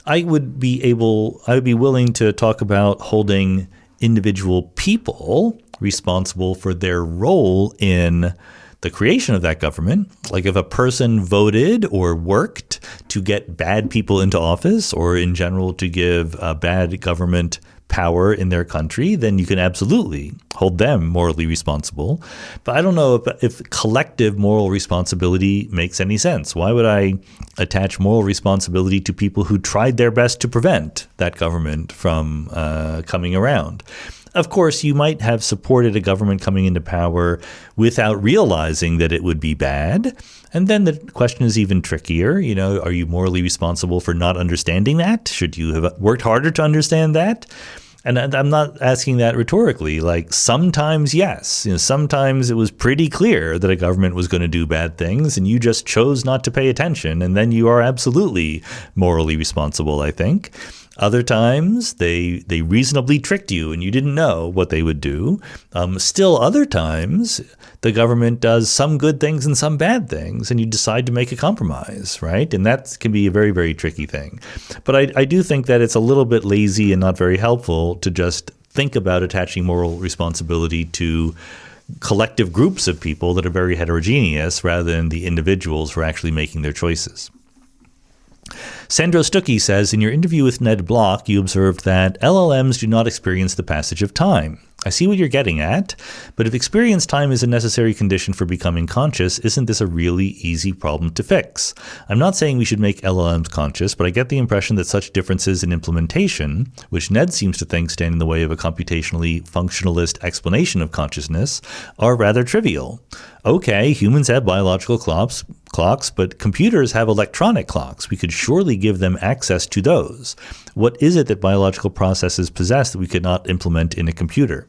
I would be willing to talk about holding individual people responsible for their role in the creation of that government. Like if a person voted or worked to get bad people into office or in general to give bad government power in their country, then you can absolutely hold them morally responsible. But I don't know if collective moral responsibility makes any sense. Why would I attach moral responsibility to people who tried their best to prevent that government from coming around? Of course, you might have supported a government coming into power without realizing that it would be bad. And then the question is even trickier. Are you morally responsible for not understanding that? Should you have worked harder to understand that? And I'm not asking that rhetorically. Like sometimes, yes. Sometimes it was pretty clear that a government was going to do bad things and you just chose not to pay attention. And then you are absolutely morally responsible, I think. Other times, they reasonably tricked you and you didn't know what they would do. Still other times, the government does some good things and some bad things, and you decide to make a compromise, right? And that can be a very, very tricky thing. But I do think that it's a little bit lazy and not very helpful to just think about attaching moral responsibility to collective groups of people that are very heterogeneous rather than the individuals who are actually making their choices. Sandro Stuckey says, in your interview with Ned Block, you observed that LLMs do not experience the passage of time. I see what you're getting at, but if experience time is a necessary condition for becoming conscious, isn't this a really easy problem to fix? I'm not saying we should make LLMs conscious, but I get the impression that such differences in implementation, which Ned seems to think stand in the way of a computationally functionalist explanation of consciousness, are rather trivial. Okay, humans have biological clocks, but computers have electronic clocks. We could surely give them access to those. What is it that biological processes possess that we could not implement in a computer?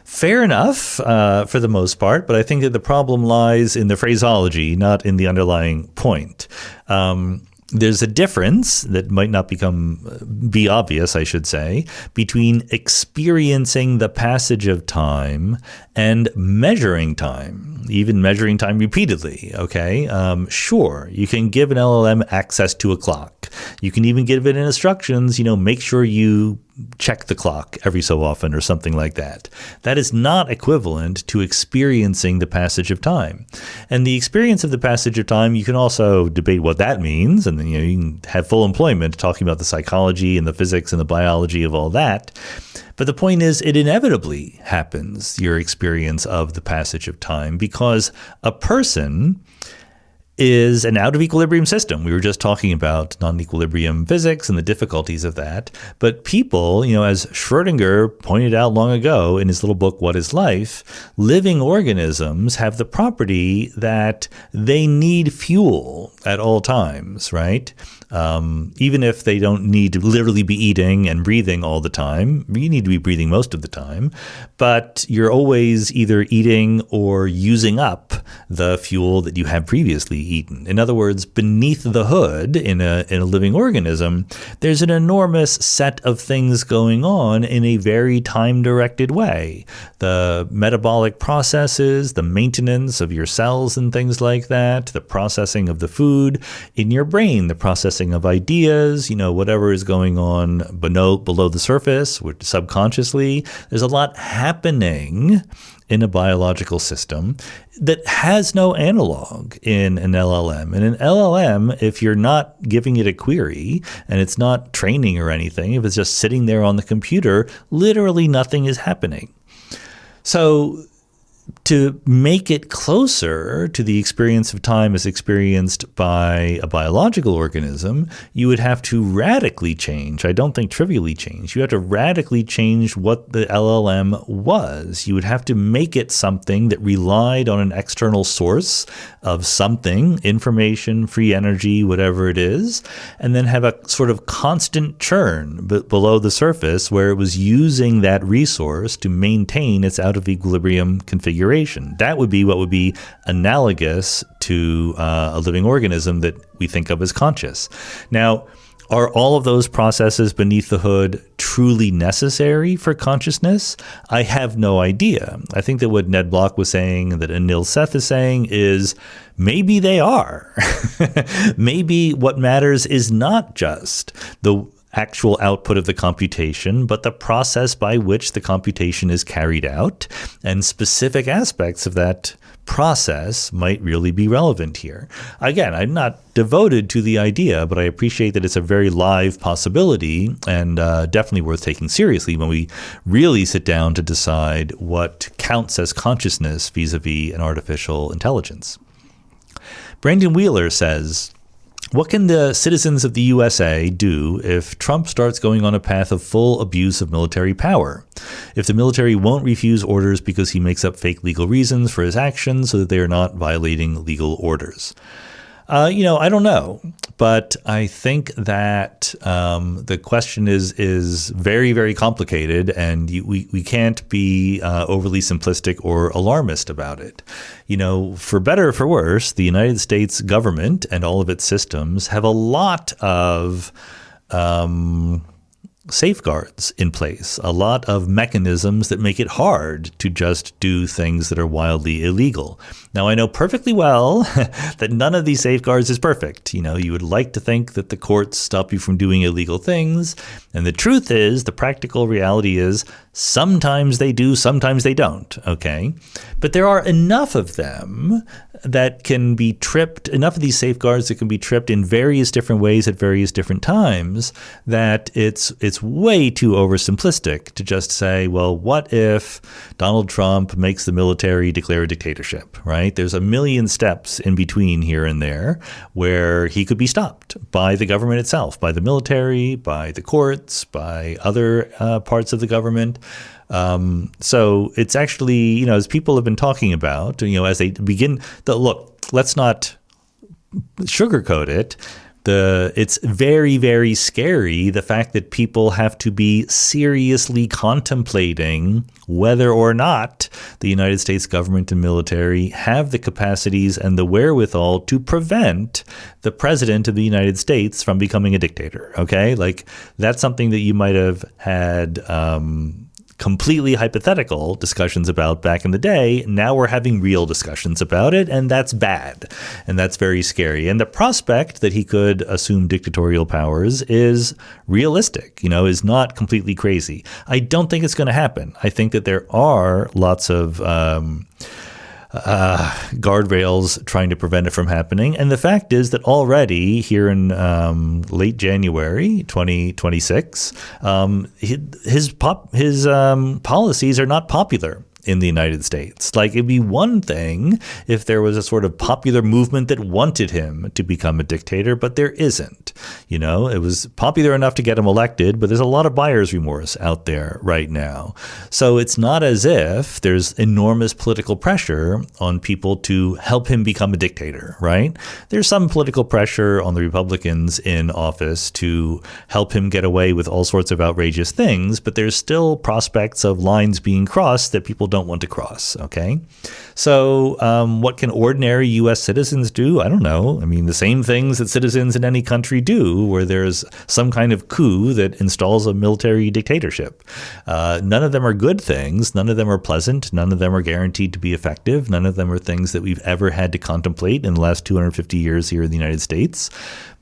Fair enough for the most part, but I think that the problem lies in the phraseology, not in the underlying point. There's a difference that might not be obvious, I should say, between experiencing the passage of time and measuring time, even measuring time repeatedly, okay? Sure, you can give an LLM access to a clock. You can even give it instructions, make sure you check the clock every so often or something like that. That is not equivalent to experiencing the passage of time. And the experience of the passage of time, you can also debate what that means. And then, you can have full employment talking about the psychology and the physics and the biology of all that. But the point is, it inevitably happens, your experience of the passage of time, because a person is an out of equilibrium system. We were just talking about non-equilibrium physics and the difficulties of that. But people, as Schrödinger pointed out long ago in his little book, What is Life? Living organisms have the property that they need fuel at all times, right? Even if they don't need to literally be eating and breathing all the time, you need to be breathing most of the time, but you're always either eating or using up the fuel that you have previously eaten. In other words, beneath the hood in a living organism, there's an enormous set of things going on in a very time-directed way. The metabolic processes, the maintenance of your cells and things like that, the processing of the food in your brain, the processing of ideas, whatever is going on below the surface, subconsciously. There's a lot happening in a biological system that has no analog in an LLM. In an LLM, if you're not giving it a query and it's not training or anything, if it's just sitting there on the computer, literally nothing is happening. So to make it closer to the experience of time as experienced by a biological organism, you would have to radically change. I don't think trivially change. You have to radically change what the LLM was. You would have to make it something that relied on an external source of something, information, free energy, whatever it is, and then have a sort of constant churn below the surface where it was using that resource to maintain its out of equilibrium configuration. That would be what would be analogous to a living organism that we think of as conscious. Now, are all of those processes beneath the hood truly necessary for consciousness? I have no idea. I think that what Ned Block was saying, that Anil Seth is saying, is maybe they are. Maybe what matters is not just the actual output of the computation, but the process by which the computation is carried out, and specific aspects of that process might really be relevant here. Again, I'm not devoted to the idea, but I appreciate that it's a very live possibility and definitely worth taking seriously when we really sit down to decide what counts as consciousness vis-a-vis an artificial intelligence. Brandon Wheeler says, what can the citizens of the USA do if Trump starts going on a path of full abuse of military power? If the military won't refuse orders because he makes up fake legal reasons for his actions so that they are not violating legal orders? I don't know, but I think that the question is very, very complicated, and we can't be overly simplistic or alarmist about it. For better or for worse, the United States government and all of its systems have a lot of safeguards in place, a lot of mechanisms that make it hard to just do things that are wildly illegal. Now, I know perfectly well that none of these safeguards is perfect. You would like to think that the courts stop you from doing illegal things. And the truth is, the practical reality is, sometimes they do, sometimes they don't, okay? But there are enough of them that can be tripped, enough of these safeguards that can be tripped in various different ways at various different times, that it's way too oversimplistic to just say, well, what if Donald Trump makes the military declare a dictatorship, right? There's a million steps in between here and there where he could be stopped by the government itself, by the military, by the courts, by other parts of the government. So it's actually, as people have been talking about, as they begin look, let's not sugarcoat it. It's very, very scary, the fact that people have to be seriously contemplating whether or not the United States government and military have the capacities and the wherewithal to prevent the president of the United States from becoming a dictator. Okay, like that's something that you might have had completely hypothetical discussions about back in the day. Now we're having real discussions about it, and that's bad. And that's very scary. And the prospect that he could assume dictatorial powers is realistic, is not completely crazy. I don't think it's going to happen. I think that there are lots of guardrails trying to prevent it from happening. And the fact is that already here in late January 2026, his policies are not popular in the United States. Like, it'd be one thing if there was a sort of popular movement that wanted him to become a dictator, but there isn't. It was popular enough to get him elected, but there's a lot of buyer's remorse out there right now. So it's not as if there's enormous political pressure on people to help him become a dictator, right? There's some political pressure on the Republicans in office to help him get away with all sorts of outrageous things, but there's still prospects of lines being crossed that people don't want to cross, okay? So what can ordinary U.S. citizens do? I don't know. I mean, the same things that citizens in any country do, where there's some kind of coup that installs a military dictatorship. None of them are good things. None of them are pleasant. None of them are guaranteed to be effective. None of them are things that we've ever had to contemplate in the last 250 years here in the United States.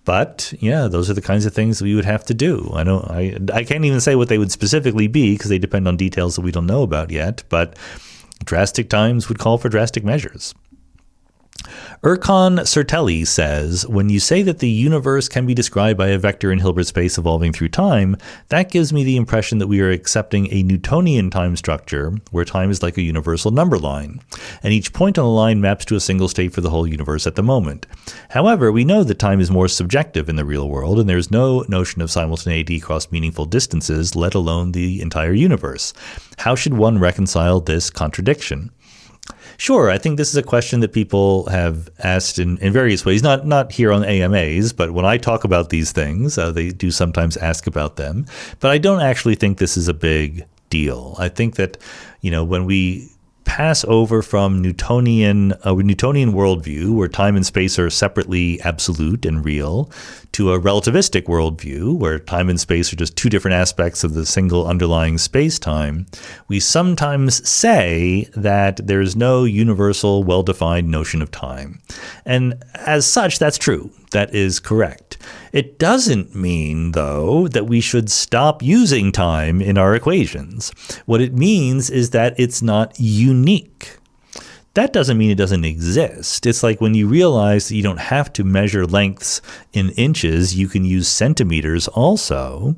But yeah, those are the kinds of things that we would have to do. I can't even say what they would specifically be because they depend on details that we don't know about yet. But drastic times would call for drastic measures. Erkan Sertelli says, when you say that the universe can be described by a vector in Hilbert space evolving through time, that gives me the impression that we are accepting a Newtonian time structure where time is like a universal number line, and each point on the line maps to a single state for the whole universe at the moment. However, we know that time is more subjective in the real world, and there's no notion of simultaneity across meaningful distances, let alone the entire universe. How should one reconcile this contradiction? Sure, I think this is a question that people have asked in various ways, not here on AMAs, but when I talk about these things, they do sometimes ask about them. But I don't actually think this is a big deal. I think that, when we pass over from Newtonian worldview, where time and space are separately absolute and real, to a relativistic worldview, where time and space are just two different aspects of the single underlying space-time, we sometimes say that there's no universal, well-defined notion of time. And as such, that's true. That is correct. It doesn't mean, though, that we should stop using time in our equations. What it means is that it's not unique. That doesn't mean it doesn't exist. It's like when you realize that you don't have to measure lengths in inches, you can use centimeters also.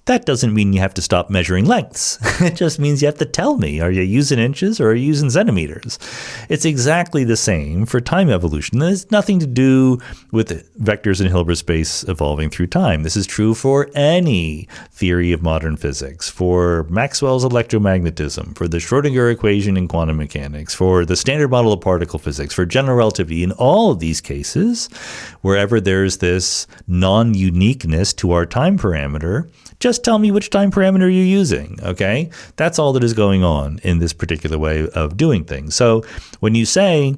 That doesn't mean you have to stop measuring lengths. It just means you have to tell me, are you using inches or are you using centimeters? It's exactly the same for time evolution. It has nothing to do with vectors in Hilbert space evolving through time. This is true for any theory of modern physics, for Maxwell's electromagnetism, for the Schrödinger equation in quantum mechanics, for the standard model of particle physics, for general relativity. In all of these cases, wherever there's this non-uniqueness to our time parameter, just tell me which time parameter you're using, okay? That's all that is going on in this particular way of doing things. So when you say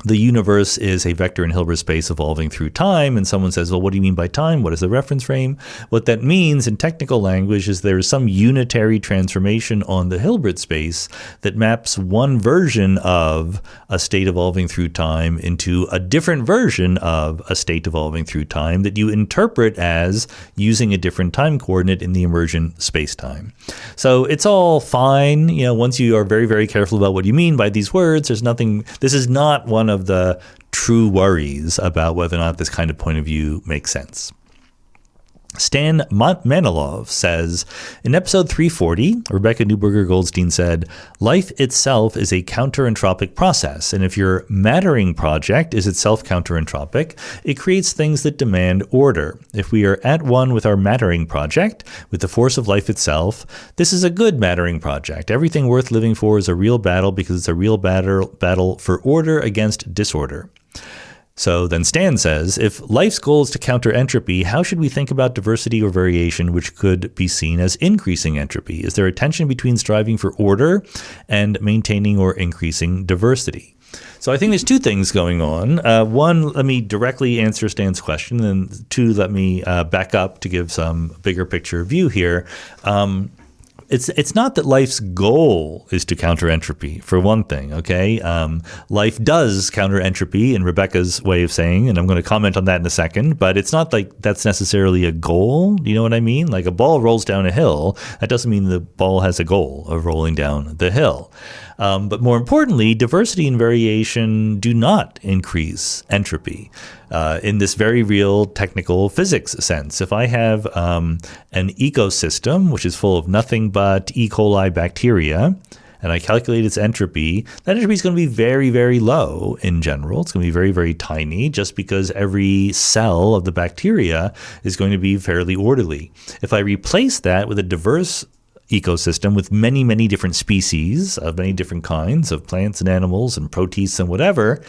the universe is a vector in Hilbert space evolving through time, and someone says, well, what do you mean by time? What is the reference frame? What that means in technical language is there is some unitary transformation on the Hilbert space that maps one version of a state evolving through time into a different version of a state evolving through time that you interpret as using a different time coordinate in the emergent space-time. So it's all fine, once you are very, very careful about what you mean by these words. There's nothing, this is not one of the true worries about whether or not this kind of point of view makes sense. Stan Manilov says, in episode 340, Rebecca Neuberger-Goldstein said, life itself is a counterentropic process, and if your mattering project is itself counterentropic, it creates things that demand order. If we are at one with our mattering project, with the force of life itself, this is a good mattering project. Everything worth living for is a real battle because it's a real battle for order against disorder. So then Stan says, if life's goal is to counter entropy, how should we think about diversity or variation, which could be seen as increasing entropy? Is there a tension between striving for order and maintaining or increasing diversity? So I think there's two things going on. One, let me directly answer Stan's question, and two, let me back up to give some bigger picture view here. it's not that life's goal is to counter entropy, for one thing, okay? Life does counter entropy in Rebecca's way of saying, and I'm going to comment on that in a second, but it's not like that's necessarily a goal. You know what I mean? Like a ball rolls down a hill. That doesn't mean the ball has a goal of rolling down the hill. But more importantly, diversity and variation do not increase entropy in this very real technical physics sense. If I have an ecosystem which is full of nothing but E. coli bacteria, and I calculate its entropy, that entropy is going to be very, very low in general. It's going to be very, very tiny just because every cell of the bacteria is going to be fairly orderly. If I replace that with a diverse ecosystem with many, many different species of many different kinds of plants and animals and protists and whatever,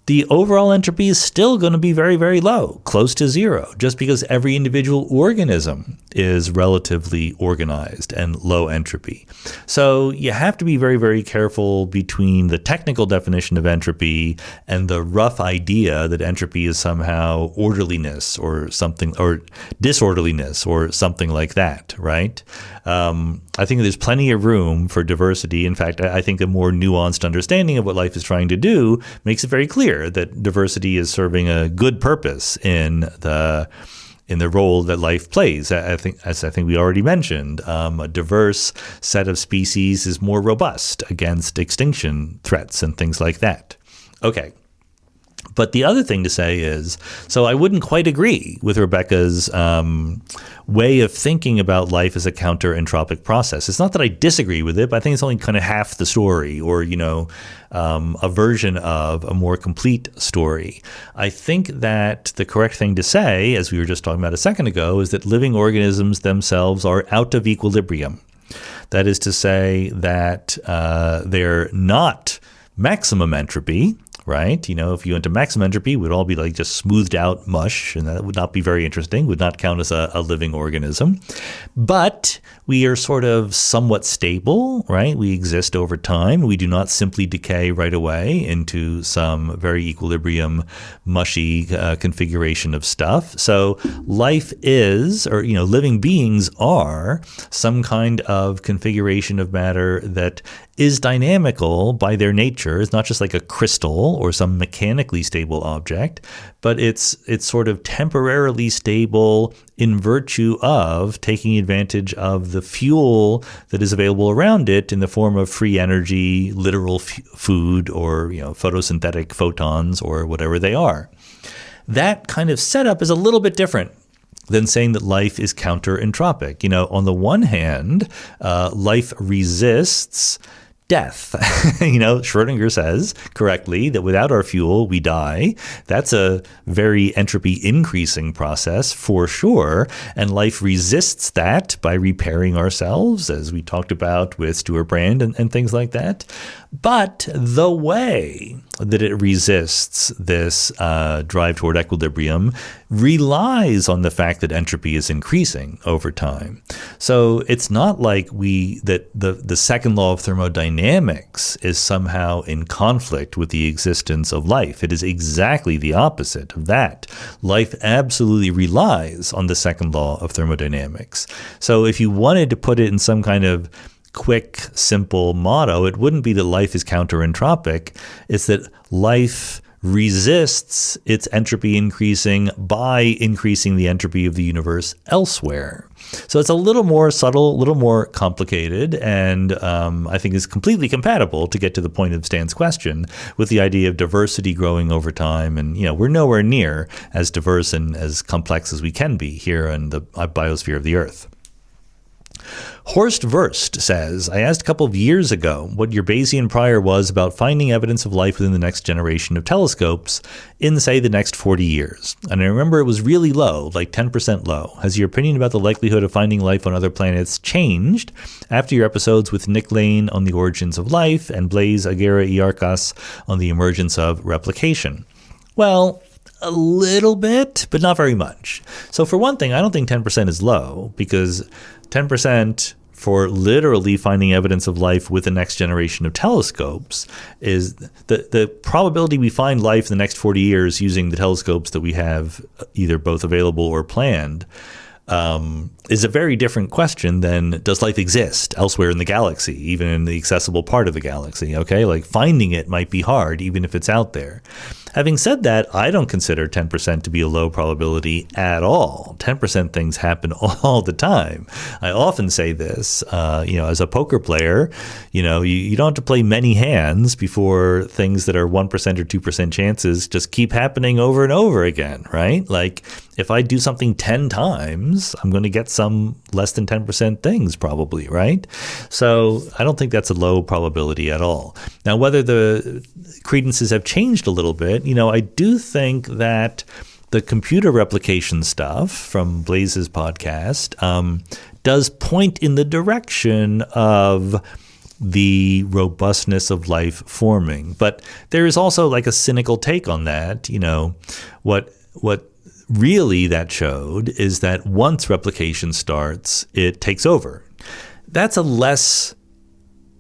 the overall entropy is still going to be very, very low, close to zero, just because every individual organism is relatively organized and low entropy. So you have to be very, very careful between the technical definition of entropy and the rough idea that entropy is somehow orderliness or something, or disorderliness or something like that, right? I think there's plenty of room for diversity. In fact, I think a more nuanced understanding of what life is trying to do makes it very clear that diversity is serving a good purpose in the role that life plays. I think, as I think we already mentioned, a diverse set of species is more robust against extinction threats and things like that. Okay. But the other thing to say is, so I wouldn't quite agree with Rebecca's way of thinking about life as a counter-entropic process. It's not that I disagree with it, but I think it's only kind of half the story, or, a version of a more complete story. I think that the correct thing to say, as we were just talking about a second ago, is that living organisms themselves are out of equilibrium. That is to say that they're not maximum entropy, right? If you went to maximum entropy, it would all be like just smoothed out mush, and that would not be very interesting, would not count as a living organism. But we are sort of somewhat stable, right? We exist over time. We do not simply decay right away into some very equilibrium, mushy configuration of stuff. So life is, or, living beings are some kind of configuration of matter that is dynamical by their nature. It's not just like a crystal or some mechanically stable object, but it's sort of temporarily stable in virtue of taking advantage of the fuel that is available around it in the form of free energy, literal food, or photosynthetic photons, or whatever they are. That kind of setup is a little bit different than saying that life is counter-entropic. On the one hand, life resists death. Schrodinger says correctly that without our fuel, we die. That's a very entropy increasing process for sure. And life resists that by repairing ourselves, as we talked about with Stuart Brand and things like that. But the way that it resists this drive toward equilibrium relies on the fact that entropy is increasing over time. So it's not like that the second law of thermodynamics is somehow in conflict with the existence of life. It is exactly the opposite of that. Life absolutely relies on the second law of thermodynamics. So if you wanted to put it in some kind of quick, simple motto, it wouldn't be that life is counter-entropic. It's that life resists its entropy increasing by increasing the entropy of the universe elsewhere. So it's a little more subtle, a little more complicated, and I think is completely compatible, to get to the point of Stan's question, with the idea of diversity growing over time. And, we're nowhere near as diverse and as complex as we can be here in the biosphere of the Earth. Horst Wurst says, I asked a couple of years ago what your Bayesian prior was about finding evidence of life within the next generation of telescopes in, say, the next 40 years. And I remember it was really low, like 10% low. Has your opinion about the likelihood of finding life on other planets changed after your episodes with Nick Lane on the origins of life and Blaise Aguirre-Iarcas on the emergence of replication? Well, a little bit, but not very much. So for one thing, I don't think 10% is low, because 10% for literally finding evidence of life with the next generation of telescopes is the probability we find life in the next 40 years using the telescopes that we have either both available or planned is a very different question than does life exist elsewhere in the galaxy, even in the accessible part of the galaxy, okay? Like finding it might be hard, even if it's out there. Having said that, I don't consider 10% to be a low probability at all. 10% things happen all the time. I often say this, as a poker player, you don't have to play many hands before things that are 1% or 2% chances just keep happening over and over again, right? Like if I do something 10 times, I'm going to get some less than 10% things probably, right? So I don't think that's a low probability at all. Now, whether the credences have changed a little bit, I do think that the computer replication stuff from Blaze's podcast does point in the direction of the robustness of life forming. But there is also like a cynical take on that. What really that showed is that once replication starts, it takes over. That's a less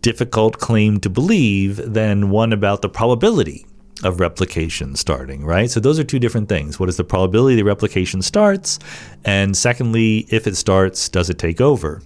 difficult claim to believe than one about the probability of replication starting, right? So those are two different things. What is the probability the replication starts? And secondly, if it starts, does it take over?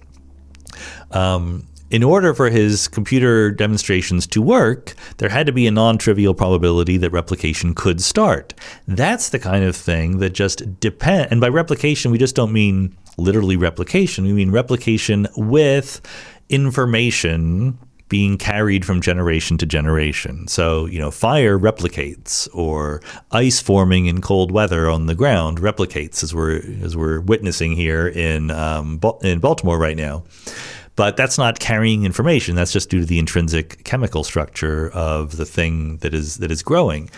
In order for his computer demonstrations to work, there had to be a non-trivial probability that replication could start. That's the kind of thing that just depends. And by replication, we just don't mean literally replication. We mean replication with information being carried from generation to generation. So, fire replicates, or ice forming in cold weather on the ground replicates, as we're witnessing here in Baltimore right now. But that's not carrying information. That's just due to the intrinsic chemical structure of the thing that is growing.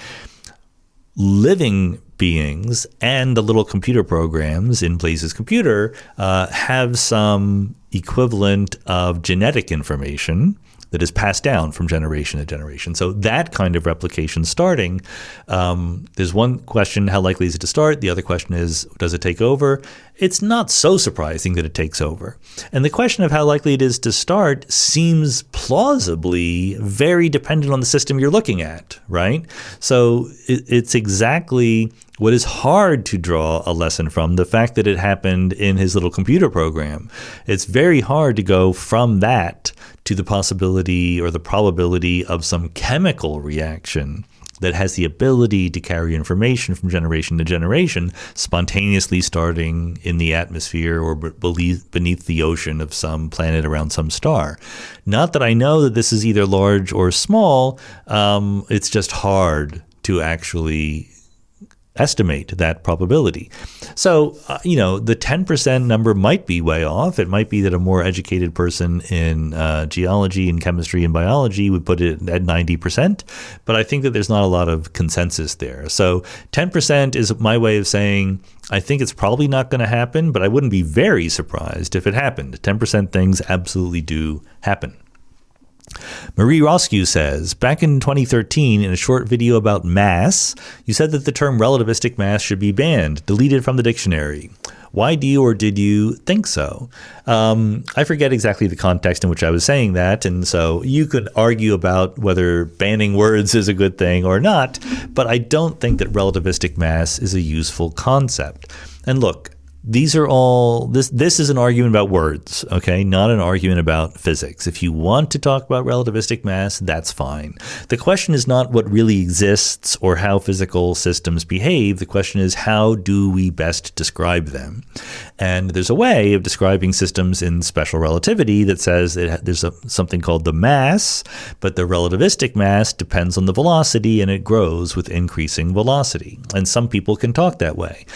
Living beings and the little computer programs in Blaze's computer have some equivalent of genetic information that is passed down from generation to generation. So that kind of replication starting, there's one question, how likely is it to start? The other question is, does it take over? It's not so surprising that it takes over. And the question of how likely it is to start seems plausibly very dependent on the system you're looking at, right? So it's exactly what is hard to draw a lesson from, the fact that it happened in his little computer program. It's very hard to go from that to the possibility or the probability of some chemical reaction that has the ability to carry information from generation to generation, spontaneously starting in the atmosphere or beneath the ocean of some planet around some star. Not that I know that this is either large or small. It's just hard to actually estimate that probability. So, the 10% number might be way off. It might be that a more educated person in geology and chemistry and biology would put it at 90%, but I think that there's not a lot of consensus there. So 10% is my way of saying I think it's probably not going to happen, but I wouldn't be very surprised if it happened. 10% things absolutely do happen. Marie Roscoe says, back in 2013, in a short video about mass, you said that the term relativistic mass should be banned, deleted from the dictionary. Why do you or did you think so? I forget exactly the context in which I was saying that, and so you could argue about whether banning words is a good thing or not, but I don't think that relativistic mass is a useful concept. And look, these are all, this is an argument about words, okay? Not an argument about physics. If you want to talk about relativistic mass, that's fine. The question is not what really exists or how physical systems behave. The question is, how do we best describe them? And there's a way of describing systems in special relativity that says that there's something called the mass, but the relativistic mass depends on the velocity and it grows with increasing velocity. And some people can talk that way.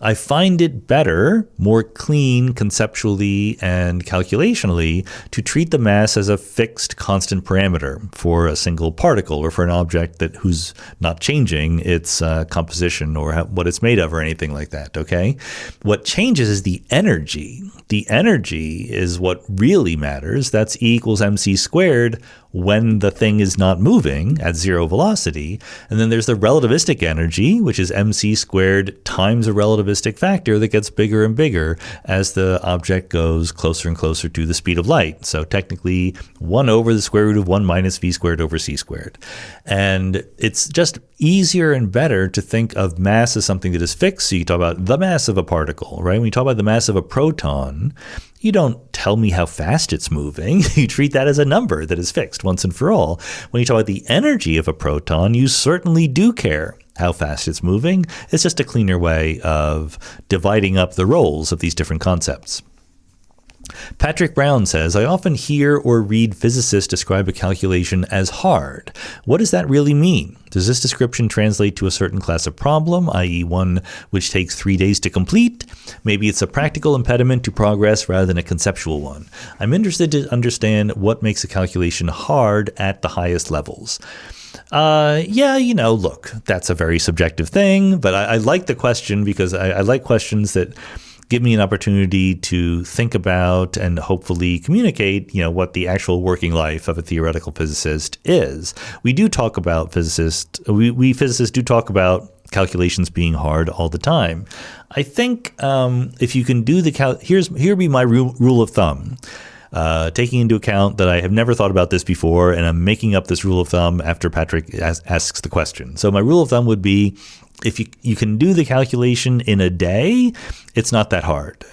I find it better, more clean conceptually and calculationally, to treat the mass as a fixed constant parameter for a single particle or for an object who's not changing its composition or what it's made of or anything like that, okay? What changes is the energy. The energy is what really matters. That's E equals mc squared, when the thing is not moving at zero velocity. And then there's the relativistic energy, which is mc squared times a relativistic factor that gets bigger and bigger as the object goes closer and closer to the speed of light. So technically 1 over the square root of 1 minus v squared over c squared. And it's just easier and better to think of mass as something that is fixed. So you talk about the mass of a particle, right? When you talk about the mass of a proton, you don't tell me how fast it's moving. You treat that as a number that is fixed once and for all. When you talk about the energy of a proton, you certainly do care how fast it's moving. It's just a cleaner way of dividing up the roles of these different concepts. Patrick Brown says, I often hear or read physicists describe a calculation as hard. What does that really mean? Does this description translate to a certain class of problem, i.e. one which takes 3 days to complete? Maybe it's a practical impediment to progress rather than a conceptual one. I'm interested to understand what makes a calculation hard at the highest levels. Look, that's a very subjective thing, but I like the question because I like questions that give me an opportunity to think about and hopefully communicate, what the actual working life of a theoretical physicist is. We do talk about we physicists do talk about calculations being hard all the time. I think if you can do here be my rule of thumb. Taking into account that I have never thought about this before, and I'm making up this rule of thumb after Patrick asks the question. So my rule of thumb would be, if you can do the calculation in a day, it's not that hard.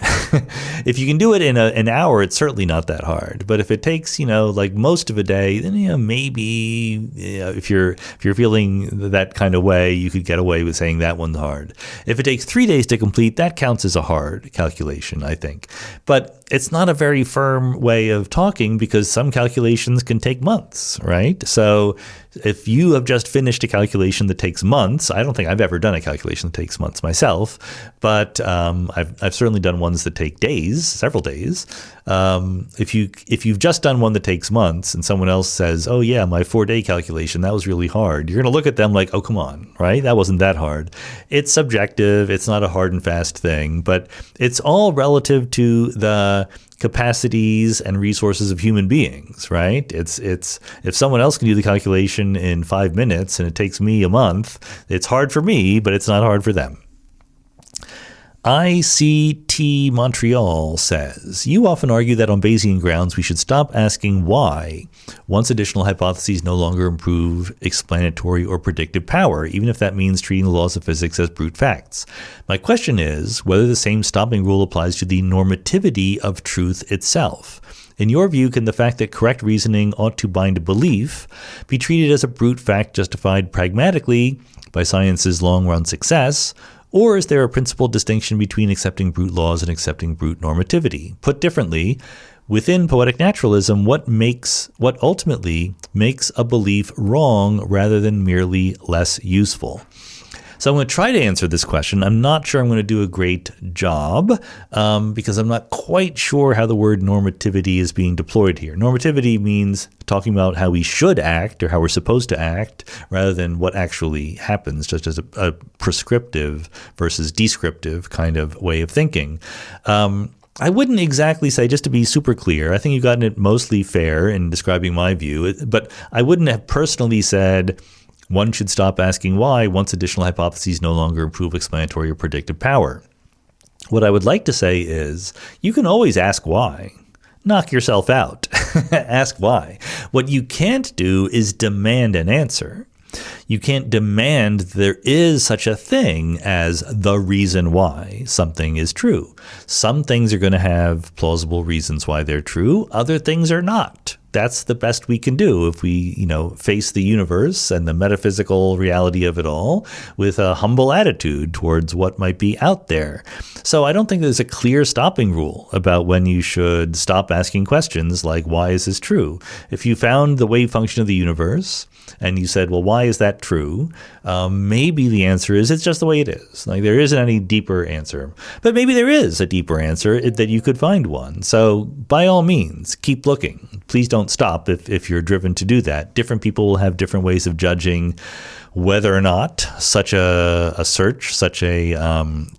If you can do it in an hour, it's certainly not that hard. But if it takes, like most of a day, then maybe if you're feeling that kind of way, you could get away with saying that one's hard. If it takes 3 days to complete, that counts as a hard calculation, I think. But it's not a very firm way of talking because some calculations can take months, right? So if you have just finished a calculation that takes months, I don't think I've ever done a calculation that takes months myself, but I've certainly done ones that take days, several days. If you've just done one that takes months and someone else says, oh yeah, my 4-day calculation, that was really hard, you're going to look at them like, oh, come on, right? That wasn't that hard. It's subjective. It's not a hard and fast thing, but it's all relative to the capacities and resources of human beings, right? It's if someone else can do the calculation in 5 minutes and it takes me a month, it's hard for me, but it's not hard for them. ICT Montreal says, you often argue that on Bayesian grounds we should stop asking why once additional hypotheses no longer improve explanatory or predictive power, even if that means treating the laws of physics as brute facts. My question is whether the same stopping rule applies to the normativity of truth itself. In your view, can the fact that correct reasoning ought to bind belief be treated as a brute fact justified pragmatically by science's long-run success, or is there a principal distinction between accepting brute laws and accepting brute normativity? Put differently, within poetic naturalism, what ultimately makes a belief wrong rather than merely less useful? So I'm going to try to answer this question. I'm not sure I'm going to do a great job because I'm not quite sure how the word normativity is being deployed here. Normativity means talking about how we should act or how we're supposed to act rather than what actually happens, just as a prescriptive versus descriptive kind of way of thinking. I wouldn't exactly say, just to be super clear, I think you've gotten it mostly fair in describing my view, but I wouldn't have personally said one should stop asking why once additional hypotheses no longer improve explanatory or predictive power. What I would like to say is you can always ask why. Knock yourself out. Ask why. What you can't do is demand an answer. You can't demand there is such a thing as the reason why something is true. Some things are going to have plausible reasons why they're true. Other things are not. That's the best we can do if we, face the universe and the metaphysical reality of it all with a humble attitude towards what might be out there. So I don't think there's a clear stopping rule about when you should stop asking questions like, why is this true? If you found the wave function of the universe and you said, well, why is that true? Maybe the answer is it's just the way it is. Like there isn't any deeper answer. But maybe there is a deeper answer that you could find one. So by all means, keep looking. Please don't stop if you're driven to do that. Different people will have different ways of judging whether or not such a search, such a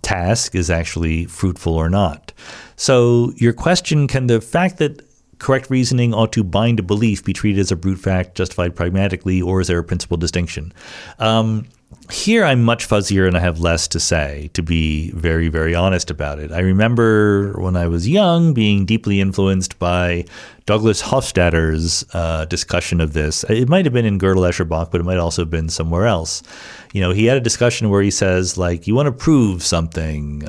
task is actually fruitful or not. So your question, can the fact that correct reasoning ought to bind a belief be treated as a brute fact justified pragmatically, or is there a principal distinction? Here I'm much fuzzier and I have less to say, to be very, very honest about it. I remember when I was young being deeply influenced by Douglas Hofstadter's discussion of this. It might have been in Gödel, Escher, Bach, but it might also have been somewhere else. You know, he had a discussion where he says, like, you want to prove something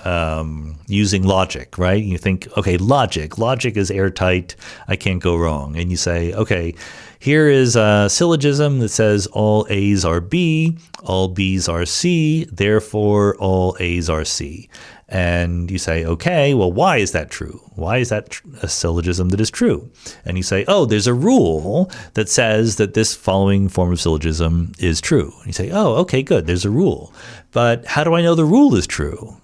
using logic, right? You think, okay, logic is airtight. I can't go wrong. And you say, okay, here is a syllogism that says all A's are B, all B's are C, therefore all A's are C. And you say, okay, well, why is that true? Why is that a syllogism that is true? And you say, oh, there's a rule that says that this following form of syllogism is true. And you say, oh, okay, good, there's a rule. But how do I know the rule is true?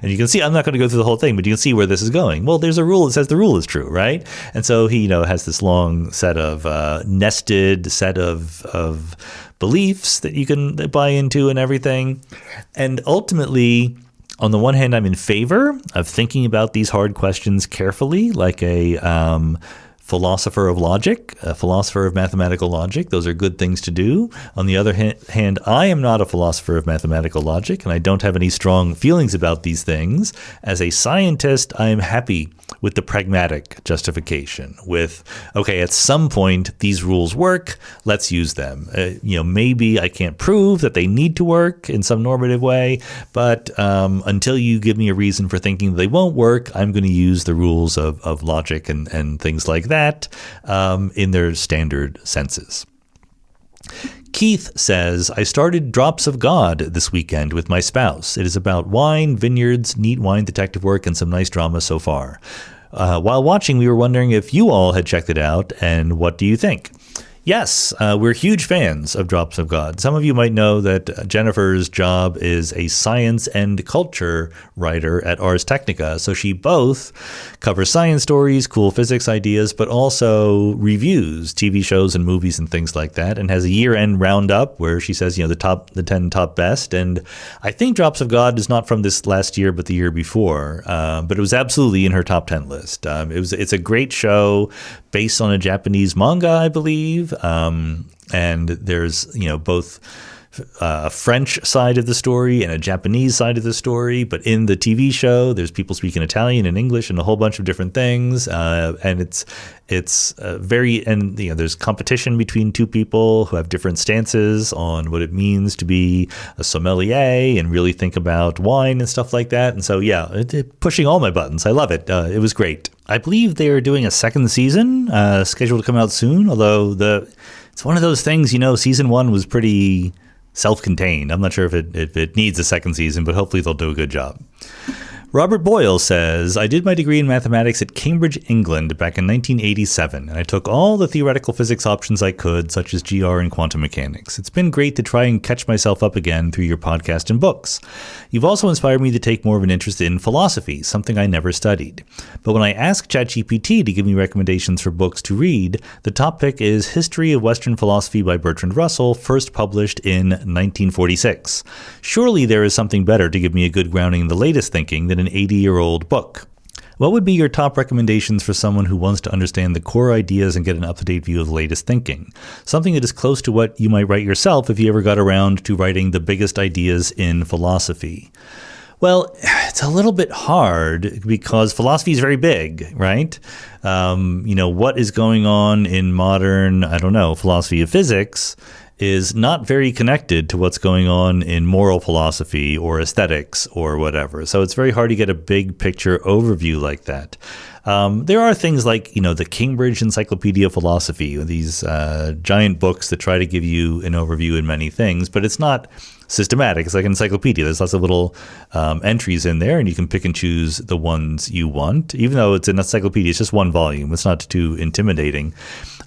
And you can see, I'm not going to go through the whole thing, but you can see where this is going. Well, there's a rule that says the rule is true, right? And so he, has this long set of nested set of beliefs that you can buy into and everything. And ultimately, on the one hand, I'm in favor of thinking about these hard questions carefully, like a philosopher of logic, a philosopher of mathematical logic. Those are good things to do. On the other hand, I am not a philosopher of mathematical logic, and I don't have any strong feelings about these things. As a scientist, I am happy with the pragmatic justification, with, okay, at some point, these rules work, let's use them. Maybe I can't prove that they need to work in some normative way, but until you give me a reason for thinking they won't work, I'm going to use the rules of logic and things like that in their standard senses. Keith says, I started Drops of God this weekend with my spouse. It is about wine, vineyards, neat wine detective work, and some nice drama so far. While watching, we were wondering if you all had checked it out, and what do you think? Yes, we're huge fans of Drops of God. Some of you might know that Jennifer's job is a science and culture writer at Ars Technica. So she both covers science stories, cool physics ideas, but also reviews TV shows and movies and things like that, and has a year-end roundup where she says, the 10 top best. And I think Drops of God is not from this last year, but the year before. But it was absolutely in her top 10 list. It's a great show based on a Japanese manga, I believe. And there's, both a French side of the story and a Japanese side of the story. But in the TV show, there's people speaking Italian and English and a whole bunch of different things. And it's there's competition between two people who have different stances on what it means to be a sommelier and really think about wine and stuff like that. And so, pushing all my buttons. I love it. It was great. I believe they are doing a second season scheduled to come out soon, although it's one of those things, season one was pretty self-contained. I'm not sure if it needs a second season, but hopefully they'll do a good job. Robert Boyle says, I did my degree in mathematics at Cambridge, England back in 1987, and I took all the theoretical physics options I could, such as GR and quantum mechanics. It's been great to try and catch myself up again through your podcast and books. You've also inspired me to take more of an interest in philosophy, something I never studied. But when I asked ChatGPT to give me recommendations for books to read, the top pick is History of Western Philosophy by Bertrand Russell, first published in 1946. Surely there is something better to give me a good grounding in the latest thinking than an 80-year-old book. What would be your top recommendations for someone who wants to understand the core ideas and get an up-to-date view of the latest thinking? Something that is close to what you might write yourself if you ever got around to writing the biggest ideas in philosophy. Well, it's a little bit hard because philosophy is very big, right? What is going on in modern, philosophy of physics is not very connected to what's going on in moral philosophy or aesthetics or whatever. So it's very hard to get a big picture overview like that. There are things like, the Cambridge Encyclopedia of Philosophy, these giant books that try to give you an overview in many things, but it's not systematic. It's like an encyclopedia. There's lots of little entries in there, and you can pick and choose the ones you want. Even though it's an encyclopedia, it's just one volume. It's not too intimidating.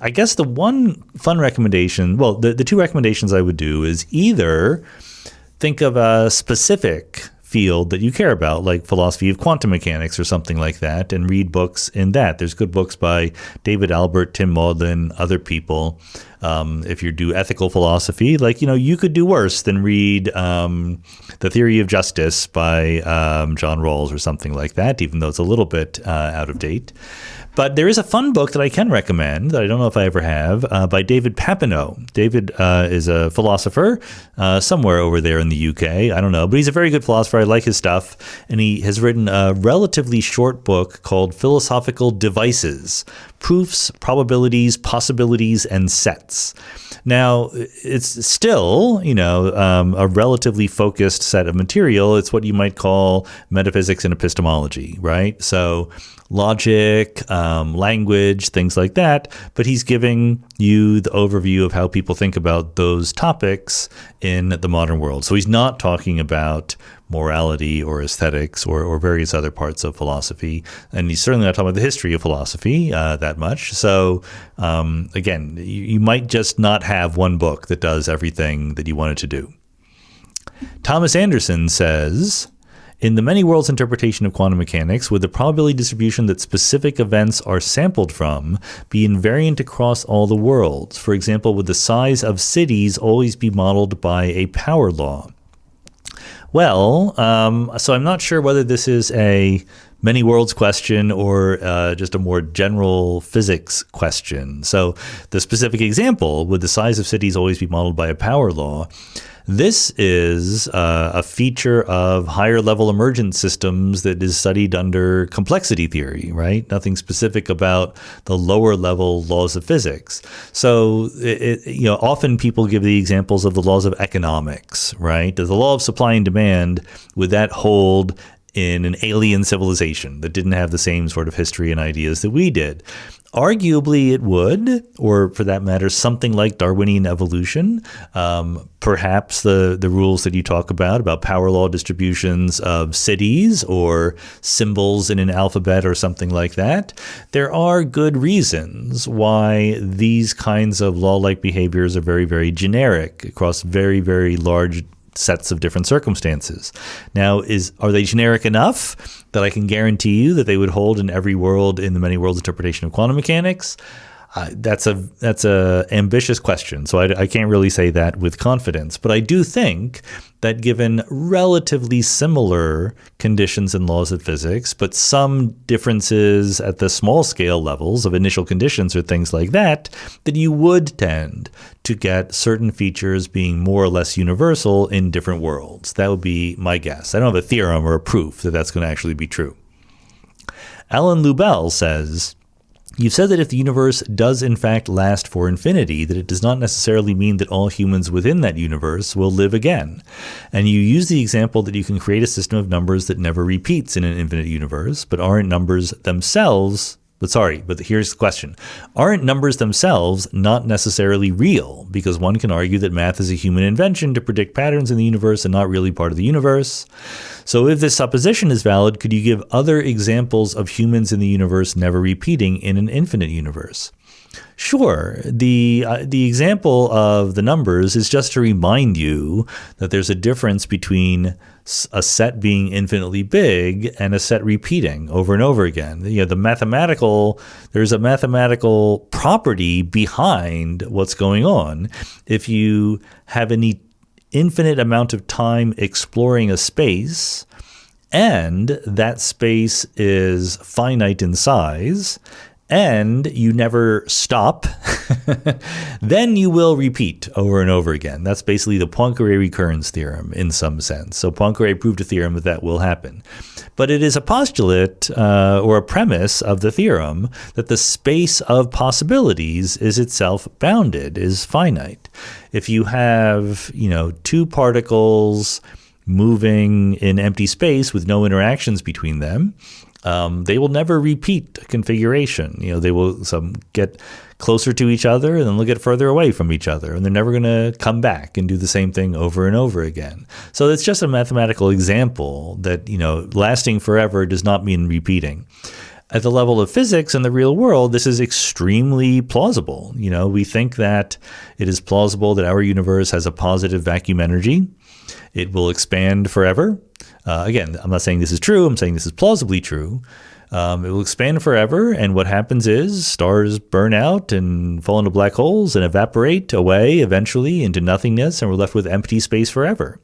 I guess the one fun recommendation, the two recommendations I would do is either think of a specific field that you care about, like philosophy of quantum mechanics or something like that, and read books in that. There's good books by David Albert, Tim Maudlin, other people If you do ethical philosophy, like, you could do worse than read The Theory of Justice by John Rawls or something like that, even though it's a little bit out of date. But there is a fun book that I can recommend that I don't know if I ever have by David Papineau. David is a philosopher somewhere over there in the UK. I don't know, but he's a very good philosopher. I like his stuff. And he has written a relatively short book called Philosophical Devices: Proofs, Probabilities, Possibilities, and Sets. Now, it's still, a relatively focused set of material. It's what you might call metaphysics and epistemology, right? So logic, language, things like that. But he's giving you the overview of how people think about those topics in the modern world. So he's not talking about morality or aesthetics or various other parts of philosophy. And he's certainly not talking about the history of philosophy that much. So again, you might just not have one book that does everything that you want it to do. Thomas Anderson says, in the many worlds interpretation of quantum mechanics, would the probability distribution that specific events are sampled from be invariant across all the worlds? For example, would the size of cities always be modeled by a power law? Well, so I'm not sure whether this is a many worlds question or just a more general physics question. So the specific example, would the size of cities always be modeled by a power law? This is a feature of higher level emergent systems that is studied under complexity theory, right? Nothing specific about the lower level laws of physics. So, often people give the examples of the laws of economics, right? Does the law of supply and demand, would that hold in an alien civilization that didn't have the same sort of history and ideas that we did? Arguably it would, or for that matter, something like Darwinian evolution. Perhaps the rules that you talk about power law distributions of cities or symbols in an alphabet or something like that. There are good reasons why these kinds of law-like behaviors are very, very generic across very, very large sets of different circumstances. Now, are they generic enough that I can guarantee you that they would hold in every world in the many worlds interpretation of quantum mechanics? That's a ambitious question, so I can't really say that with confidence. But I do think that given relatively similar conditions and laws of physics, but some differences at the small scale levels of initial conditions or things like that, that you would tend to get certain features being more or less universal in different worlds. That would be my guess. I don't have a theorem or a proof that that's going to actually be true. Alan Lubell says, you've said that if the universe does in fact last for infinity, that it does not necessarily mean that all humans within that universe will live again. And you use the example that you can create a system of numbers that never repeats in an infinite universe, but aren't numbers themselves. But here's the question. Aren't numbers themselves not necessarily real? Because one can argue that math is a human invention to predict patterns in the universe and not really part of the universe. So if this supposition is valid, could you give other examples of humans in the universe never repeating in an infinite universe? Sure. The example of the numbers is just to remind you that there's a difference between a set being infinitely big and a set repeating over and over again. There's a mathematical property behind what's going on. If you have any infinite amount of time exploring a space, and that space is finite in size, and you never stop, then you will repeat over and over again. That's basically the Poincare recurrence theorem in some sense. So Poincare proved a theorem that will happen. But it is a postulate or a premise of the theorem that the space of possibilities is itself bounded, is finite. If you have, two particles moving in empty space with no interactions between them, they will never repeat a configuration. They will get closer to each other and then they'll get further away from each other, and they're never going to come back and do the same thing over and over again. So it's just a mathematical example that, lasting forever does not mean repeating. At the level of physics and the real world, this is extremely plausible. We think that it is plausible that our universe has a positive vacuum energy. It will expand forever. Again, I'm not saying this is true. I'm saying this is plausibly true. It will expand forever, and what happens is stars burn out and fall into black holes and evaporate away eventually into nothingness, and we're left with empty space forever.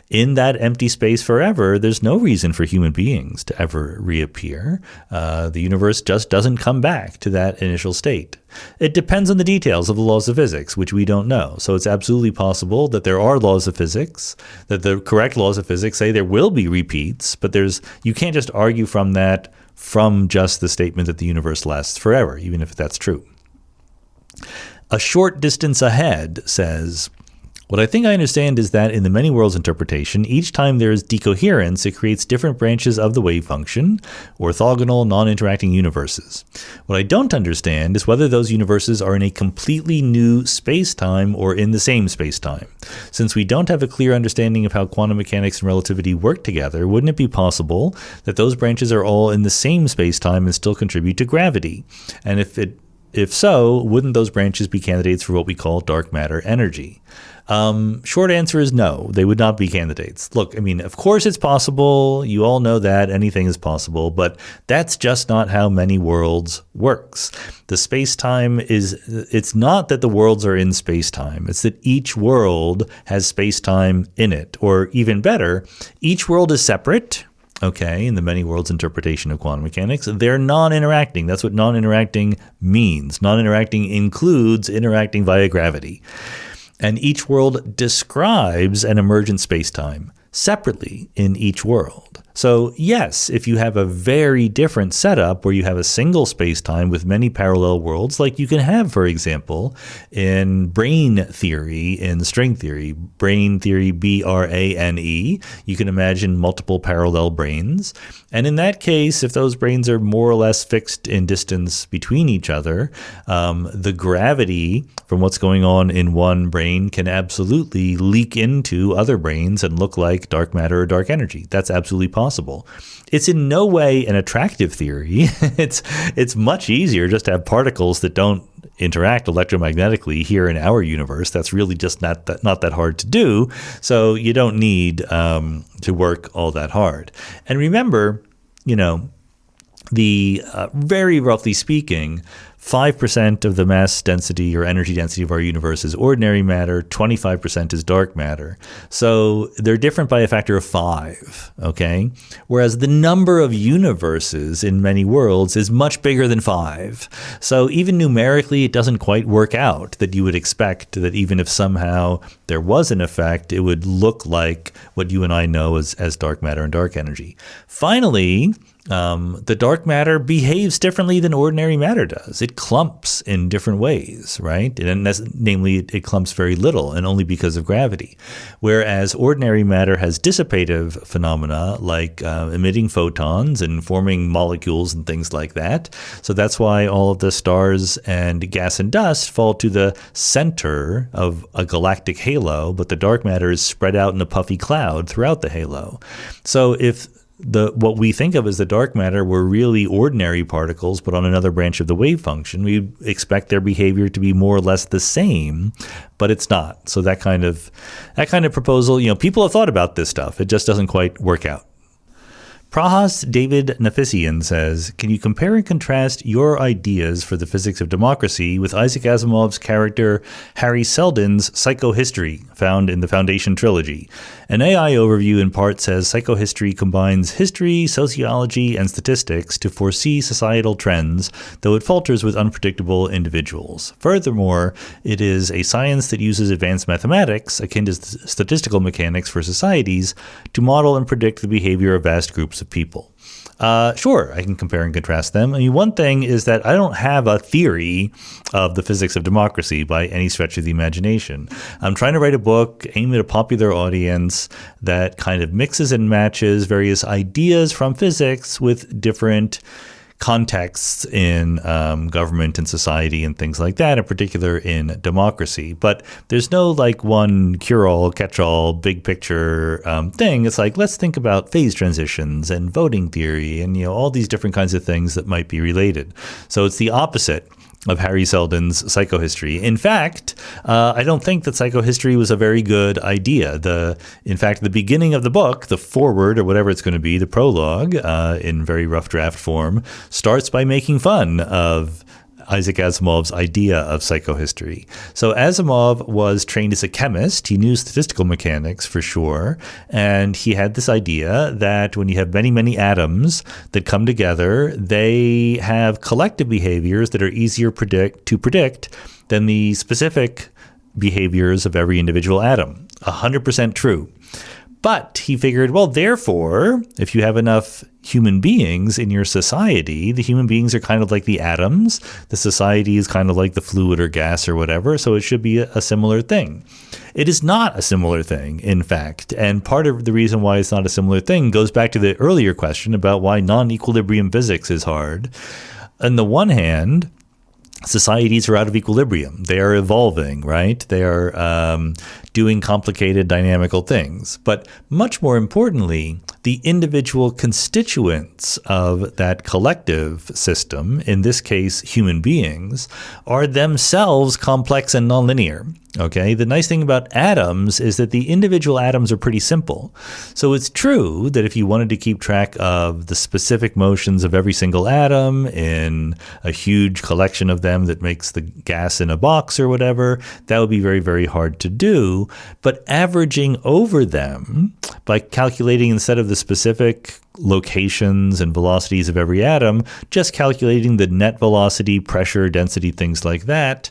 In that empty space forever, there's no reason for human beings to ever reappear. The universe just doesn't come back to that initial state. It depends on the details of the laws of physics, which we don't know. So it's absolutely possible that there are laws of physics, that the correct laws of physics say there will be repeats, but you can't just argue from that from just the statement that the universe lasts forever, even if that's true. A Short Distance Ahead says, what I think I understand is that in the many worlds interpretation, each time there is decoherence, it creates different branches of the wave function, orthogonal, non-interacting universes. What I don't understand is whether those universes are in a completely new space-time or in the same space-time. Since we don't have a clear understanding of how quantum mechanics and relativity work together, wouldn't it be possible that those branches are all in the same space-time and still contribute to gravity? And if so, wouldn't those branches be candidates for what we call dark matter energy? Short answer is no, they would not be candidates. Look, I mean, of course it's possible. You all know that anything is possible, but that's just not how many worlds works. The space-time it's not that the worlds are in space-time. It's that each world has space-time in it, or even better, each world is separate. Okay, in the many worlds interpretation of quantum mechanics, they're non-interacting. That's what non-interacting means. Non-interacting includes interacting via gravity. And each world describes an emergent spacetime separately in each world. So yes, if you have a very different setup where you have a single spacetime with many parallel worlds, like you can have, for example, in brane theory, in string theory, brane theory, BRANE, you can imagine multiple parallel branes. And in that case, if those branes are more or less fixed in distance between each other, the gravity from what's going on in one brane can absolutely leak into other branes and look like dark matter or dark energy. That's absolutely possible. It's in no way an attractive theory. It's much easier just to have particles that don't interact electromagnetically here in our universe. That's really just not that hard to do. So you don't need to work all that hard. And remember, the very roughly speaking, 5% of the mass density or energy density of our universe is ordinary matter, 25% is dark matter. So they're different by a factor of 5, okay? Whereas the number of universes in many worlds is much bigger than 5. So even numerically, it doesn't quite work out that you would expect that even if somehow there was an effect, it would look like what you and I know as dark matter and dark energy. Finally, the dark matter behaves differently than ordinary matter does. It clumps in different ways, right? Namely, it clumps very little and only because of gravity. Whereas ordinary matter has dissipative phenomena like emitting photons and forming molecules and things like that. So that's why all of the stars and gas and dust fall to the center of a galactic halo, but the dark matter is spread out in a puffy cloud throughout the halo. So if what we think of as the dark matter were really ordinary particles, but on another branch of the wave function, we expect their behavior to be more or less the same, but it's not. So that kind of proposal, people have thought about this stuff. It just doesn't quite work out. Prahas David Nafisian says, can you compare and contrast your ideas for the physics of democracy with Isaac Asimov's character Hari Seldon's Psychohistory, found in the Foundation trilogy? An AI overview in part says psychohistory combines history, sociology, and statistics to foresee societal trends, though it falters with unpredictable individuals. Furthermore, it is a science that uses advanced mathematics, akin to statistical mechanics for societies, to model and predict the behavior of vast groups of people. Sure, I can compare and contrast them. I mean, one thing is that I don't have a theory of the physics of democracy by any stretch of the imagination. I'm trying to write a book aimed at a popular audience that kind of mixes and matches various ideas from physics with different contexts in government and society and things like that, in particular in democracy. But there's no one cure-all, catch-all, big picture thing. It's like, let's think about phase transitions and voting theory and all these different kinds of things that might be related. So it's the opposite of Hari Seldon's psychohistory. In fact, I don't think that psychohistory was a very good idea. In fact, the beginning of the book, the foreword or whatever it's going to be, the prologue in very rough draft form, starts by making fun of Isaac Asimov's idea of psychohistory. So Asimov was trained as a chemist. He knew statistical mechanics for sure. And he had this idea that when you have many, many atoms that come together, they have collective behaviors that are easier to predict than the specific behaviors of every individual atom. 100% true. But he figured, well, therefore, if you have enough human beings in your society, the human beings are kind of like the atoms. The society is kind of like the fluid or gas or whatever. So it should be a similar thing. It is not a similar thing, in fact. And part of the reason why it's not a similar thing goes back to the earlier question about why non-equilibrium physics is hard. On the one hand, societies are out of equilibrium. They are evolving, right? They are doing complicated dynamical things. But much more importantly, the individual constituents of that collective system, in this case, human beings, are themselves complex and nonlinear. Okay, the nice thing about atoms is that the individual atoms are pretty simple. So it's true that if you wanted to keep track of the specific motions of every single atom in a huge collection of them that makes the gas in a box or whatever, that would be very, very hard to do. But averaging over them by calculating, instead of the specific locations and velocities of every atom, just calculating the net velocity, pressure, density, things like that,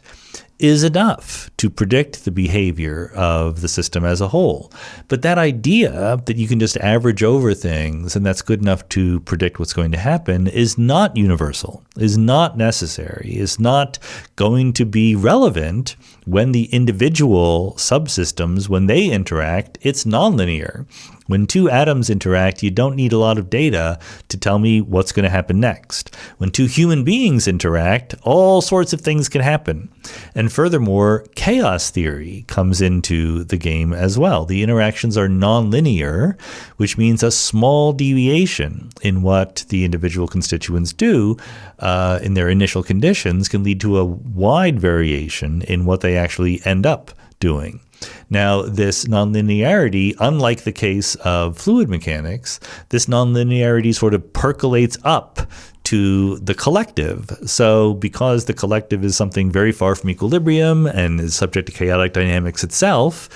is enough to predict the behavior of the system as a whole. But that idea that you can just average over things and that's good enough to predict what's going to happen is not universal, is not necessary, is not going to be relevant when the individual subsystems, when they interact. It's nonlinear. When two atoms interact, you don't need a lot of data to tell me what's going to happen next. When two human beings interact, all sorts of things can happen. And furthermore, chaos theory comes into the game as well. The interactions are nonlinear, which means a small deviation in what the individual constituents do in their initial conditions can lead to a wide variation in what they actually end up doing. Now, this nonlinearity, unlike the case of fluid mechanics, this nonlinearity sort of percolates up to the collective. So because the collective is something very far from equilibrium and is subject to chaotic dynamics itself,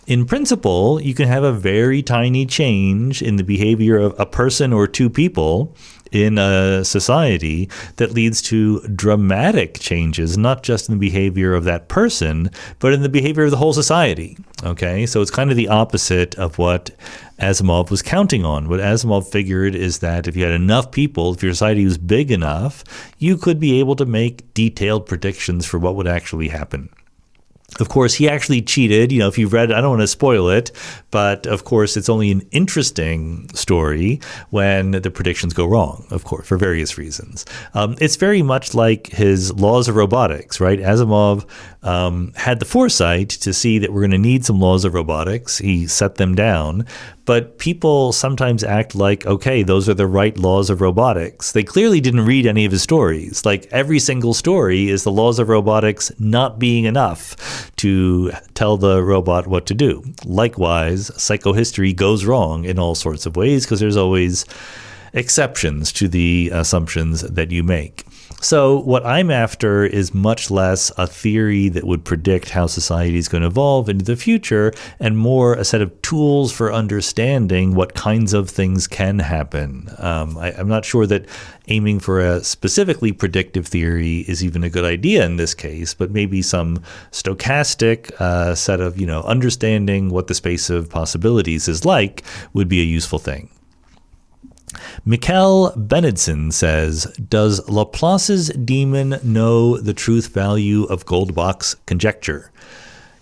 in principle, you can have a very tiny change in the behavior of a person or two people in a society that leads to dramatic changes, not just in the behavior of that person, but in the behavior of the whole society. Okay, so it's kind of the opposite of what Asimov was counting on. What Asimov figured is that if you had enough people, if your society was big enough, you could be able to make detailed predictions for what would actually happen. Of course, he actually cheated. You know, if you've read, I don't want to spoil it, but of course, it's only an interesting story when the predictions go wrong, of course, for various reasons. It's very much like his laws of robotics, right? Asimov had the foresight to see that we're going to need some laws of robotics. He set them down. But people sometimes act like, okay, those are the right laws of robotics. They clearly didn't read any of his stories. Like every single story is the laws of robotics not being enough to tell the robot what to do. Likewise, psychohistory goes wrong in all sorts of ways because there's always exceptions to the assumptions that you make. So what I'm after is much less a theory that would predict how society is going to evolve into the future and more a set of tools for understanding what kinds of things can happen. I'm not sure that aiming for a specifically predictive theory is even a good idea in this case, but maybe some stochastic set of, understanding what the space of possibilities is like would be a useful thing. Mikkel Benedson says, does Laplace's demon know the truth value of Goldbach's conjecture?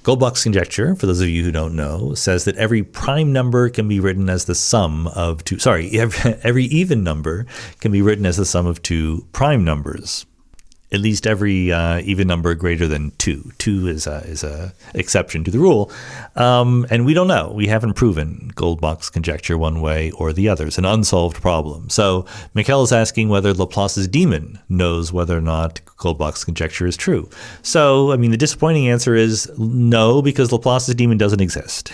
Goldbach's conjecture, for those of you who don't know, says that every prime number can be written as the sum of two, every even number can be written as the sum of two prime numbers. at least every even number greater than 2. 2 is a exception to the rule. And we don't know. We haven't proven Goldbach's conjecture one way or the other. It's an unsolved problem. So Mikkel is asking whether Laplace's demon knows whether or not Goldbach's conjecture is true. So, I mean, the disappointing answer is no, because Laplace's demon doesn't exist.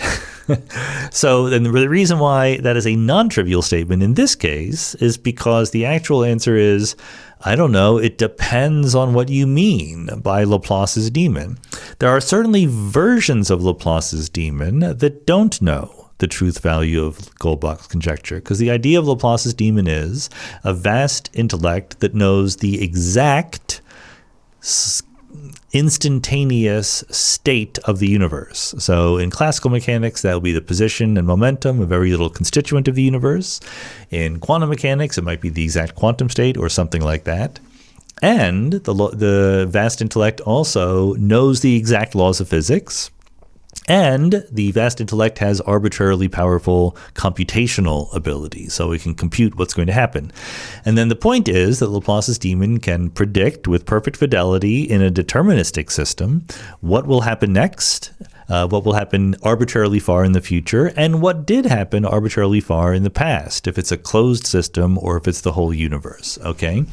So then the reason why that is a non-trivial statement in this case is because the actual answer is, I don't know, it depends on what you mean by Laplace's demon. There are certainly versions of Laplace's demon that don't know the truth value of Goldbach's conjecture, because the idea of Laplace's demon is a vast intellect that knows the exact instantaneous state of the universe. So in classical mechanics, that would be the position and momentum, a very little constituent of the universe. In quantum mechanics, it might be the exact quantum state or something like that. And the vast intellect also knows the exact laws of physics. And the vast intellect has arbitrarily powerful computational ability, so it can compute what's going to happen. And then the point is that Laplace's demon can predict with perfect fidelity in a deterministic system what will happen next, what will happen arbitrarily far in the future, and what did happen arbitrarily far in the past, if it's a closed system or if it's the whole universe, okay?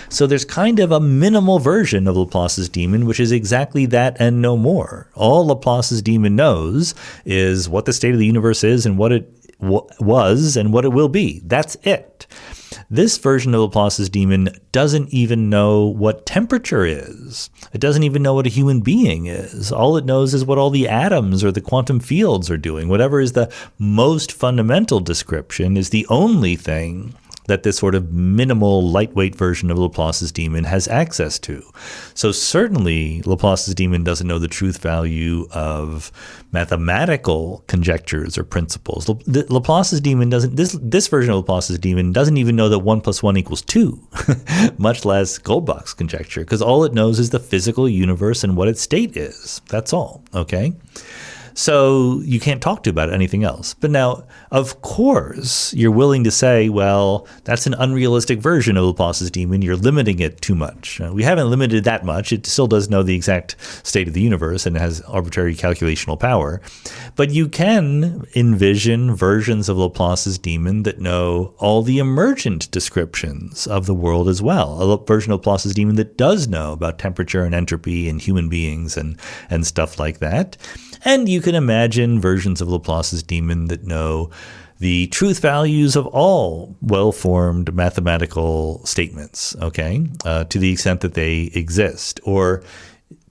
So there's kind of a minimal version of Laplace's demon, which is exactly that and no more. All Laplace's demon knows is what the state of the universe is and what it was and what it will be. That's it. This version of Laplace's demon doesn't even know what temperature is. It doesn't even know what a human being is. All it knows is what all the atoms or the quantum fields are doing. Whatever is the most fundamental description is the only thing that this sort of minimal, lightweight version of Laplace's demon has access to. So certainly Laplace's demon doesn't know the truth value of mathematical conjectures or principles. Laplace's demon doesn't, this version of Laplace's demon doesn't even know that 1 + 1 = 2, much less Goldbach's conjecture, because all it knows is the physical universe and what its state is. That's all, okay? So you can't talk to about anything else. But now, of course, you're willing to say, well, that's an unrealistic version of Laplace's demon. You're limiting it too much. We haven't limited that much. It still does know the exact state of the universe and has arbitrary calculational power. But you can envision versions of Laplace's demon that know all the emergent descriptions of the world as well. A version of Laplace's demon that does know about temperature and entropy and human beings and stuff like that. And you can imagine versions of Laplace's demon that know the truth values of all well-formed mathematical statements, okay, to the extent that they exist. Or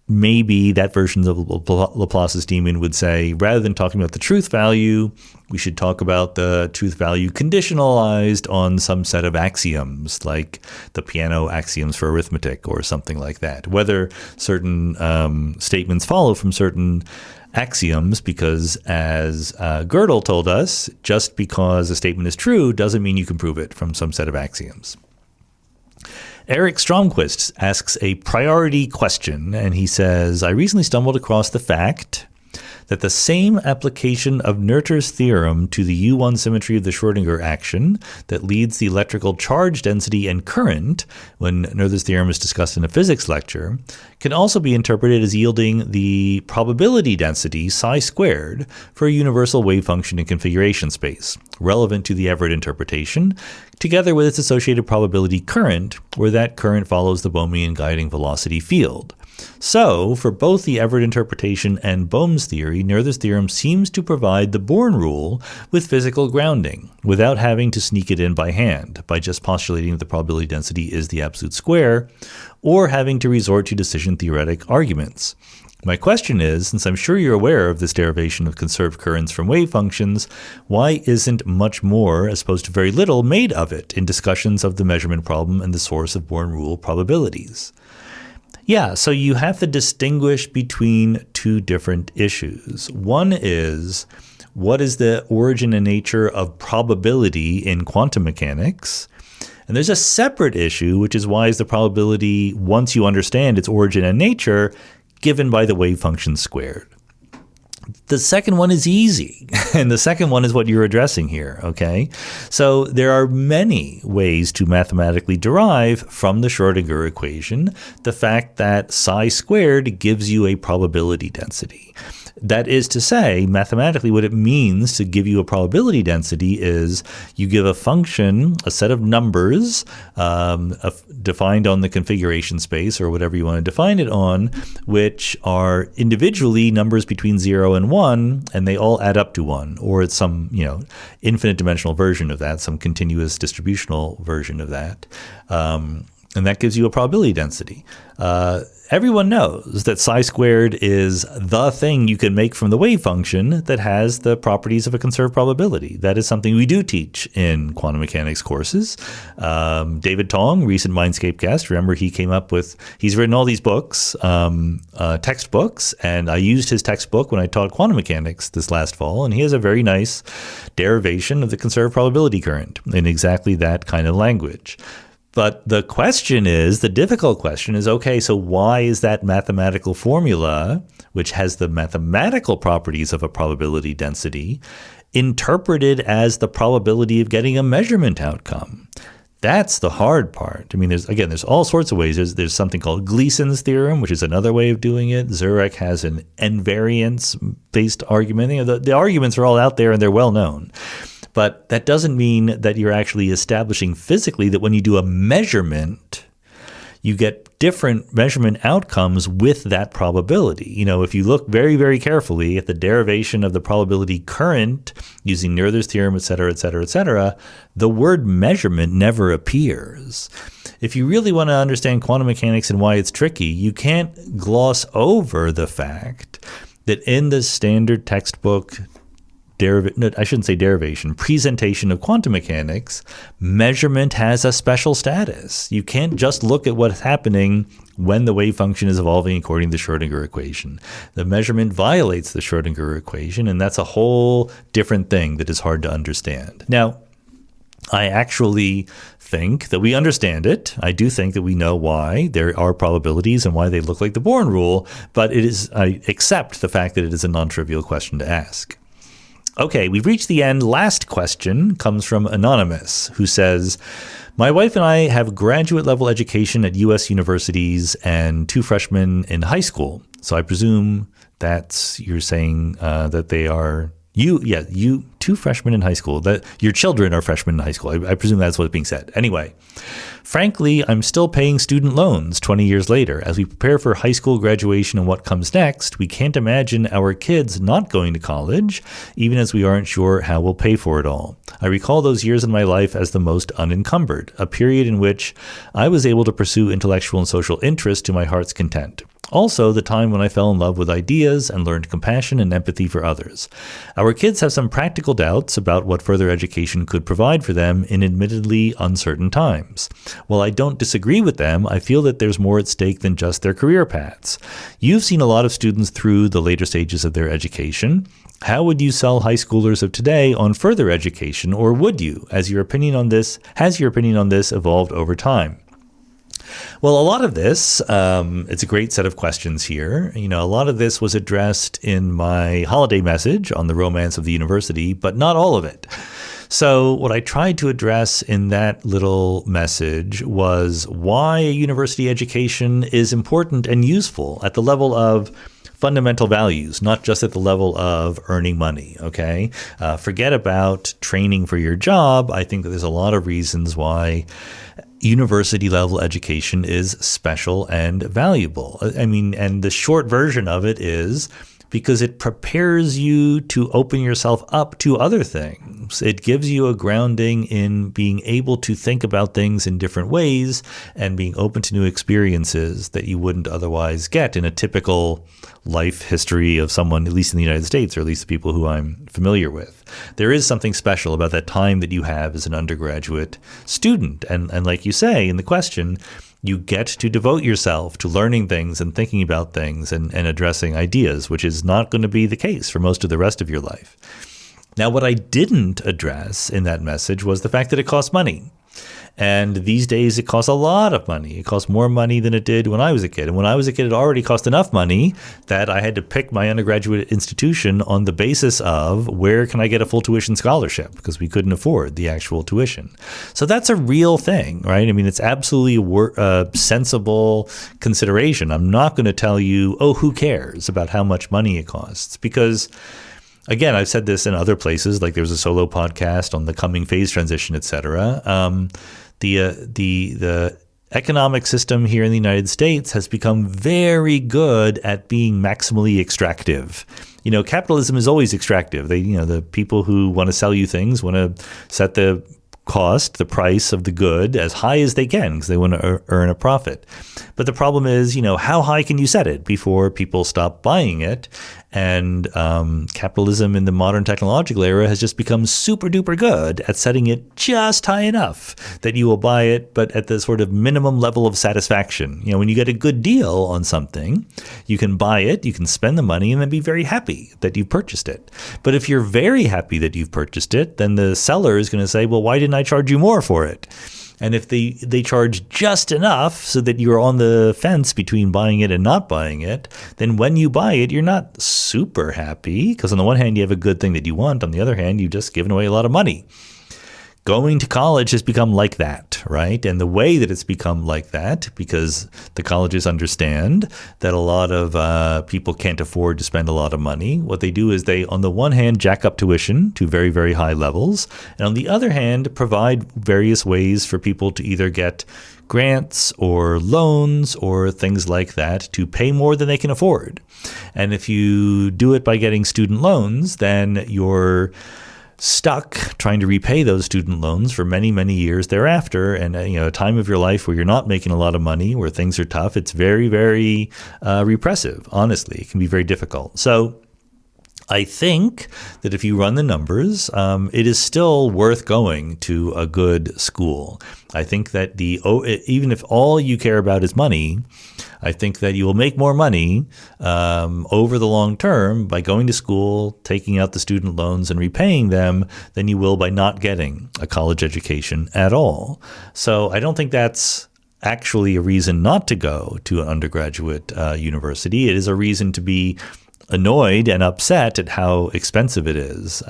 maybe that version of Laplace's demon would say, rather than talking about the truth value, we should talk about the truth value conditionalized on some set of axioms, like the Peano axioms for arithmetic or something like that. Whether certain statements follow from certain axioms, because as Gödel told us, just because a statement is true doesn't mean you can prove it from some set of axioms. Eric Stromquist asks a priority question, and he says, I recently stumbled across the fact that the same application of Noether's theorem to the U1 symmetry of the Schrödinger action that leads the electrical charge density and current, when Noether's theorem is discussed in a physics lecture, can also be interpreted as yielding the probability density psi squared for a universal wave function in configuration space, relevant to the Everett interpretation, together with its associated probability current, where that current follows the Bohmian guiding velocity field. So, for both the Everett interpretation and Bohm's theory, Noether's theorem seems to provide the Born rule with physical grounding, without having to sneak it in by hand, by just postulating that the probability density is the absolute square, or having to resort to decision-theoretic arguments. My question is, since I'm sure you're aware of this derivation of conserved currents from wave functions, why isn't much more, as opposed to very little, made of it in discussions of the measurement problem and the source of Born rule probabilities? Yeah, so you have to distinguish between two different issues. One is, what is the origin and nature of probability in quantum mechanics? And there's a separate issue, which is, why is the probability, once you understand its origin and nature, given by the wave function squared? The second one is easy, and the second one is what you're addressing here, okay? So there are many ways to mathematically derive from the Schrödinger equation the fact that psi squared gives you a probability density. That is to say, mathematically, what it means to give you a probability density is you give a function a set of numbers defined on the configuration space or whatever you want to define it on, which are individually numbers between 0 and 1, and they all add up to 1, or it's some infinite dimensional version of that, some continuous distributional version of that. And that gives you a probability density. Everyone knows that psi squared is the thing you can make from the wave function that has the properties of a conserved probability. That is something we do teach in quantum mechanics courses. David Tong, recent Mindscape guest, remember he's written all these books, textbooks, and I used his textbook when I taught quantum mechanics this last fall, and he has a very nice derivation of the conserved probability current in exactly that kind of language. But the difficult question is, okay, so why is that mathematical formula, which has the mathematical properties of a probability density, interpreted as the probability of getting a measurement outcome? That's the hard part. I mean, there's all sorts of ways. There's something called Gleason's theorem, which is another way of doing it. Zurek has an invariance-based argument. The arguments are all out there and they're well known. But that doesn't mean that you're actually establishing physically that when you do a measurement, you get different measurement outcomes with that probability. If you look very, very carefully at the derivation of the probability current using Noether's theorem, et cetera, et cetera, et cetera, the word measurement never appears. If you really want to understand quantum mechanics and why it's tricky, you can't gloss over the fact that in the standard textbook presentation of quantum mechanics, measurement has a special status. You can't just look at what's happening when the wave function is evolving according to the Schrödinger equation. The measurement violates the Schrödinger equation, and that's a whole different thing that is hard to understand. Now, I actually think that we understand it. I do think that we know why there are probabilities and why they look like the Born rule, but I accept the fact that it is a non-trivial question to ask. Okay, we've reached the end. Last question comes from Anonymous, who says, my wife and I have graduate level education at U.S. universities and 2 freshmen in high school. So I presume you're saying that they are you 2 freshmen in high school, that your children are freshmen in high school. I presume that's what's being said. Anyway, frankly, I'm still paying student loans 20 years later. As we prepare for high school graduation and what comes next, we can't imagine our kids not going to college, even as we aren't sure how we'll pay for it all. I recall those years in my life as the most unencumbered, a period in which I was able to pursue intellectual and social interests to my heart's content. Also, the time when I fell in love with ideas and learned compassion and empathy for others. Our kids have some practical doubts about what further education could provide for them in admittedly uncertain times. While I don't disagree with them, I feel that there's more at stake than just their career paths. You've seen a lot of students through the later stages of their education. How would you sell high schoolers of today on further education, or would you? Has your opinion on this evolved over time? Well, a lot of this, it's a great set of questions here. A lot of this was addressed in my holiday message on the romance of the university, but not all of it. So what I tried to address in that little message was why a university education is important and useful at the level of fundamental values, not just at the level of earning money, okay? Forget about training for your job. I think that there's a lot of reasons why university level education is special and valuable. And the short version of it is because it prepares you to open yourself up to other things. It gives you a grounding in being able to think about things in different ways and being open to new experiences that you wouldn't otherwise get in a typical life history of someone, at least in the United States, or at least the people who I'm familiar with. There is something special about that time that you have as an undergraduate student. And like you say in the question, you get to devote yourself to learning things and thinking about things and addressing ideas, which is not going to be the case for most of the rest of your life. Now, what I didn't address in that message was the fact that it costs money. And these days, it costs a lot of money. It costs more money than it did when I was a kid. And when I was a kid, it already cost enough money that I had to pick my undergraduate institution on the basis of where can I get a full tuition scholarship, because we couldn't afford the actual tuition. So that's a real thing, right? I mean, it's absolutely a sensible consideration. I'm not going to tell you, oh, who cares about how much money it costs, because again, I've said this in other places, like there's a solo podcast on the coming phase transition, et cetera. The economic system here in the United States has become very good at being maximally extractive. Capitalism is always extractive. The people who want to sell you things want to set the cost, the price of the good, as high as they can because they want to earn a profit. But the problem is, how high can you set it before people stop buying it? And capitalism in the modern technological era has just become super duper good at setting it just high enough that you will buy it, but at the sort of minimum level of satisfaction. When you get a good deal on something, you can buy it, you can spend the money, and then be very happy that you purchased it. But if you're very happy that you've purchased it, then the seller is going to say, well, why didn't I charge you more for it? And if they charge just enough so that you're on the fence between buying it and not buying it, then when you buy it, you're not super happy because on the one hand, you have a good thing that you want. On the other hand, you've just given away a lot of money. Going to college has become like that, right? And the way that it's become like that, because the colleges understand that a lot of people can't afford to spend a lot of money, what they do is they, on the one hand, jack up tuition to very, very high levels, and on the other hand, provide various ways for people to either get grants or loans or things like that to pay more than they can afford. And if you do it by getting student loans, then you're stuck trying to repay those student loans for many, many years thereafter. And, a time of your life where you're not making a lot of money, where things are tough, it's very, very repressive. Honestly, it can be very difficult. So I think that if you run the numbers, it is still worth going to a good school. I think that even if all you care about is money, I think that you will make more money over the long term by going to school, taking out the student loans and repaying them than you will by not getting a college education at all. So I don't think that's actually a reason not to go to an undergraduate university. It is a reason to be annoyed and upset at how expensive it is.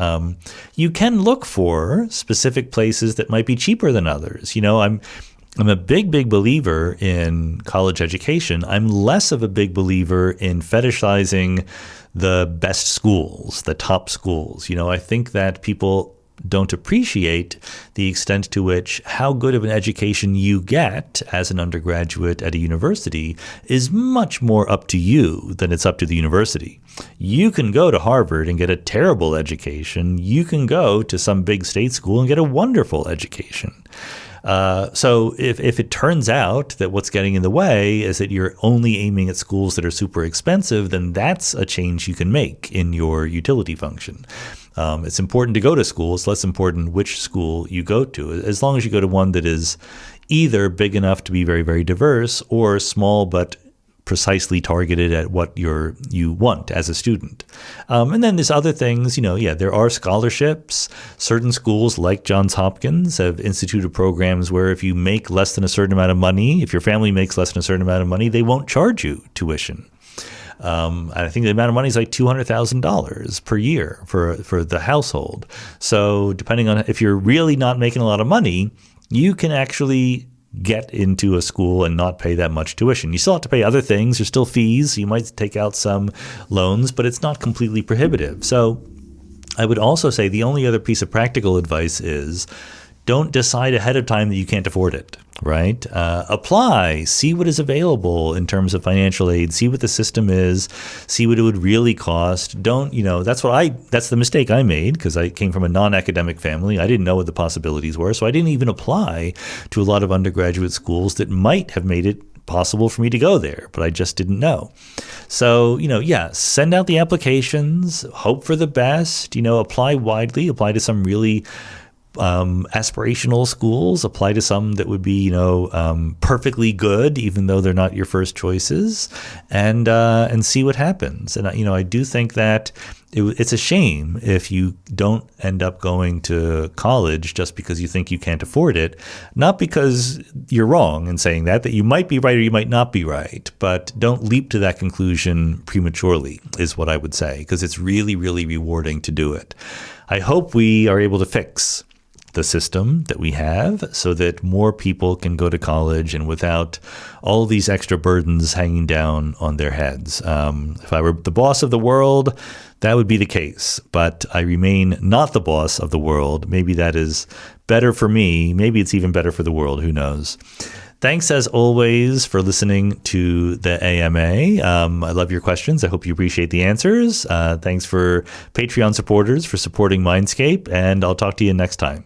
You can look for specific places that might be cheaper than others. I'm a big, big believer in college education. I'm less of a big believer in fetishizing the best schools, the top schools. I think that people don't appreciate the extent to which how good of an education you get as an undergraduate at a university is much more up to you than it's up to the university. You can go to Harvard and get a terrible education. You can go to some big state school and get a wonderful education. So if it turns out that what's getting in the way is that you're only aiming at schools that are super expensive, then that's a change you can make in your utility function. It's important to go to school. It's less important which school you go to, as long as you go to one that is either big enough to be very, very diverse or small but precisely targeted at what you want as a student. And then there's other things, there are scholarships. Certain schools like Johns Hopkins have instituted programs where if you make less than a certain amount of money, if your family makes less than a certain amount of money, they won't charge you tuition. I think the amount of money is like $200,000 per year for the household. So depending on if you're really not making a lot of money, you can actually get into a school and not pay that much tuition. You still have to pay other things. There's still fees. You might take out some loans, but it's not completely prohibitive. So I would also say the only other piece of practical advice is don't decide ahead of time that you can't afford it, right? Apply, see what is available in terms of financial aid, see what the system is, see what it would really cost. That's the mistake I made because I came from a non-academic family. I didn't know what the possibilities were, so I didn't even apply to a lot of undergraduate schools that might have made it possible for me to go there, but I just didn't know. So, send out the applications, hope for the best, apply widely, apply to some really aspirational schools, apply to some that would be, perfectly good, even though they're not your first choices, and see what happens. And I do think that it's a shame if you don't end up going to college just because you think you can't afford it. Not because you're wrong in saying that you might be right or you might not be right, but don't leap to that conclusion prematurely is what I would say, because it's really, really rewarding to do it. I hope we are able to fix the system that we have so that more people can go to college and without all these extra burdens hanging down on their heads. If I were the boss of the world, that would be the case. But I remain not the boss of the world. Maybe that is better for me. Maybe it's even better for the world. Who knows? Thanks, as always, for listening to the AMA. I love your questions. I hope you appreciate the answers. Thanks for Patreon supporters for supporting Mindscape, and I'll talk to you next time.